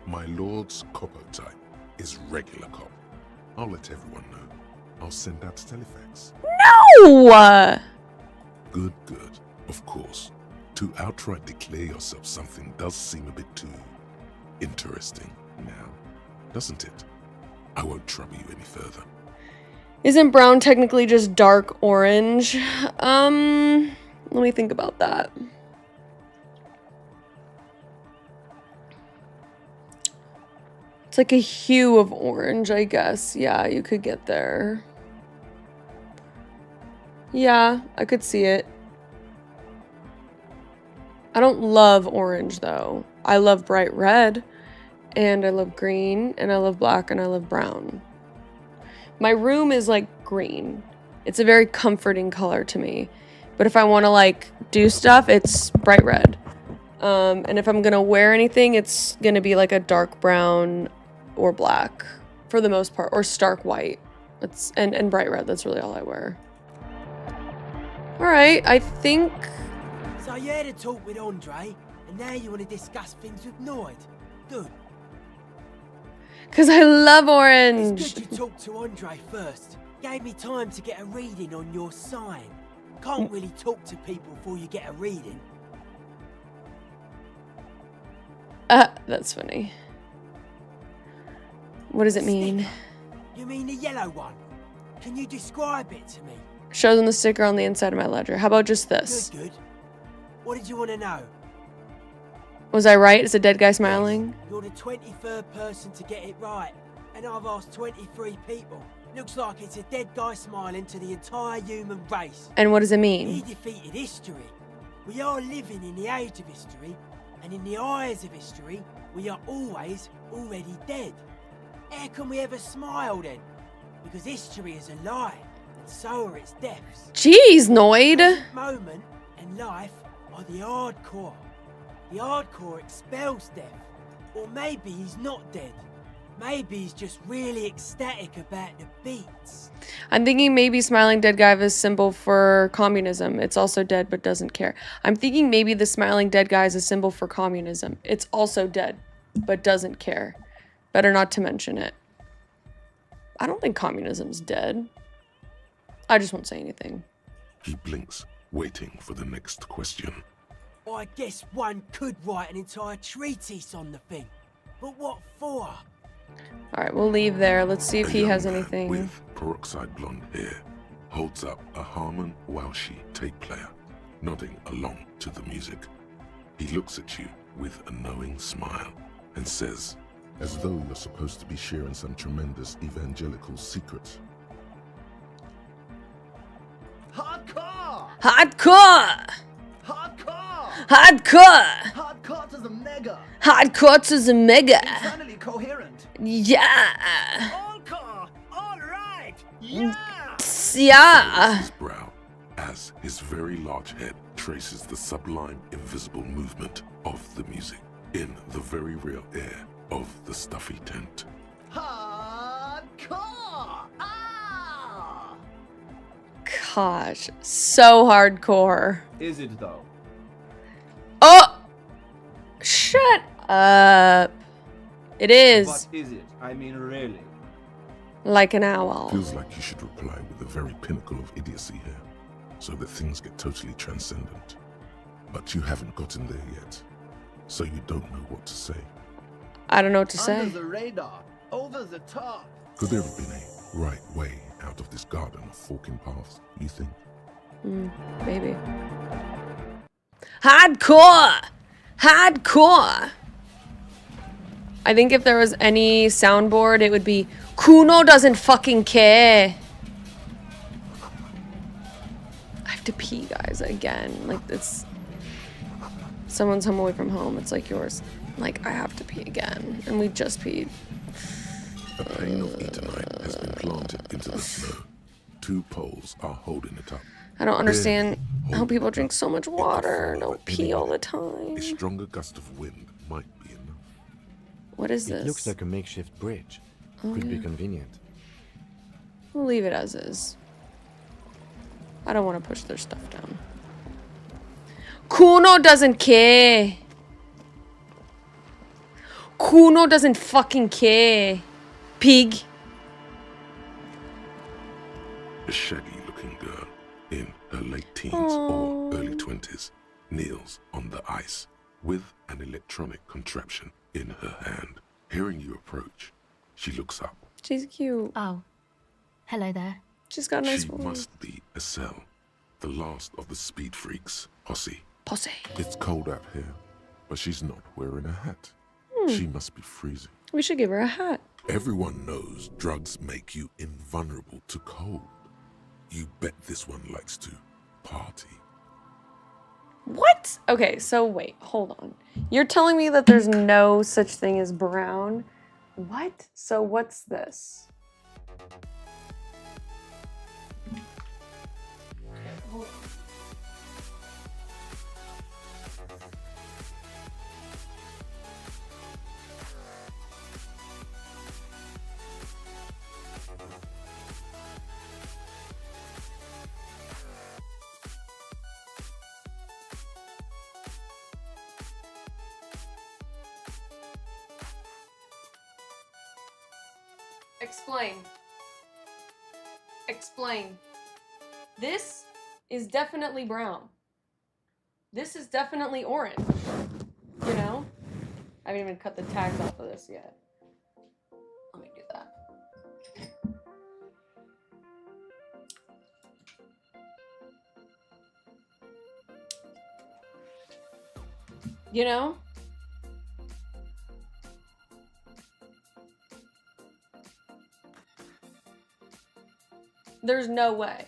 My lord's coppo type is regular cop. I'll let everyone know. I'll send out telefax. No! Good, good. Of course. To outright declare yourself something does seem a bit too interesting now, doesn't it? I won't trouble you any further. Isn't brown technically just dark orange? Let me think about that. It's like a hue of orange, I guess. Yeah, you could get there. Yeah, I could see it. I don't love orange, though. I love bright red, and I love green, and I love black, and I love brown. My room is like green. It's a very comforting color to me. But if I want to like do stuff, it's bright red. And if I'm going to wear anything, it's going to be like a dark brown or black for the most part, or stark white. And bright red. That's really all I wear. All right, I think... So you had a talk with Andre, and now you want to discuss things with Noid. Good. Because I love orange. It's good you talked to Andre first. Gave me time to get a reading on your sign. Can't really talk to people before you get a reading. That's funny. What does it mean? Sticker. You mean the yellow one? Can you describe it to me? Show them the sticker on the inside of my ledger. How about just this? Good, good. What did you want to know? Was I right? Is a dead guy smiling? You're the 23rd person to get it right. And I've asked 23 people. Looks like it's a dead guy smiling to the entire human race. And what does it mean? He defeated history. We are living in the age of history. And in the eyes of history, we are always already dead. How can we ever smile then? Because history is a lie. And so are its deaths. Jeez, Noid. Moment and life are the hardcore. The hardcore expels death. Or maybe he's not dead. Maybe he's just really ecstatic about the beats. I'm thinking maybe smiling dead guy is a symbol for communism. It's also dead but doesn't care. I'm thinking maybe the smiling dead guy is a symbol for communism. It's also dead but doesn't care. Better not to mention it. I don't think communism's dead. I just won't say anything. He blinks, waiting for the next question. I guess one could write an entire treatise on the thing. But what for? Alright, we'll leave there. Let's see if A he young has man anything. with peroxide blonde hair holds up a Harman Walshy tape player, nodding along to the music. He looks at you with a knowing smile and says, as though you're supposed to be sharing some tremendous evangelical secret. Hardcore! Hardcore! Hardcore! Hardcore! Hardcore to the mega! Hardcore to the mega! Internally coherent! Yeah! Hardcore! Alright! Yeah! Yeah! His brow as his very large head traces the sublime invisible movement of the music in the very real air of the stuffy tent. Hardcore! Ah! Gosh, so hardcore. Is it though? Oh! Shut up. It is. What is it? I mean, really? Like an owl. Feels like you should reply with the very pinnacle of idiocy here, so that things get totally transcendent. But you haven't gotten there yet, so you don't know what to say. I don't know what to say. Under the radar, over the top. Could there have been a right way out of this garden of forking paths, you think? Maybe. Hardcore! Hardcore! I think if there was any soundboard, it would be Kuno doesn't fucking care. I have to pee, guys, again. Like, it's... Someone's home away from home. It's like yours. Like, I have to pee again. And we just peed. A pane of eternite has been planted into the snow. Two poles are holding it up. I don't understand how Hold people it drink up. so much It could water and fall don't at any pee all the minute. time. A stronger gust of wind might be enough. What is this? It looks like a makeshift bridge. Could be convenient. We'll leave it as is. I don't want to push their stuff down. Kuno doesn't care. Kuno doesn't fucking care. Pig. A shaggy-looking girl in her late teens or early 20s, kneels on the ice with an electronic contraption in her hand. Hearing you approach, she looks up. She's cute. Oh. Hello there. She's got a nice She voice. must be Estelle, the last of the Speed Freaks posse. Posse. It's cold out here, but she's not wearing a hat. She must be freezing. We should give her a hat. Everyone knows drugs make you invulnerable to cold. You bet this one likes to party. What? Okay, so wait, hold on. You're telling me that there's no such thing as brown? What? So what's this? Explain. Explain. This is definitely brown. This is definitely orange. You know? I haven't even cut the tags off of this yet. Let me do that. You know? There's no way.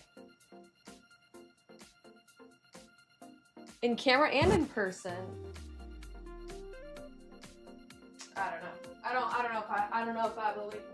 In camera and in person. I don't know. I don't know if I believe it.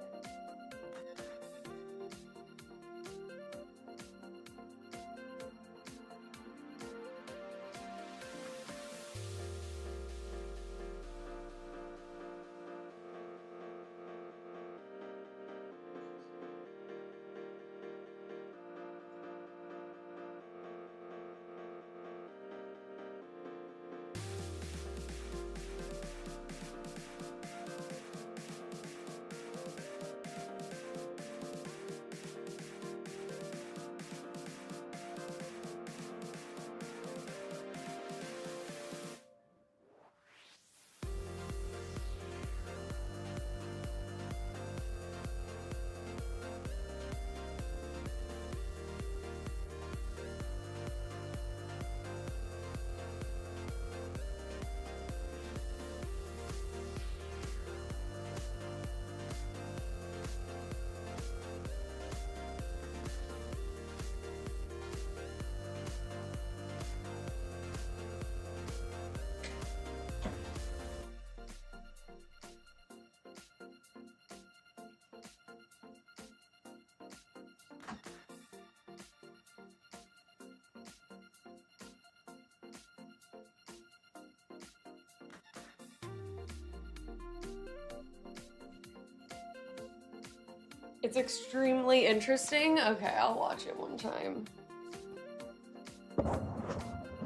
It's extremely interesting. Okay, I'll watch it one time.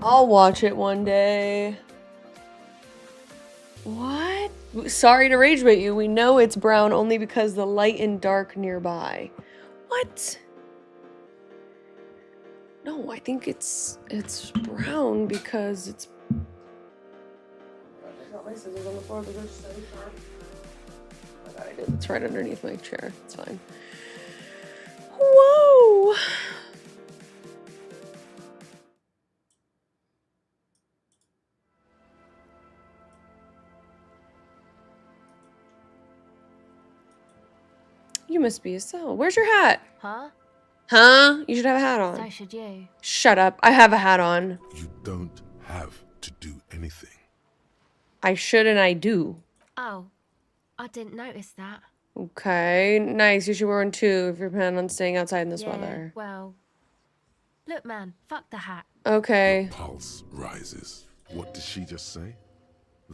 I'll watch it one day. What? Sorry to rage bait you. We know it's brown only because the light and dark nearby. What? No, I think it's brown because it's... I got my scissors on the floor, but they're so sharp. Oh my god, I did. It's right underneath my chair. It's fine. Whoa! You must be a cell. Where's your hat? Huh? Huh? You should have a hat on. So should you. Shut up. I have a hat on. You don't have to do anything. I should and I do. Oh, I didn't notice that. Okay, nice. You should wear one too if you're planning on staying outside in this weather. Well, look, man, fuck the hat. Okay. Your pulse rises. What did she just say?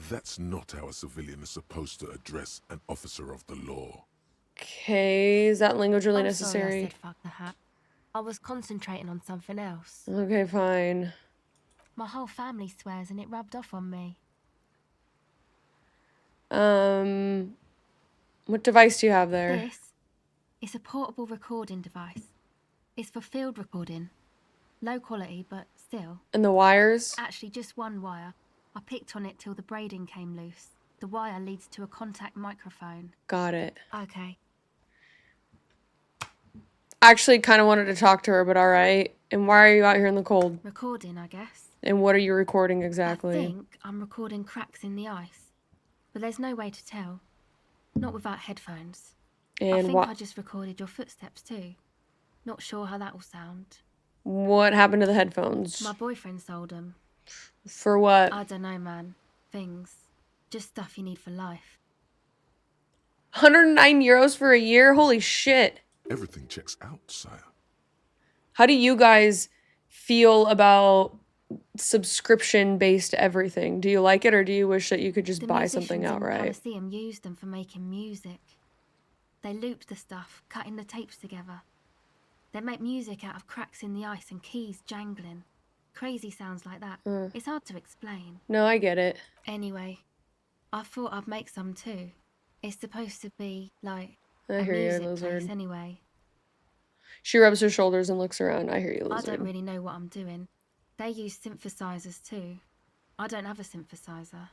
That's not how a civilian is supposed to address an officer of the law. Okay, is that language really I'm necessary? Sorry I said fuck the hat. I was concentrating on something else. Okay, fine. My whole family swears and it rubbed off on me. What device do you have there? This is a portable recording device. It's for field recording. Low quality, but still. And the wires? Actually, just one wire. I picked on it till the braiding came loose. The wire leads to a contact microphone. Got it. Okay. I actually kind of wanted to talk to her, but all right. And why are you out here in the cold? Recording, I guess. And what are you recording exactly? I think I'm recording cracks in the ice. But there's no way to tell. Not without headphones. And I think I just recorded your footsteps too. Not sure how that will sound. What happened to the headphones? My boyfriend sold them. For what? I don't know, man. Things. Just stuff you need for life. 109 euros for a year? Holy shit. Everything checks out, sire. How do you guys feel about subscription-based everything? Do you like it, or do you wish that you could just buy something outright? The musicians in Elysium used them for making music. They looped the stuff, cutting the tapes together. They make music out of cracks in the ice and keys jangling. Crazy sounds like that. It's hard to explain. No, I get it. Anyway, I thought I'd make some too. It's supposed to be like I a hear you, music lizard. place anyway. She rubs her shoulders and looks around. I hear you, lizard. I don't really know what I'm doing. They use synthesizers too. I don't have a synthesizer.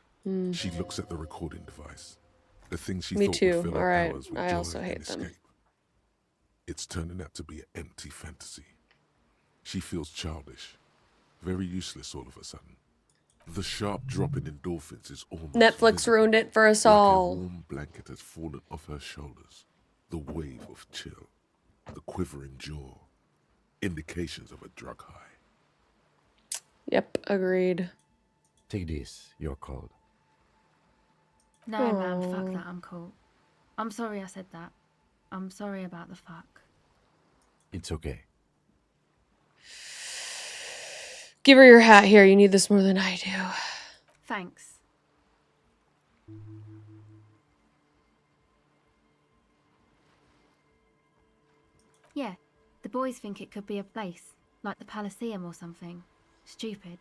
She looks at the recording device. The thing she Me thought too. would fill All her right. hours with I joy also and hate them. escape. It's turning out to be an empty fantasy. She feels childish, very useless all of a sudden. The sharp drop in endorphins is almost Netflix visible. ruined it for us Like all. a warm blanket has fallen off her shoulders. The wave of chill, the quivering jaw, indications of a drug high. Yep, agreed. Take this, you're cold. No, man, fuck that, I'm cool. I'm sorry I said that. I'm sorry about the fuck. It's okay. Give her your hat here. You need this more than I do. Thanks. Yeah, the boys think it could be a place, like the Elysium or something. Stupid.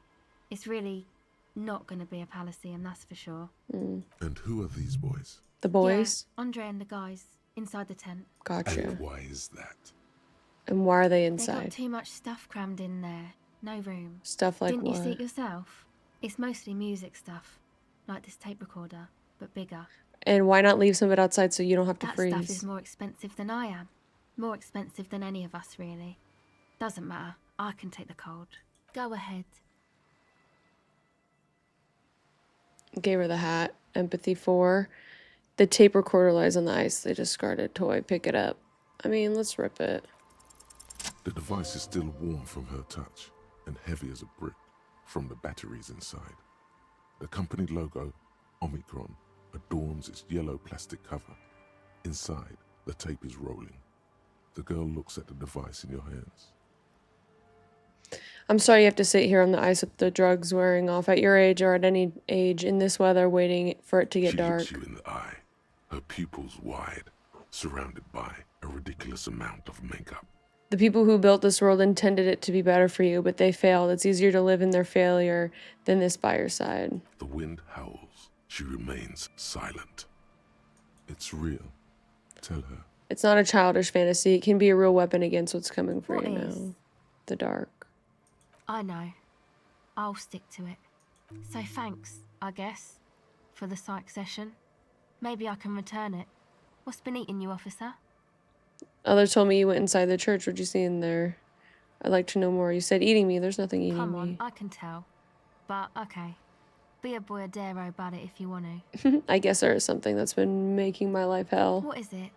It's really not gonna be a Elysium, that's for sure. And who are these boys? The boys? Yeah, Andre and the guys, inside the tent. Gotcha. And why is that? And why are they They got inside? too much stuff crammed in there. No room. Stuff like Didn't what? you see it yourself? It's mostly music stuff. Like this tape recorder, but bigger. And why not leave some of it outside so you don't have to That freeze? stuff is more expensive than I am. More expensive than any of us, really. Doesn't matter. I can take the cold. Go ahead. Gave her the hat. Empathy 4. The tape recorder lies on the ice. They discarded toy. Pick it up. I mean, let's rip it. The device is still warm from her touch and heavy as a brick from the batteries inside. The company logo, Omicron, adorns its yellow plastic cover. Inside, the tape is rolling. The girl looks at the device in your hands. I'm sorry you have to sit here on the ice with the drugs wearing off at your age or at any age in this weather waiting for it to get She dark. looks you in the eye, her pupils wide, surrounded by a ridiculous amount of makeup. The people who built this world intended it to be better for you, but they failed. It's easier to live in their failure than this by your side. The wind howls. She remains silent. It's real. Tell her. It's not a childish fantasy. It can be a real weapon against what's coming for What you is? now. The dark. I know. I'll stick to it. So thanks, I guess, for the psych session. Maybe I can return it. What's been eating you, officer? Others told me you went inside the church. What'd you see in there? I'd like to know more. You said eating me. There's nothing eating Come on, me. I can tell. But, okay. Be a boyadero about it if you want to. I guess there is something that's been making my life hell. What is it?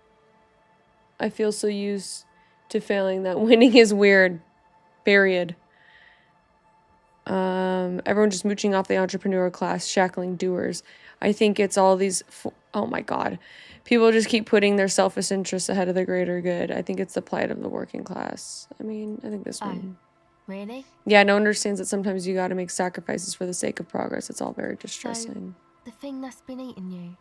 I feel so used to failing that winning is weird. Period. Everyone just mooching off the entrepreneur class, shackling doers. I think it's all these... oh my god. People just keep putting their selfish interests ahead of the greater good. I think it's the plight of the working class. I mean, I think this one... Really? Yeah, no one understands that sometimes you gotta make sacrifices for the sake of progress. It's all very distressing. The thing that's been eating you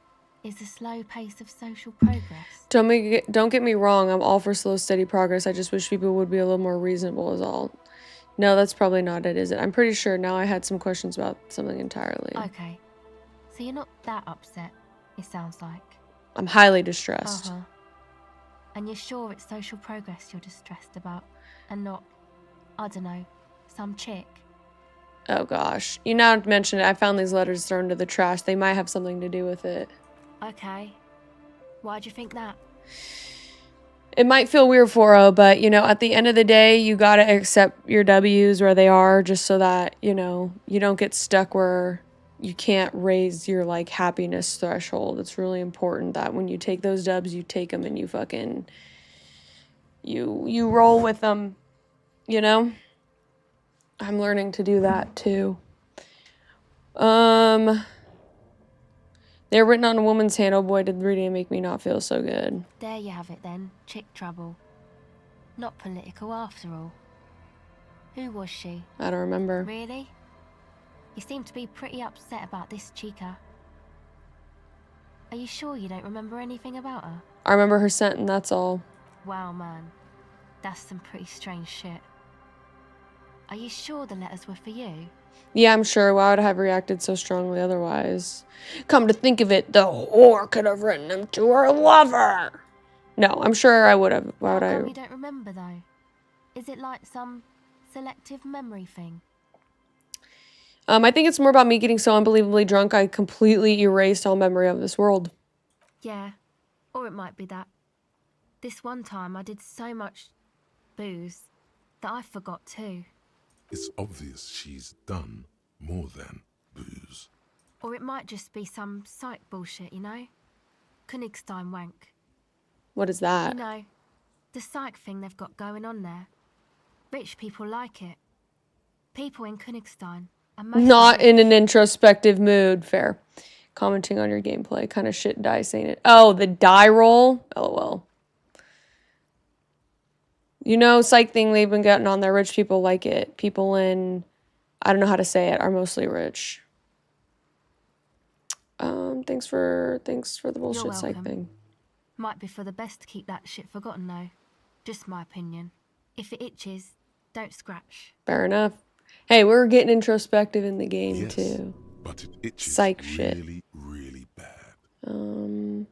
is the slow pace of social progress. Don't get me wrong, I'm all for slow, steady progress. I just wish people would be a little more reasonable is all. No, that's probably not it, is it? I'm pretty sure now I had some questions about something entirely. Okay. So you're not that upset, it sounds like. I'm highly distressed. Uh-huh. And you're sure it's social progress you're distressed about, and not, I don't know, Some chick. Oh gosh. You now mention it. I found these letters thrown into the trash. They might have something to do with it. Okay. Why'd you think that? It might feel weird for her, but, you know, at the end of the day, you gotta accept your W's where they are just so that, you know, you don't get stuck where you can't raise your, like, happiness threshold. It's really important that when you take those dubs, you take them and you fucking... You roll with them, you know? I'm learning to do that, too. They're written on a woman's hand. Oh boy, did reading make me not feel so good. There you have it then. Chick trouble. Not political after all. Who was she? I don't remember. Really? You seem to be pretty upset about this chica. Are you sure you don't remember anything about her? I remember her scent and that's all. Wow, man. That's some pretty strange shit. Are you sure the letters were for you? Yeah, I'm sure. Why would I have reacted so strongly otherwise? Come to think of it, the whore could have written them to her lover. No, I'm sure I would have. Why would How I? come you don't remember, though? Is it like some selective memory thing? I think it's more about me getting so unbelievably drunk I completely erased all memory of this world. Yeah. Or it might be that. This one time I did so much booze that I forgot too. It's obvious she's done more than booze. Or it might just be some psych bullshit, you know? Königstein wank. What is that? You know, the psych thing they've got going on there. Rich people like it. People in Königstein. Not in an introspective mood. Fair. Commenting on your gameplay. Kind of shit dice, ain't it? Oh, the die roll? LOL. You know, psych thing they've been getting on there. Rich people like it. People in, I don't know how to say it, are mostly rich. Thanks for the bullshit psych thing. Might be for the best to keep that shit forgotten though. Just my opinion. If it itches, don't scratch. Fair enough. Hey, we're getting introspective in the game Yes, too. but it itches Psych really, shit. really bad. All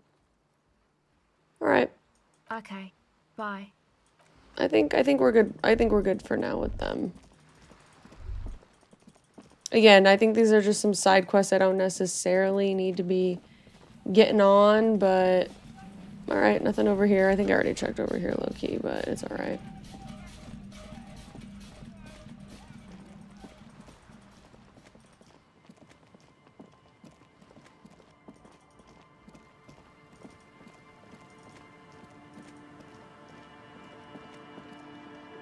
right. Okay. Bye. I think we're good. I think we're good for now with them. Again, I think these are just some side quests I don't necessarily need to be getting on, but all right, nothing over here. I think I already checked over here low key, but it's all right.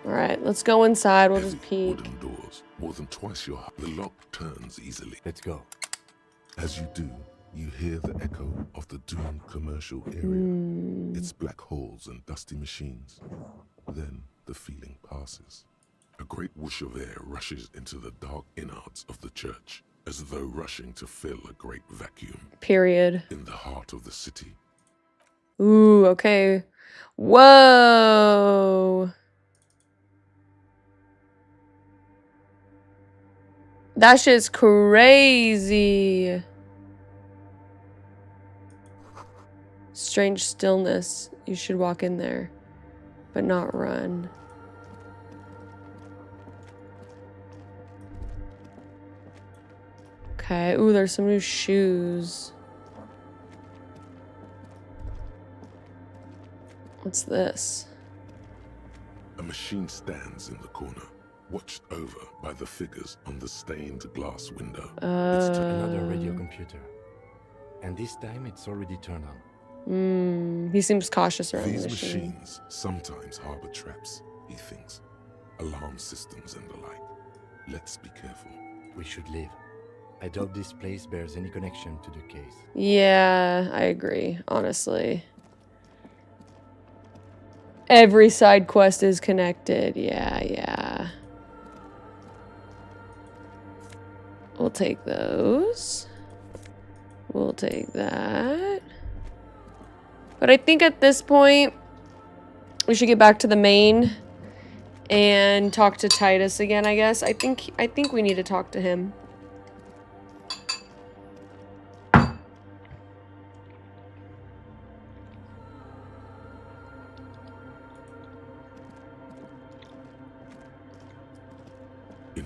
All right, let's go inside. We'll just peek. Wooden doors, more than twice your height. The lock turns easily. Let's go. As you do, you hear the echo of the doomed commercial area. It's black holes and dusty machines. Then the feeling passes. A great whoosh of air rushes into the dark innards of the church, as though rushing to fill a great vacuum. Period. In the heart of the city. Ooh, okay. Whoa. That shit's crazy. Strange stillness. You should walk in there, but not run. Okay. Ooh, there's some new shoes. What's this? A machine stands in the corner, watched over by the figures on the stained glass window. It's another radio computer. And this time it's already turned on. He seems cautious around These the machine. machines sometimes harbor traps, he thinks. Alarm systems and the like. Let's be careful. We should leave. I doubt this place bears any connection to the case. Yeah, I agree, honestly. Every side quest is connected. Yeah. We'll take those. We'll take that. But I think at this point, we should get back to the main and talk to Titus again, I guess. I think we need to talk to him.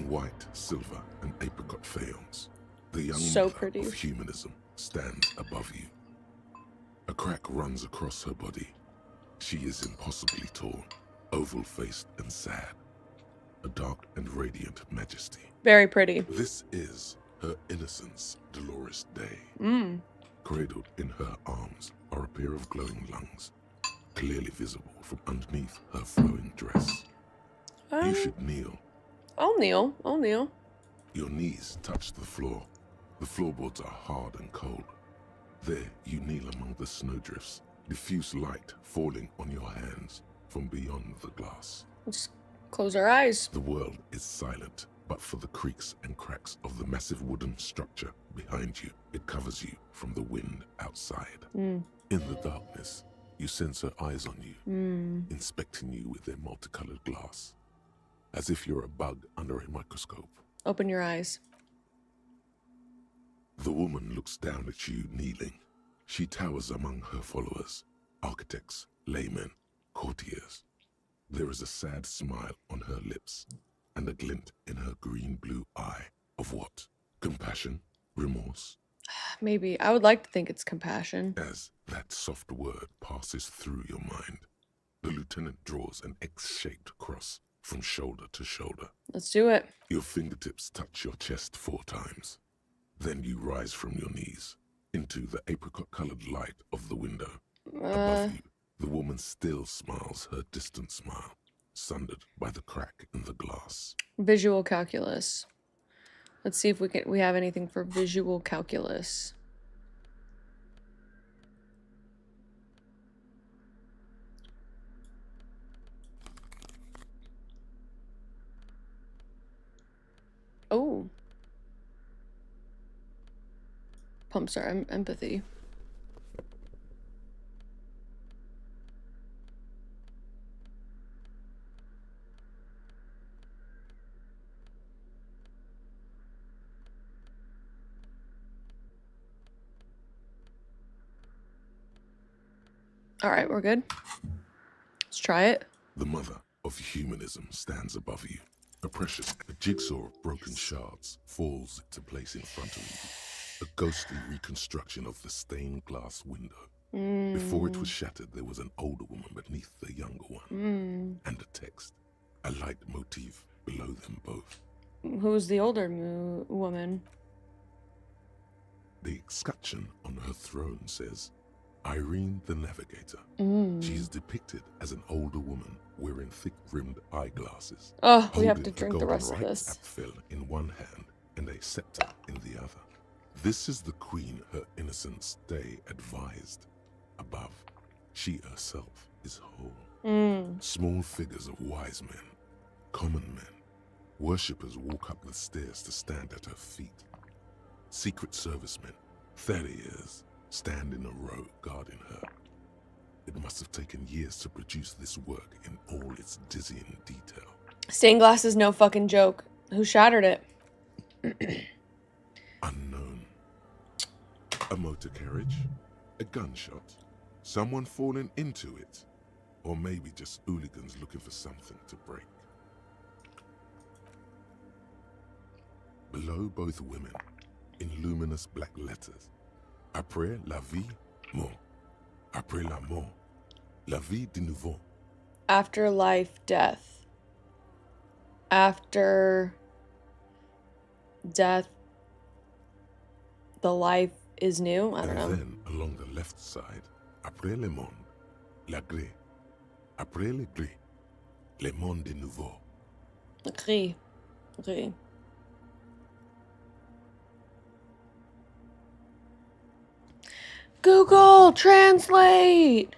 in white, silver, and apricot faience, the young So mother pretty. of humanism stands above you. A crack runs across her body. She is impossibly tall, oval-faced and sad, a dark and radiant majesty. Very pretty. This is her innocence, Dolores Day. Cradled in her arms are a pair of glowing lungs, clearly visible from underneath her flowing dress. You should kneel. I'll kneel. I'll kneel. Your knees touch the floor. The floorboards are hard and cold. There you kneel among the snowdrifts, diffuse light falling on your hands from beyond the glass. Let's close our eyes. The world is silent, but for the creaks and cracks of the massive wooden structure behind you. It covers you from the wind outside. In the darkness, you sense her eyes on you, inspecting you with their multicolored glass, as if you're a bug under a microscope. Open your eyes. The woman looks down at you kneeling. She towers among her followers, architects, laymen, courtiers. There is a sad smile on her lips and a glint in her green-blue eye of what? Compassion? Remorse? Maybe. I would like to think it's compassion. As that soft word passes through your mind, the lieutenant draws an X-shaped cross from shoulder to shoulder. Let's do it. Your fingertips touch your chest 4 times. Then you rise from your knees into the apricot-colored light of the window. Above you, the woman still smiles her distant smile, sundered by the crack in the glass. Visual calculus. Let's see if we have anything for visual calculus. Oh. Pumps our empathy. All right, we're good. Let's try it. The mother of humanism stands above you. A precious jigsaw of broken shards falls into place in front of you. A ghostly reconstruction of the stained glass window. Before it was shattered, there was an older woman beneath the younger one. And a text. A light motif below them both. Who's the older woman? The escutcheon on her throne says, Irene the Navigator. She is depicted as an older woman wearing thick-rimmed eyeglasses. Oh, we have to drink the rest of this. Apfel in one hand and a scepter in the other. This is the queen her innocence day advised. Above, she herself is whole. Small figures of wise men, common men, worshippers walk up the stairs to stand at her feet. Secret servicemen, farriers, stand in a row guarding her. It must have taken years to produce this work in all its dizzying detail. Stained glass is no fucking joke. Who shattered it? Unknown. A motor carriage, a gunshot, someone falling into it, or maybe just hooligans looking for something to break. Below both women, in luminous black letters, Après la vie, mort. Après la mort, la vie de nouveau. After life, death. After death, the life is new? I don't know. And then, along the left side, Après le monde, la gré. Après le gré, le monde de nouveau. Gris. Gris. Google Translate!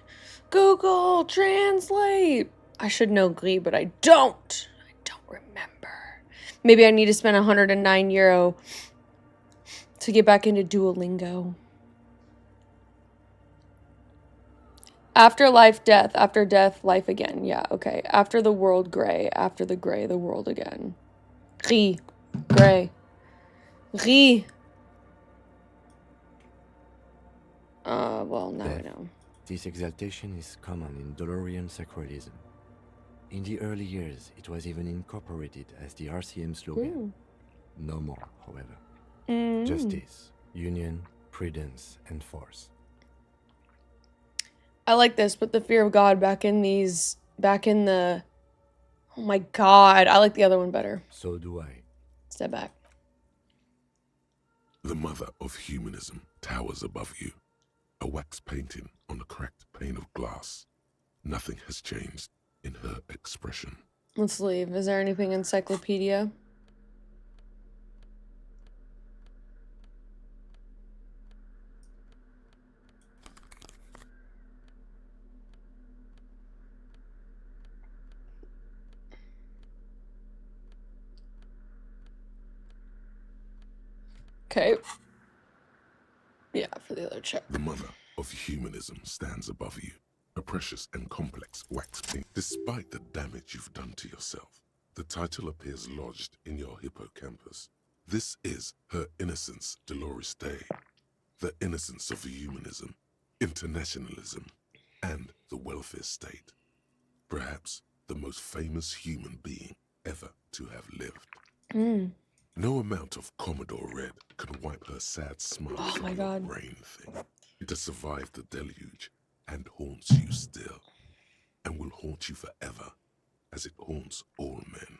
Google Translate! I should know Gris, but I don't. I don't remember. Maybe I need to spend €109 to get back into Duolingo. After life, death. After death, life again. Yeah, okay. After the world, gray. After the gray, the world again. Gris. Gray. Gris. Well, now I know. This exaltation is common in Dolorian sacralism. In the early years, it was even incorporated as the RCM slogan. No more, however. Justice, union, prudence, and force. I like this, but the fear of God back in the... Oh my God, I like the other one better. So do I. Step back. The mother of humanism towers above you, a wax painting on a cracked pane of glass. Nothing has changed in her expression. Let's leave. Is there anything encyclopedia? Okay. Yeah, for the other check. The mother of humanism stands above you, a precious and complex wax paint. Despite the damage you've done to yourself, the title appears lodged in your hippocampus. This is her innocence, Dolores Day, the innocence of humanism, internationalism, and the welfare state. Perhaps the most famous human being ever to have lived. No amount of Commodore Red can wipe her sad smile from your brain thing. It has survived the deluge and haunts you still, and will haunt you forever, as it haunts all men.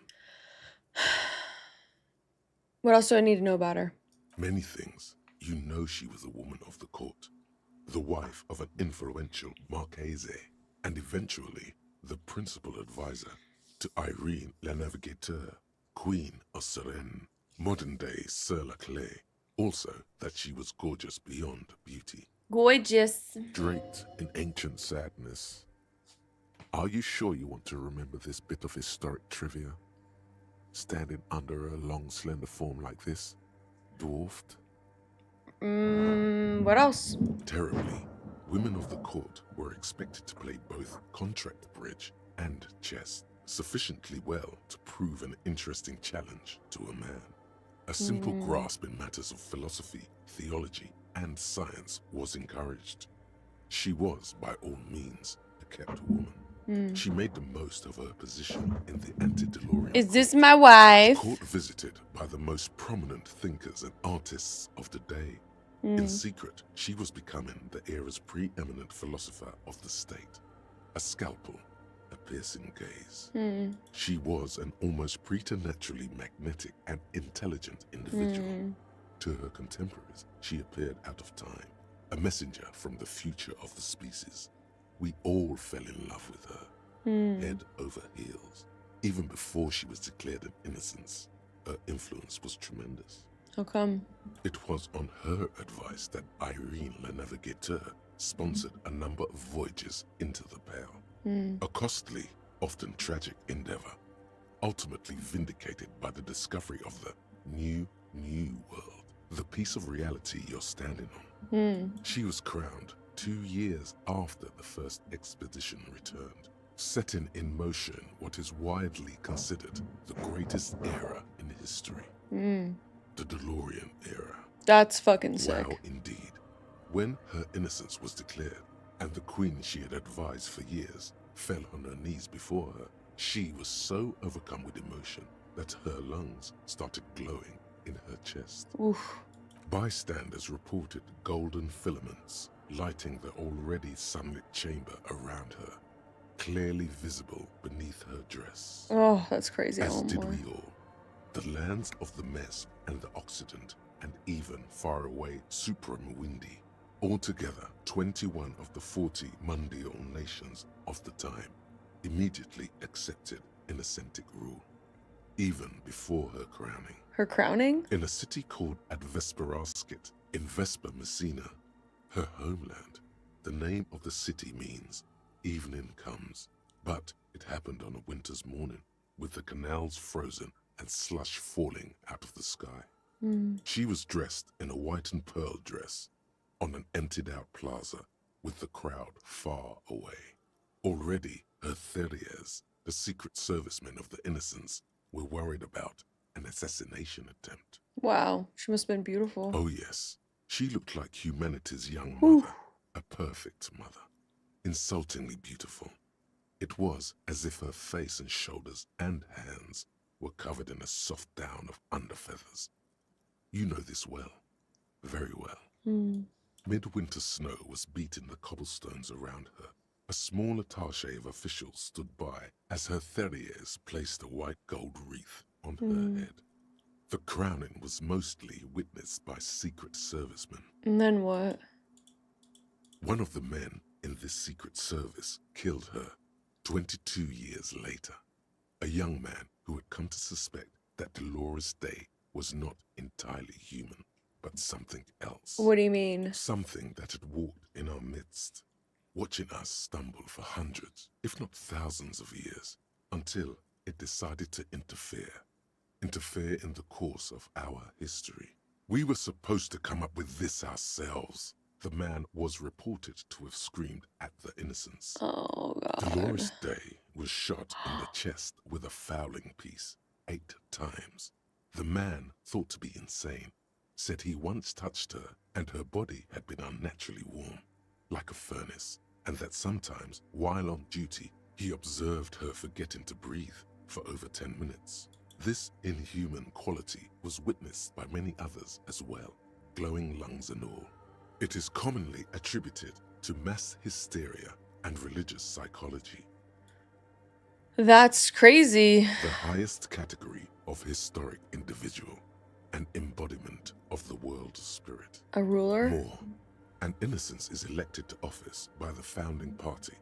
What else do I need to know about her? Many things. You know she was a woman of the court, the wife of an influential Martinaise, and eventually the principal advisor to Irene La Navigateur, Queen of Serene, modern-day Sir Laclay. Also, that she was gorgeous beyond beauty. Gorgeous. Draped in ancient sadness. Are you sure you want to remember this bit of historic trivia? Standing under a long, slender form like this, dwarfed? What else? Terribly, women of the court were expected to play both contract bridge and chess sufficiently well to prove an interesting challenge to a man. A simple grasp in matters of philosophy, theology, and science was encouraged. She was, by all means, a kept woman. She made the most of her position in the antediluvian. Is this my wife? Court visited by the most prominent thinkers and artists of the day. In secret, she was becoming the era's preeminent philosopher of the state. A scalpel, a piercing gaze. She was an almost preternaturally magnetic and intelligent individual. To her contemporaries, she appeared out of time, a messenger from the future of the species. We all fell in love with her, head over heels. Even before she was declared an innocence, her influence was tremendous. How come? It was on her advice that Irene La Navigateur sponsored a number of voyages into the Pale. A costly, often tragic endeavor, ultimately vindicated by the discovery of the new world, the piece of reality you're standing on. She was crowned 2 years after the first expedition returned, setting in motion what is widely considered the greatest era in history. The DeLorean era. That's fucking sick. Wow, indeed. When her innocence was declared, and the queen she had advised for years fell on her knees before her, she was so overcome with emotion that her lungs started glowing in her chest. Oof. Bystanders reported golden filaments lighting the already sunlit chamber around her, clearly visible beneath her dress. Oh, that's crazy. As did we all. The lands of the Mess and the Occident, and even far away Supremwindi. Altogether, 21 of the 40 mundial nations of the time immediately accepted Innocentick rule, even before her crowning. Her crowning? In a city called Advesperaskit in Vespa Messina, her homeland, the name of the city means evening comes, but it happened on a winter's morning with the canals frozen and slush falling out of the sky. She was dressed in a white and pearl dress on an emptied-out plaza with the crowd far away. Already, her Theriers, the secret servicemen of the Innocents, were worried about an assassination attempt. Wow, she must have been beautiful. Oh yes, she looked like humanity's young mother, a perfect mother, insultingly beautiful. It was as if her face and shoulders and hands were covered in a soft down of underfeathers. You know this well, very well. Midwinter snow was beating the cobblestones around her. A small attaché of officials stood by as her Therriers placed a white gold wreath on her head. The crowning was mostly witnessed by Secret Servicemen. And then what? One of the men in this Secret Service killed her 22 years later. A young man who had come to suspect that Dolores Day was not entirely human, but something else. What do you mean? Something that had walked in our midst, watching us stumble for hundreds, if not thousands of years, until it decided to interfere in the course of our history. We were supposed to come up with this ourselves. The man was reported to have screamed at the innocents. Oh, God. Dolores Day was shot in the chest with a fowling piece 8 times. The man, thought to be insane, said he once touched her and her body had been unnaturally warm, like a furnace, and that sometimes, while on duty, he observed her forgetting to breathe for over 10 minutes. This inhuman quality was witnessed by many others as well, glowing lungs and all. It is commonly attributed to mass hysteria and religious psychology. That's crazy. The highest category of historic individual, an embodiment of the world spirit. A ruler? More, an innocence is elected to office by the founding party,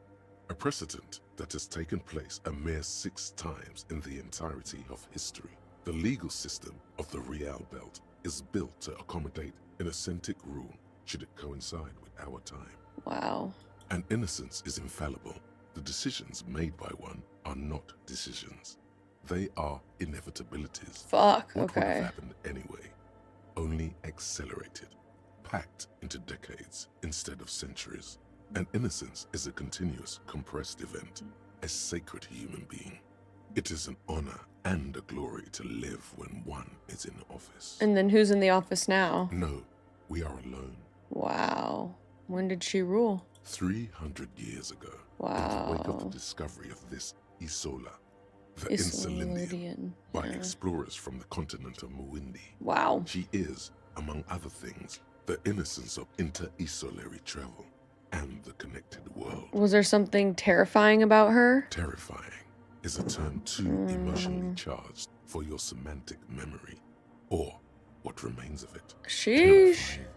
a precedent that has taken place a mere 6 times in the entirety of history. The legal system of the Real Belt is built to accommodate an authentic rule should it coincide with our time. Wow. An innocence is infallible. The decisions made by one are not decisions. They are inevitabilities. Fuck, What would okay. have happened anyway, only accelerated, packed into decades instead of centuries. An innocence is a continuous, compressed event, a sacred human being. It is an honor and a glory to live when one is in office. And then who's in the office now? No, we are alone. Wow. When did she rule? 300 years ago, in the wake of the discovery of this Isola, the Insulindian, by explorers from the continent of Muindi. Wow. She is, among other things, the innocence of inter-isolary travel and the connected world. Was there something terrifying about her? Terrifying is a term too emotionally charged for your semantic memory, or what remains of it. Sheesh. Terrifying.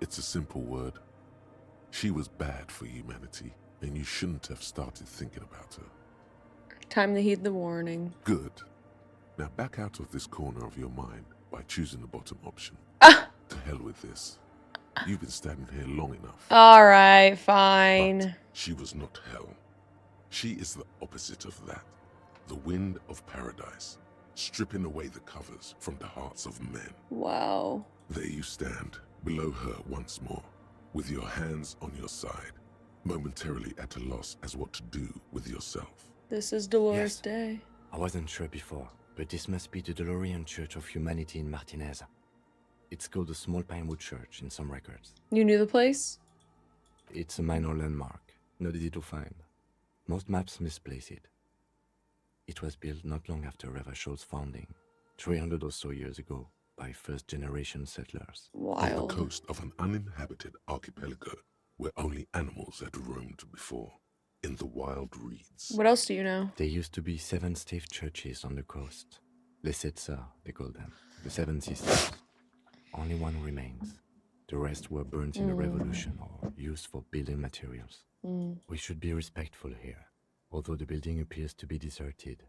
It's a simple word. She was bad for humanity, and you shouldn't have started thinking about her. Time to heed the warning. Good. Now back out of this corner of your mind by choosing the bottom option. Ah! To hell with this. You've been standing here long enough. All right, fine. But she was not hell. She is the opposite of that. The wind of paradise, stripping away the covers from the hearts of men. Wow. There you stand, below her once more, with your hands on your side, momentarily at a loss as what to do with yourself. This is Dolores Yes. Day. I wasn't sure before, but this must be the DeLorean Church of Humanity in Martinaise. It's called the Small Pinewood Church in some records. You knew the place? It's a minor landmark, not easy to find. Most maps misplace it. It was built not long after Revachol's founding, 300 or so years ago, by first-generation settlers. On Wild. the coast of an uninhabited archipelago where only animals had roamed before, in the wild reeds. What else do you know? There used to be 7 stave churches on the coast. Les Sept Sœurs, they call them. The 7 Sisters. Only one remains. The rest were burnt in the revolution or used for building materials. We should be respectful here, although the building appears to be deserted.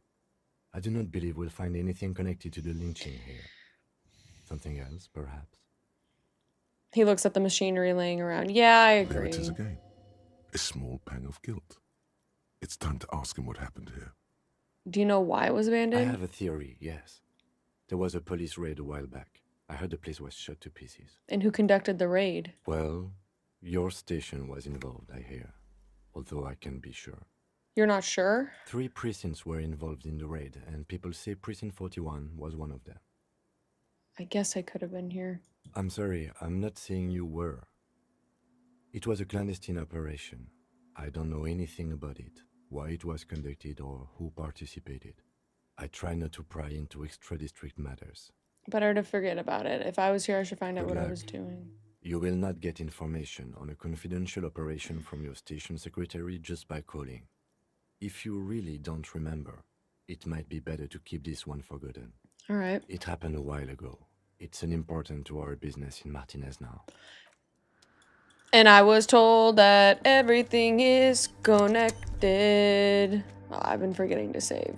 I do not believe we'll find anything connected to the lynching here. Something else, perhaps? He looks at the machinery laying around. Yeah, I There agree. it is again. A small pang of guilt. It's time to ask him what happened here. Do you know why it was I abandoned? have a theory, yes. There was a police raid a while back. I heard the place was shot to pieces. And who conducted the raid? Well, your station was involved, I hear. Although I can't be sure. You're not sure? 3 precincts were involved in the raid, and people say Precinct 41 was one of them. I guess I could have been here. I'm sorry, I'm not saying you were. It was a clandestine operation. I don't know anything about it. why it was conducted, or who participated. I try not to pry into extra-district matters. Better to forget about it. If I was here, I should find out Good what I luck. was doing. You will not get information on a confidential operation from your station secretary just by calling. If you really don't remember, it might be better to keep this one forgotten. All right. It happened a while ago. It's unimportant to our business in Martinaise now. And I was told that everything is connected. Oh, I've been forgetting to save.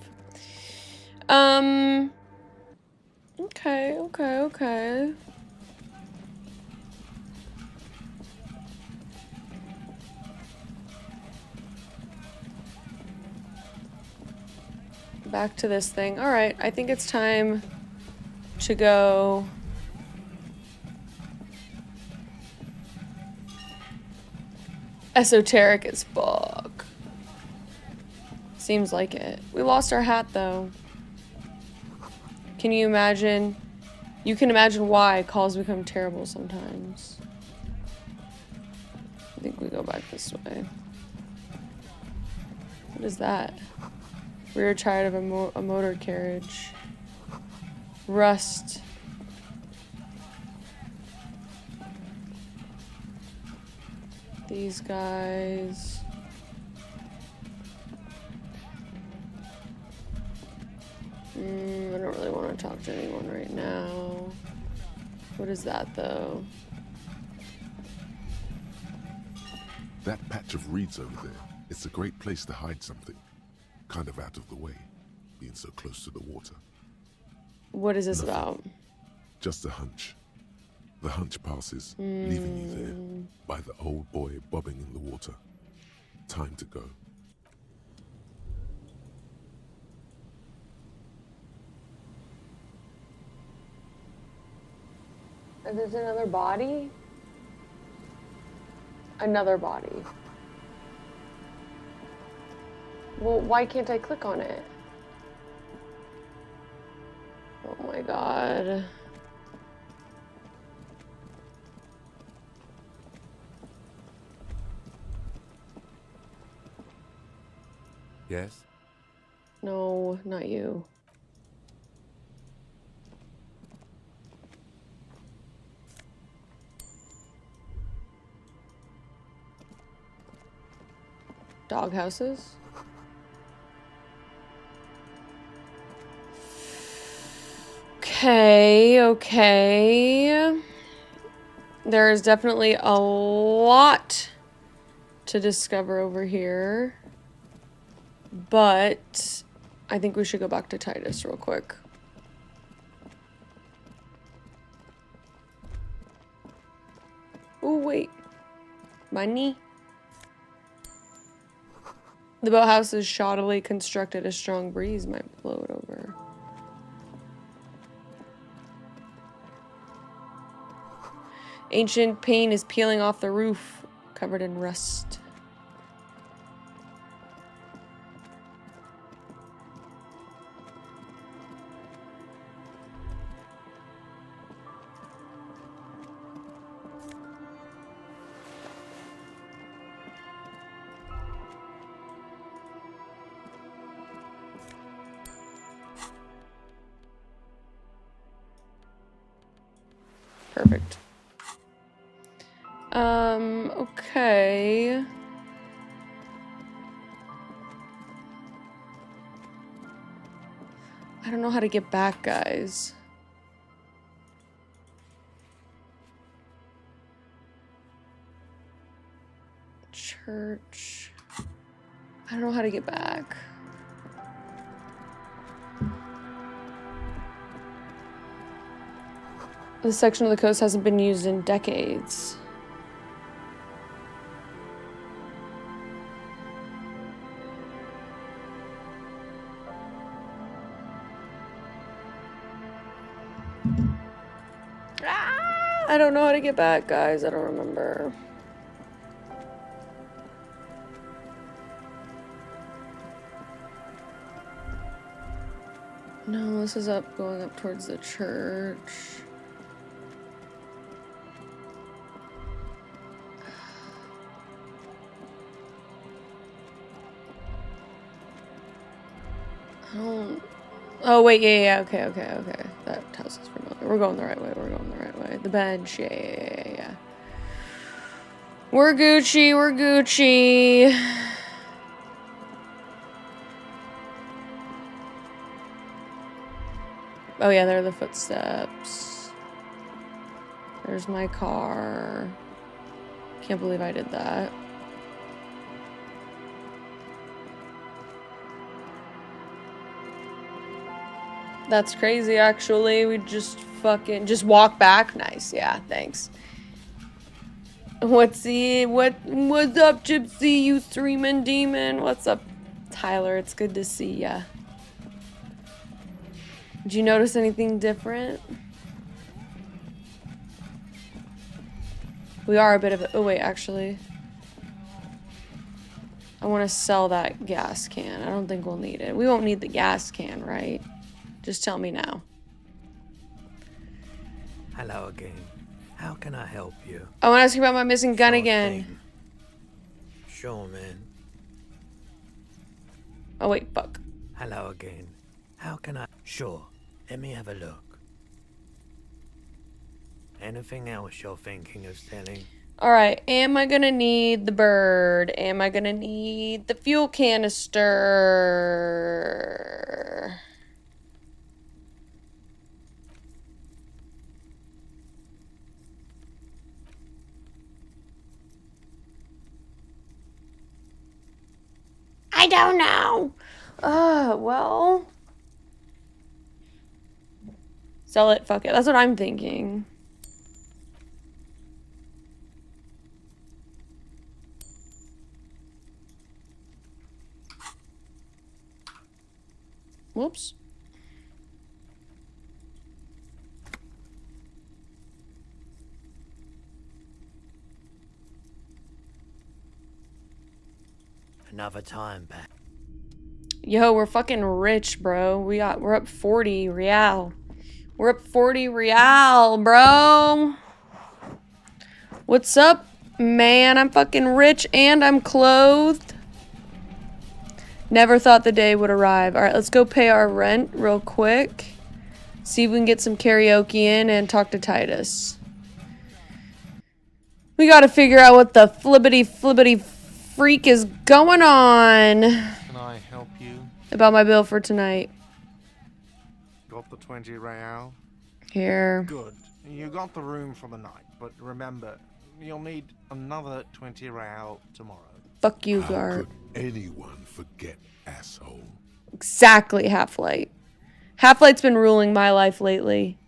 Okay. Back to this thing. All right, I think it's time to go. Esoteric as fuck. Seems like it. We lost our hat though. Can you imagine? You can imagine why calls become terrible sometimes. I think we go back this way. What is that? Rear tire of a motor carriage. Rust. These guys. I don't really want to talk to anyone right now. What is that though? That patch of reeds over there, it's a great place to hide something. Kind of out of the way, being so close to the water. What is this about? Just a hunch. The hunch passes, leaving you there, by the old boy bobbing in the water. Time to go. Is this another body? Another body. Well, why can't I click on it? Oh my god. Yes? No, not you. Dog houses? Okay. There is definitely a lot to discover over here. But I think we should go back to Titus real quick. Oh, wait. My knee. The boathouse is shoddily constructed. A strong breeze might blow it over. Ancient paint is peeling off the roof, covered in rust. Perfect. Okay. I don't know how to get back, guys. Church. I don't know how to get back. This section of the coast hasn't been used in decades. I don't know how to get back, guys. I don't remember. No, this is up, going up towards the church. Oh, wait, yeah, okay. That house is familiar. We're going the right way. The bench, yeah. We're Gucci. Oh, yeah, there are the footsteps. There's my car. Can't believe I did that. That's crazy, actually. We just walk back. Nice, yeah, thanks. What's up, Chipzy, you streaming demon? What's up, Tyler? It's good to see ya. Did you notice anything different? We are a bit of a... Oh, wait, actually. I want to sell that gas can. I don't think we'll need it. We won't need the gas can, right? Just tell me now. Hello again. How can I help you? I want to ask you about my missing gun again. Thing. Sure, man. Oh, wait, fuck. Hello again. How can I... Sure. Let me have a look. Anything else you're thinking of selling? Alright, am I gonna need the bird? Am I gonna need the fuel canister? I don't know. Well. Sell it, fuck it. That's what I'm thinking. Whoops. Another time back. Yo, we're fucking rich, bro. We're up 40 real. We're up 40 real, bro. What's up, man? I'm fucking rich and I'm clothed. Never thought the day would arrive. All right, let's go pay our rent real quick. See if we can get some karaoke in and talk to Titus. We gotta figure out what the flippity freak is going on. Can I help you? About my bill for tonight. Got the 20 real? Here. Good. You got the room for the night, but remember, you'll need another 20 real tomorrow. Fuck you, How Gar. could anyone forget, asshole? Exactly, Half-Light. Half-Light's been ruling my life lately.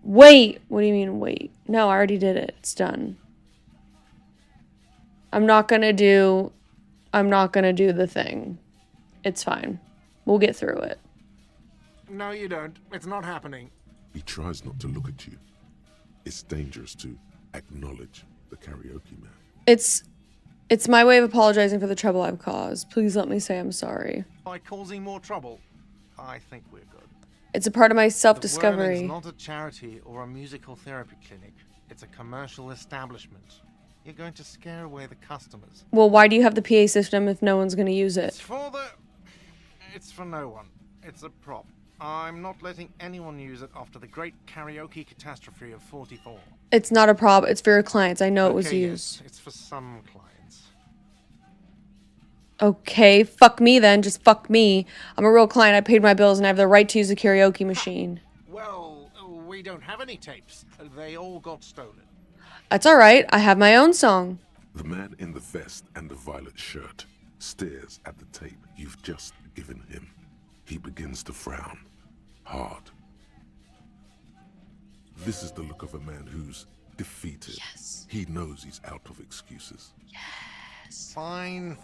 Wait! What do you mean, wait? No, I already did it. It's done. I'm not gonna do the thing. It's fine. We'll get through it. No, you don't. It's not happening. He tries not to look at you. It's dangerous to acknowledge the karaoke man. It's my way of apologizing for the trouble I've caused. Please let me say I'm sorry. By causing more trouble, I think we're good. It's a part of my The self-discovery. Whirling's not a charity or a musical therapy clinic. It's a commercial establishment. You're going to scare away the customers. Well, why do you have the PA system if no one's gonna use it? It's for no one. It's a prop. I'm not letting anyone use it after the great karaoke catastrophe of 44. It's not a problem. It's for your clients. I know it was Okay, used. yes, it's for some clients. Okay, fuck me then. Just fuck me. I'm a real client. I paid my bills and I have the right to use the karaoke machine. Well, we don't have any tapes. They all got stolen. That's alright. I have my own song. The man in the vest and the violet shirt stares at the tape you've just given him. He begins to frown. Hard. This is the look of a man who's defeated. Yes. He knows he's out of excuses. Yes. Fine.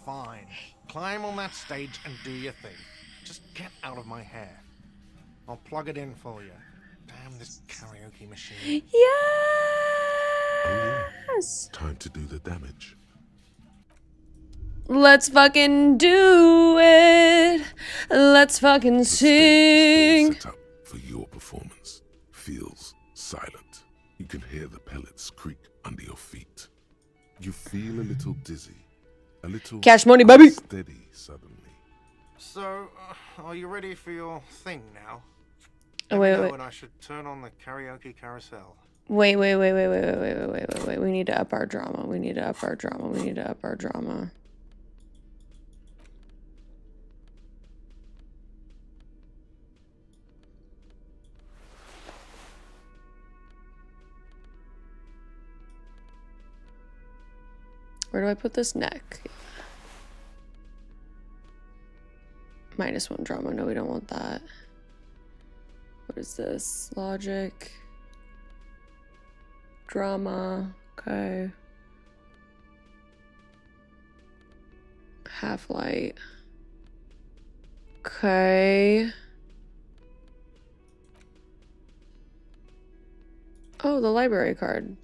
Climb on that stage and do your thing. Just get out of my hair. I'll plug it in for you. Damn this karaoke machine. Yes. Time to do the damage. Let's fucking do it. Let's fucking sing. Set up for your performance. Feels silent. You can hear the pellets creak under your feet. You feel a little dizzy. A little Cash money, baby. steady suddenly. So, are you ready for your thing now? Oh, wait, wait. When I should turn on the karaoke carousel. Wait. We need to up our drama. We need to up our drama. We need to up our drama. Where do I put this neck? -1 drama. No, we don't want that. What is this? Logic. Drama. Okay. Half light. Okay. Oh, the library card.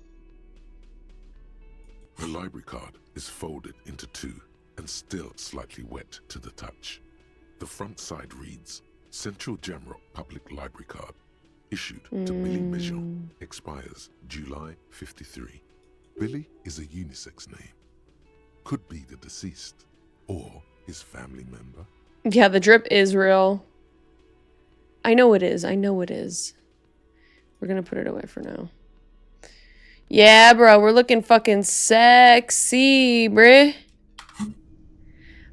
The library card is folded into 2 and still slightly wet to the touch. The front side reads, Central Jamrock Public Library Card, issued to Billy Michon, expires July 53. Billy is a unisex name. Could be the deceased or his family member. Yeah, the drip is real. I know it is. I know it is. We're gonna put it away for now. Yeah, bro, we're looking fucking sexy, bruh.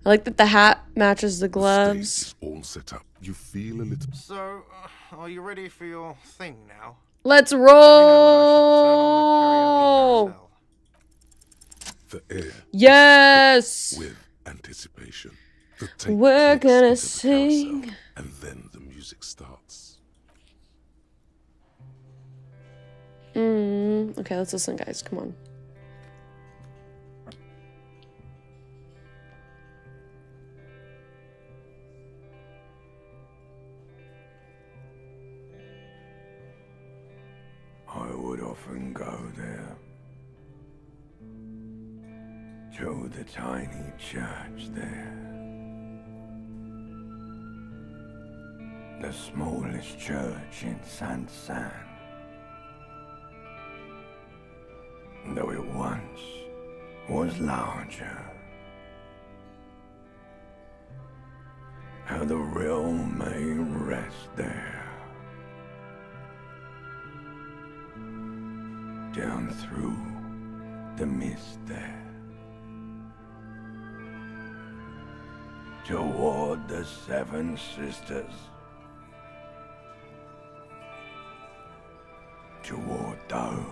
I like that the hat matches the gloves. The stage is all set up. You feel a little... So, are you ready for your thing now? Let's roll! The air. Yes! With anticipation. The tape we're clicks gonna into the sing. carousel, and then the music starts. Okay, let's listen, guys. Come on. I would often go there, to the tiny church there, the smallest church in Saint-Saëns. Though it once was larger, how the real may rest there, down through the mist there, toward the 7 Sisters, toward those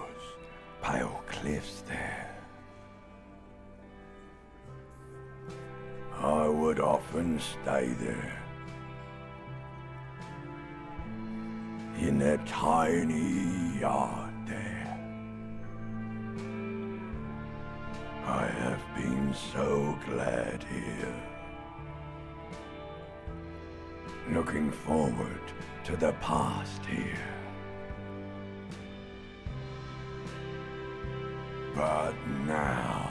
pale cliffs there. I would often stay there, in that tiny yard there. I have been so glad here, looking forward to the past here. But now,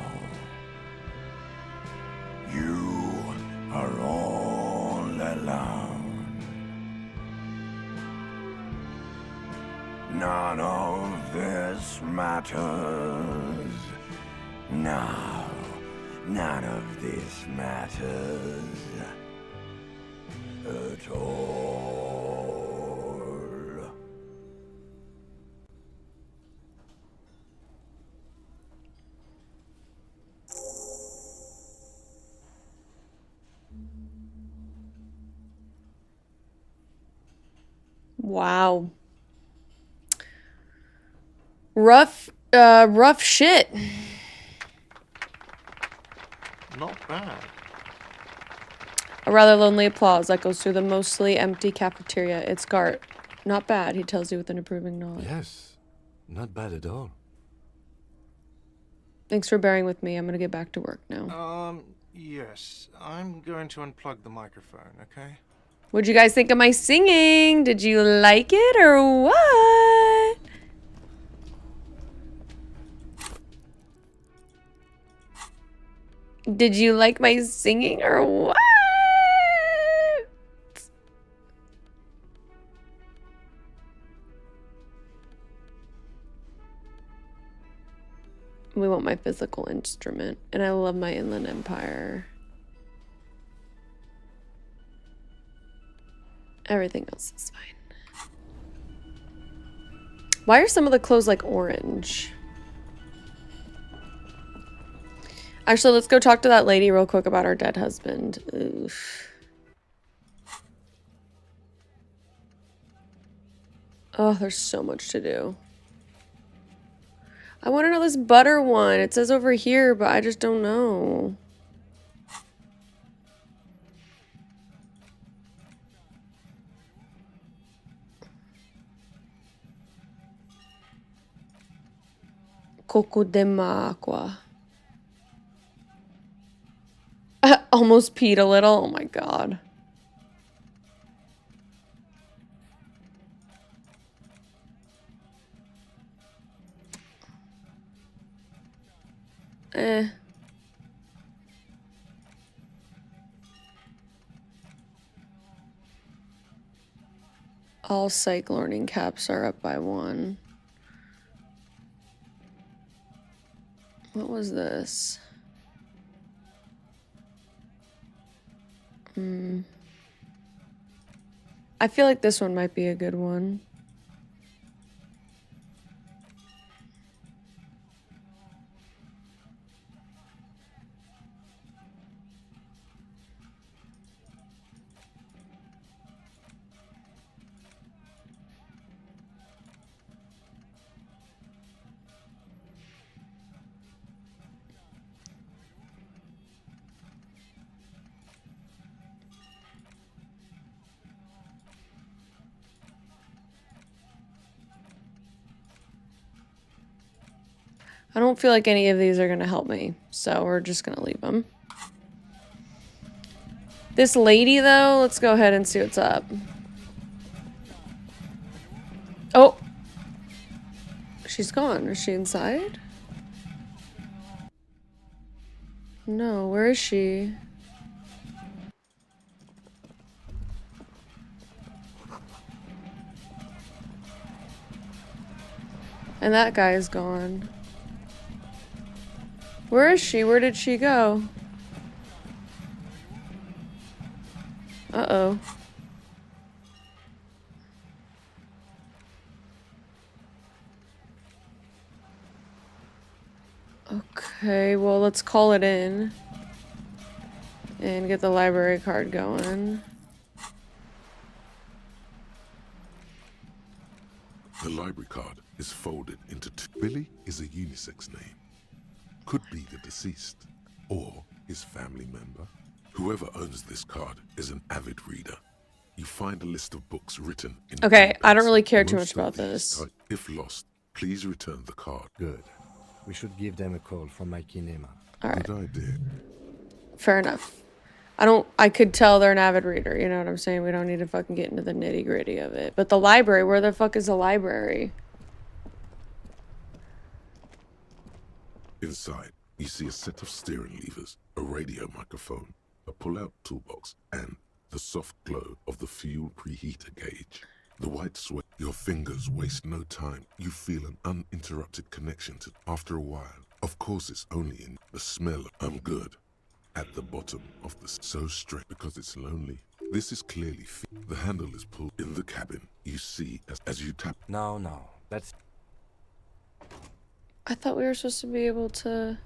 you are all alone. None of this matters. No, none of this matters at all. Wow. Rough shit. Not bad. A rather lonely applause that goes through the mostly empty cafeteria. It's Gart. Not bad, he tells you with an approving nod. Yes, not bad at all. Thanks for bearing with me. I'm gonna get back to work now. Yes. I'm going to unplug the microphone, okay? What'd you guys think of my singing? Did you like it or what? Did you like my singing or what? We want my physical instrument, and I love my Inland Empire. Everything else is fine. Why are some of the clothes like orange? Actually, let's go talk to that lady real quick about our dead husband. Oof. Oh, there's so much to do. I want to know this butter one. It says over here, but I just don't know. Coco de Macua. Almost peed a little. Oh my god. All psych learning caps are up by 1. What was this? I feel like this one might be a good one. I don't feel like any of these are going to help me, so we're just going to leave them. This lady, though, let's go ahead and see what's up. Oh! She's gone. Is she inside? No, where is she? And that guy is gone. Where is she? Where did she go? Uh-oh. Okay, well, let's call it in. And get the library card going. The library card is folded into 2. Billy is a unisex name. Could be the deceased, or his family member. Whoever owns this card is an avid reader. You find a list of books written in... Okay, I don't really care too much about this. If lost, please return the card. Good. We should give them a call from my kinema. Alright. Good idea. Fair enough. I could tell they're an avid reader, you know what I'm saying? We don't need to fucking get into the nitty gritty of it. But the library, where the fuck is the library? Inside, you see a set of steering levers, a radio microphone, a pull-out toolbox, and the soft glow of the fuel preheater gauge. The white sweat, your fingers waste no time. You feel an uninterrupted connection to after a while. Of course, it's only in the smell of I'm good. At the bottom of the so straight because it's lonely. This is clearly the handle is pulled in the cabin. You see as you tap. No, that's... I thought we were supposed to be able to...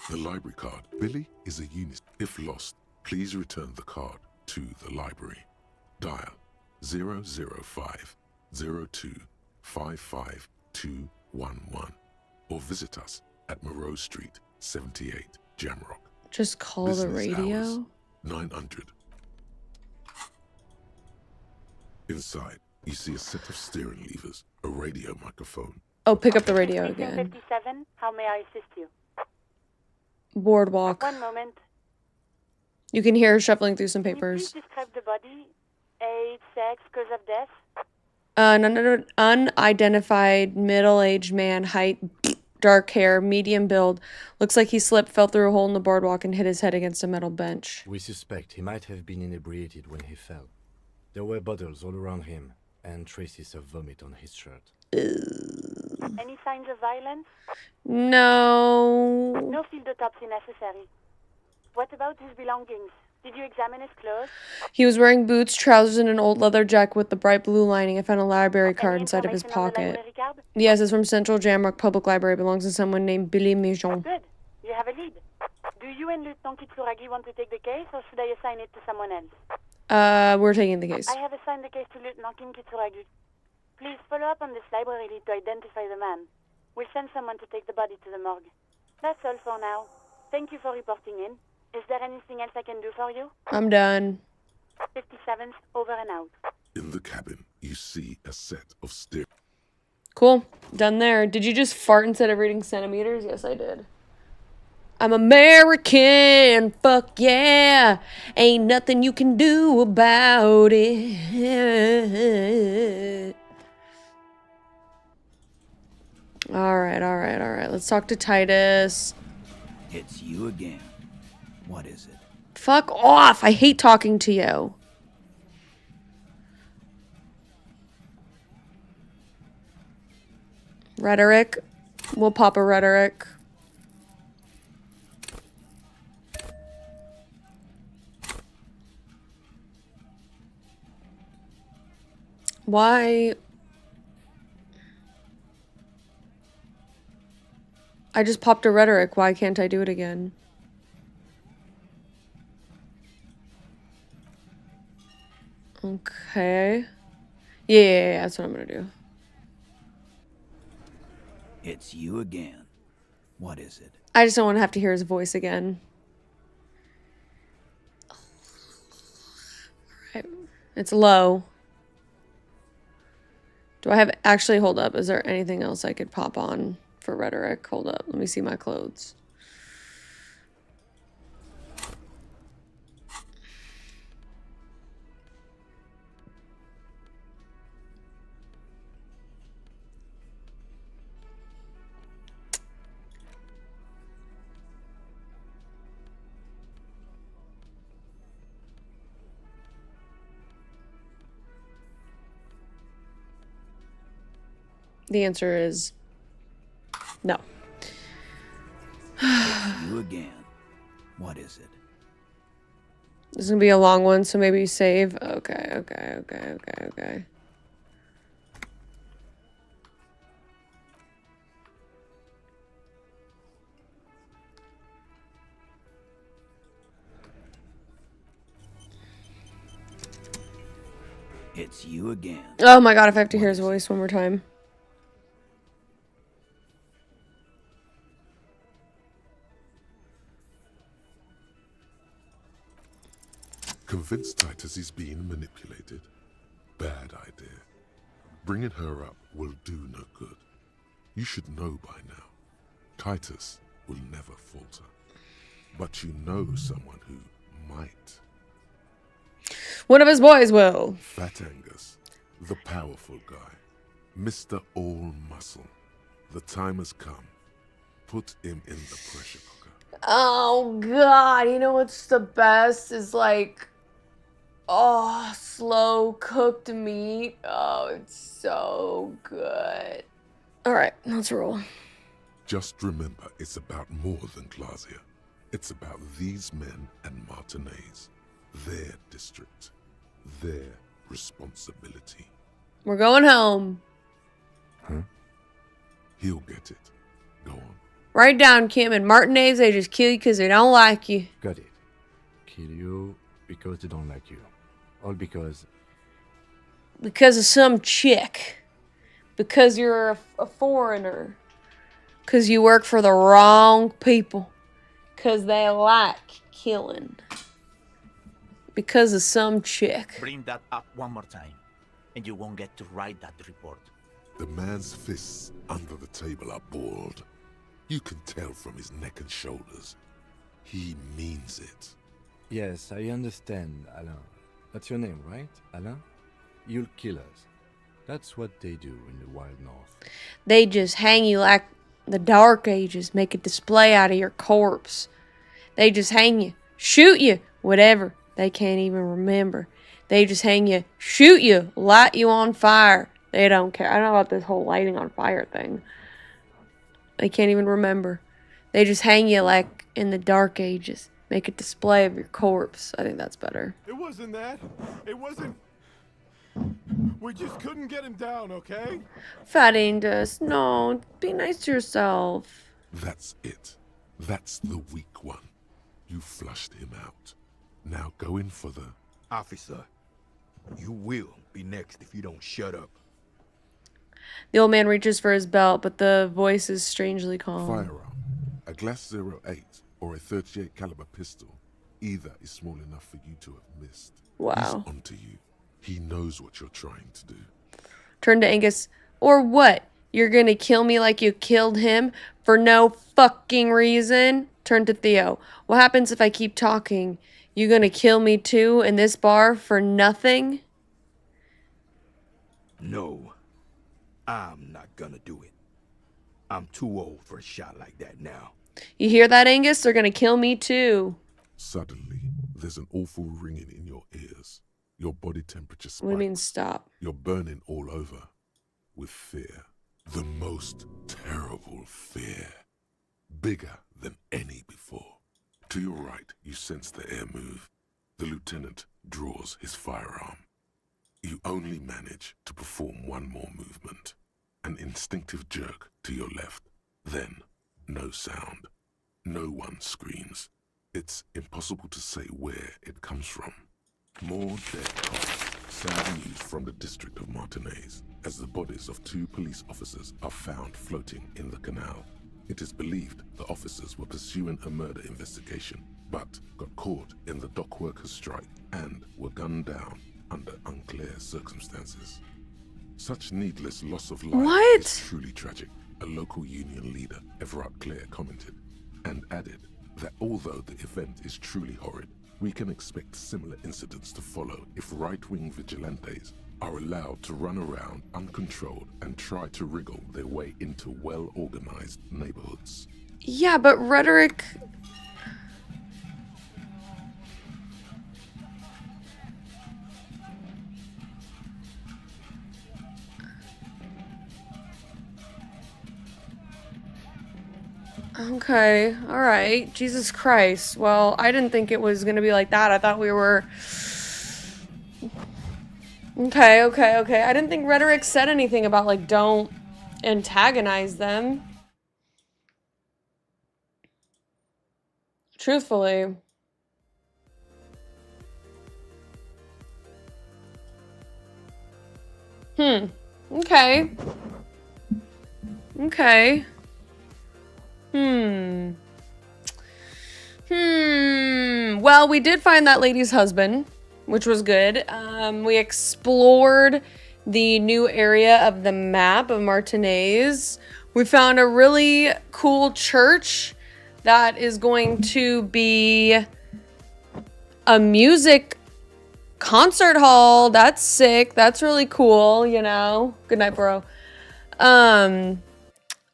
The library card. Billy is a unit. If lost, please return the card to the library. Dial 005 02 55 211 or visit us at Moreau Street, 78, Jamrock. Just call Business the radio? hours, 900. Inside, you see a set of steering levers, a radio microphone. Oh, pick up the radio again. 57, how may I assist you? Boardwalk. One moment. You can hear her shuffling through some papers. Please describe the body, age, sex, cause of death. Unidentified middle-aged man, height, dark hair, medium build. Looks like he slipped, fell through a hole in the boardwalk, and hit his head against a metal bench. We suspect he might have been inebriated when he fell. There were bottles all around him, and traces of vomit on his shirt. Any signs of violence? No. No field autopsy necessary. What about his belongings? Did you examine his clothes? He was wearing boots, trousers, and an old leather jacket with the bright blue lining. I found a library card inside of his pocket. Yes, it's from Central Jamrock Public Library. Belongs to someone named Billy Mijon. Good. You have a lead. Do you and Lieutenant Kitsuragi want to take the case, or should I assign it to someone else? We're taking the case. I have assigned the case to Lieutenant Kitsuragi. Please follow up on this library lead to identify the man. We'll send someone to take the body to the morgue. That's all for now. Thank you for reporting in. Is there anything else I can do for you? I'm done. 57th, over and out. In the cabin, you see a set of stairs. Cool. Done there. Did you just fart instead of reading centimeters? Yes, I did. I'm American. Fuck yeah. Ain't nothing you can do about it. Alright. Let's talk to Titus. It's you again. What is it? Fuck off. I hate talking to you. Rhetoric. We'll pop a rhetoric. Why? I just popped a rhetoric. Why can't I do it again? Okay. Yeah, that's what I'm gonna do. It's you again. What is it? I just don't want to have to hear his voice again. Right. It's low. Do I have... Actually, hold up. Is there anything else I could pop on for rhetoric? Hold up. Let me see my clothes. The answer is no. It's you again. What is it? This is gonna be a long one, so maybe save. Okay. It's you again. Oh my god, if I have to hear his voice one more time. Convince Titus he's being manipulated. Bad idea. Bringing her up will do no good. You should know by now. Titus will never falter. But you know someone who might. One of his boys will. Fat Angus, the powerful guy. Mr. All Muscle. The time has come. Put him in the pressure cooker. Oh god, you know what's the best is like, oh, slow cooked meat. Oh, it's so good. Alright, let's roll. Just remember, it's about more than Glacia. It's about these men and Martinaise. Their district. Their responsibility. We're going home. Huh? He'll get it. Go on. Write down, Kim, and Martinaise, they just kill you because they don't like you. Got it. Kill you because they don't like you. All because... Because of some chick. Because you're a foreigner. Because you work for the wrong people. Because they like killing. Because of some chick. Bring that up one more time, and you won't get to write that report. The man's fists under the table are balled. You can tell from his neck and shoulders. He means it. Yes, I understand, Alain. That's your name, right, Alain? You'll kill us. That's what they do in the Wild North. They just hang you like the Dark Ages, make a display out of your corpse. They just hang you, shoot you, whatever. They can't even remember. They just hang you, shoot you, light you on fire, They don't care. I don't know about this whole lighting on fire thing. They can't even remember. They just hang you like in the Dark Ages. Make a display of your corpse. I think that's better. It wasn't that. It wasn't. We just couldn't get him down, okay? Fat Indus, no. Be nice to yourself. That's it. That's the weak one. You flushed him out. Now go in for the... Officer, you will be next if you don't shut up. The old man reaches for his belt, but the voice is strangely calm. Firearm. A Glass 08 or a 38 caliber pistol. Either is small enough for you to have missed. Wow. He's onto you. He knows what you're trying to do. Turn to Angus. Or what? You're gonna kill me like you killed him for no fucking reason? Turn to Theo. What happens if I keep talking? You gonna kill me too in this bar for nothing? No, I'm not gonna do it. I'm too old for a shot like that now. You hear that, Angus? They're gonna kill me too. Suddenly, there's an awful ringing in your ears. Your body temperature spikes. What do you mean stop? You're burning all over with fear. The most terrible fear. Bigger than any before. To your right, you sense the air move. The lieutenant draws his firearm. You only manage to perform one more movement. An instinctive jerk to your left. Then, no sound. No one screams. It's impossible to say where it comes from. More dead cops. Sad news from the district of Martinaise, as the bodies of 2 police officers are found floating in the canal. It is believed the officers were pursuing a murder investigation, but got caught in the dock workers' strike and were gunned down under unclear circumstances. Such needless loss of life is truly tragic, a local union leader, Everard Clare, commented, and added that although the event is truly horrid, we can expect similar incidents to follow if right-wing vigilantes are allowed to run around uncontrolled and try to wriggle their way into well-organized neighborhoods. Yeah, but rhetoric... Okay, alright. Jesus Christ. Well, I didn't think it was gonna be like that. I thought we were... Okay. I didn't think rhetoric said anything about, like, don't antagonize them. Truthfully. Okay. Okay. Well, we did find that lady's husband, which was good. We explored the new area of the map of Martinaise. We found a really cool church that is going to be a music concert hall. That's sick. That's really cool, you know. Good night, bro.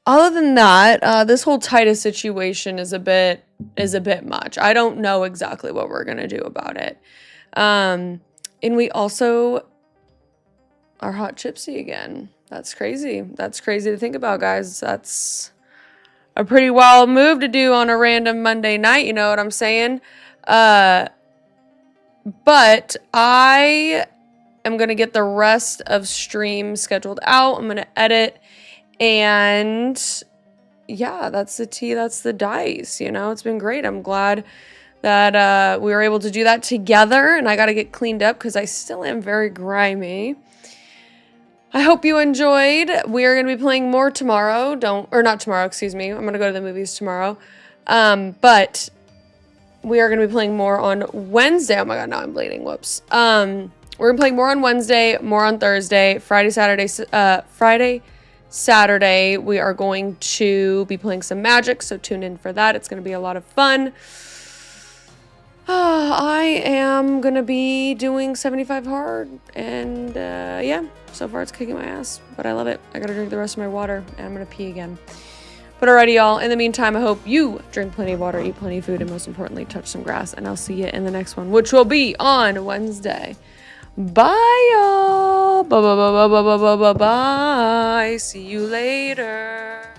Other than that, this whole Titus situation is a bit much. I don't know exactly what we're gonna do about it. And we also are hot Chipzy again. That's crazy. That's crazy to think about, guys. That's a pretty wild move to do on a random Monday night, you know what I'm saying? But I am gonna get the rest of stream scheduled out. I'm gonna edit. And yeah, that's the tea, that's the dice, you know. It's been great. I'm glad that we were able to do that together, and I got to get cleaned up because I still am very grimy. I hope you enjoyed. We are going to be playing more tomorrow. Not tomorrow, excuse me. I'm going to go to the movies tomorrow. But we are going to be playing more on Wednesday. Oh my god, now I'm bleeding. Whoops. We're going to be playing more on Wednesday, more on Thursday, Friday, Saturday, we are going to be playing some Magic, so tune in for that. It's going to be a lot of fun. I am going to be doing 75 hard, and yeah, so far it's kicking my ass, but I love it. I got to drink the rest of my water, and I'm going to pee again. But alrighty, y'all, in the meantime, I hope you drink plenty of water, eat plenty of food, and most importantly, touch some grass, and I'll see you in the next one, which will be on Wednesday. Bye, y'all. Bye, bye, bye, bye, bye, bye, bye, bye. See you later.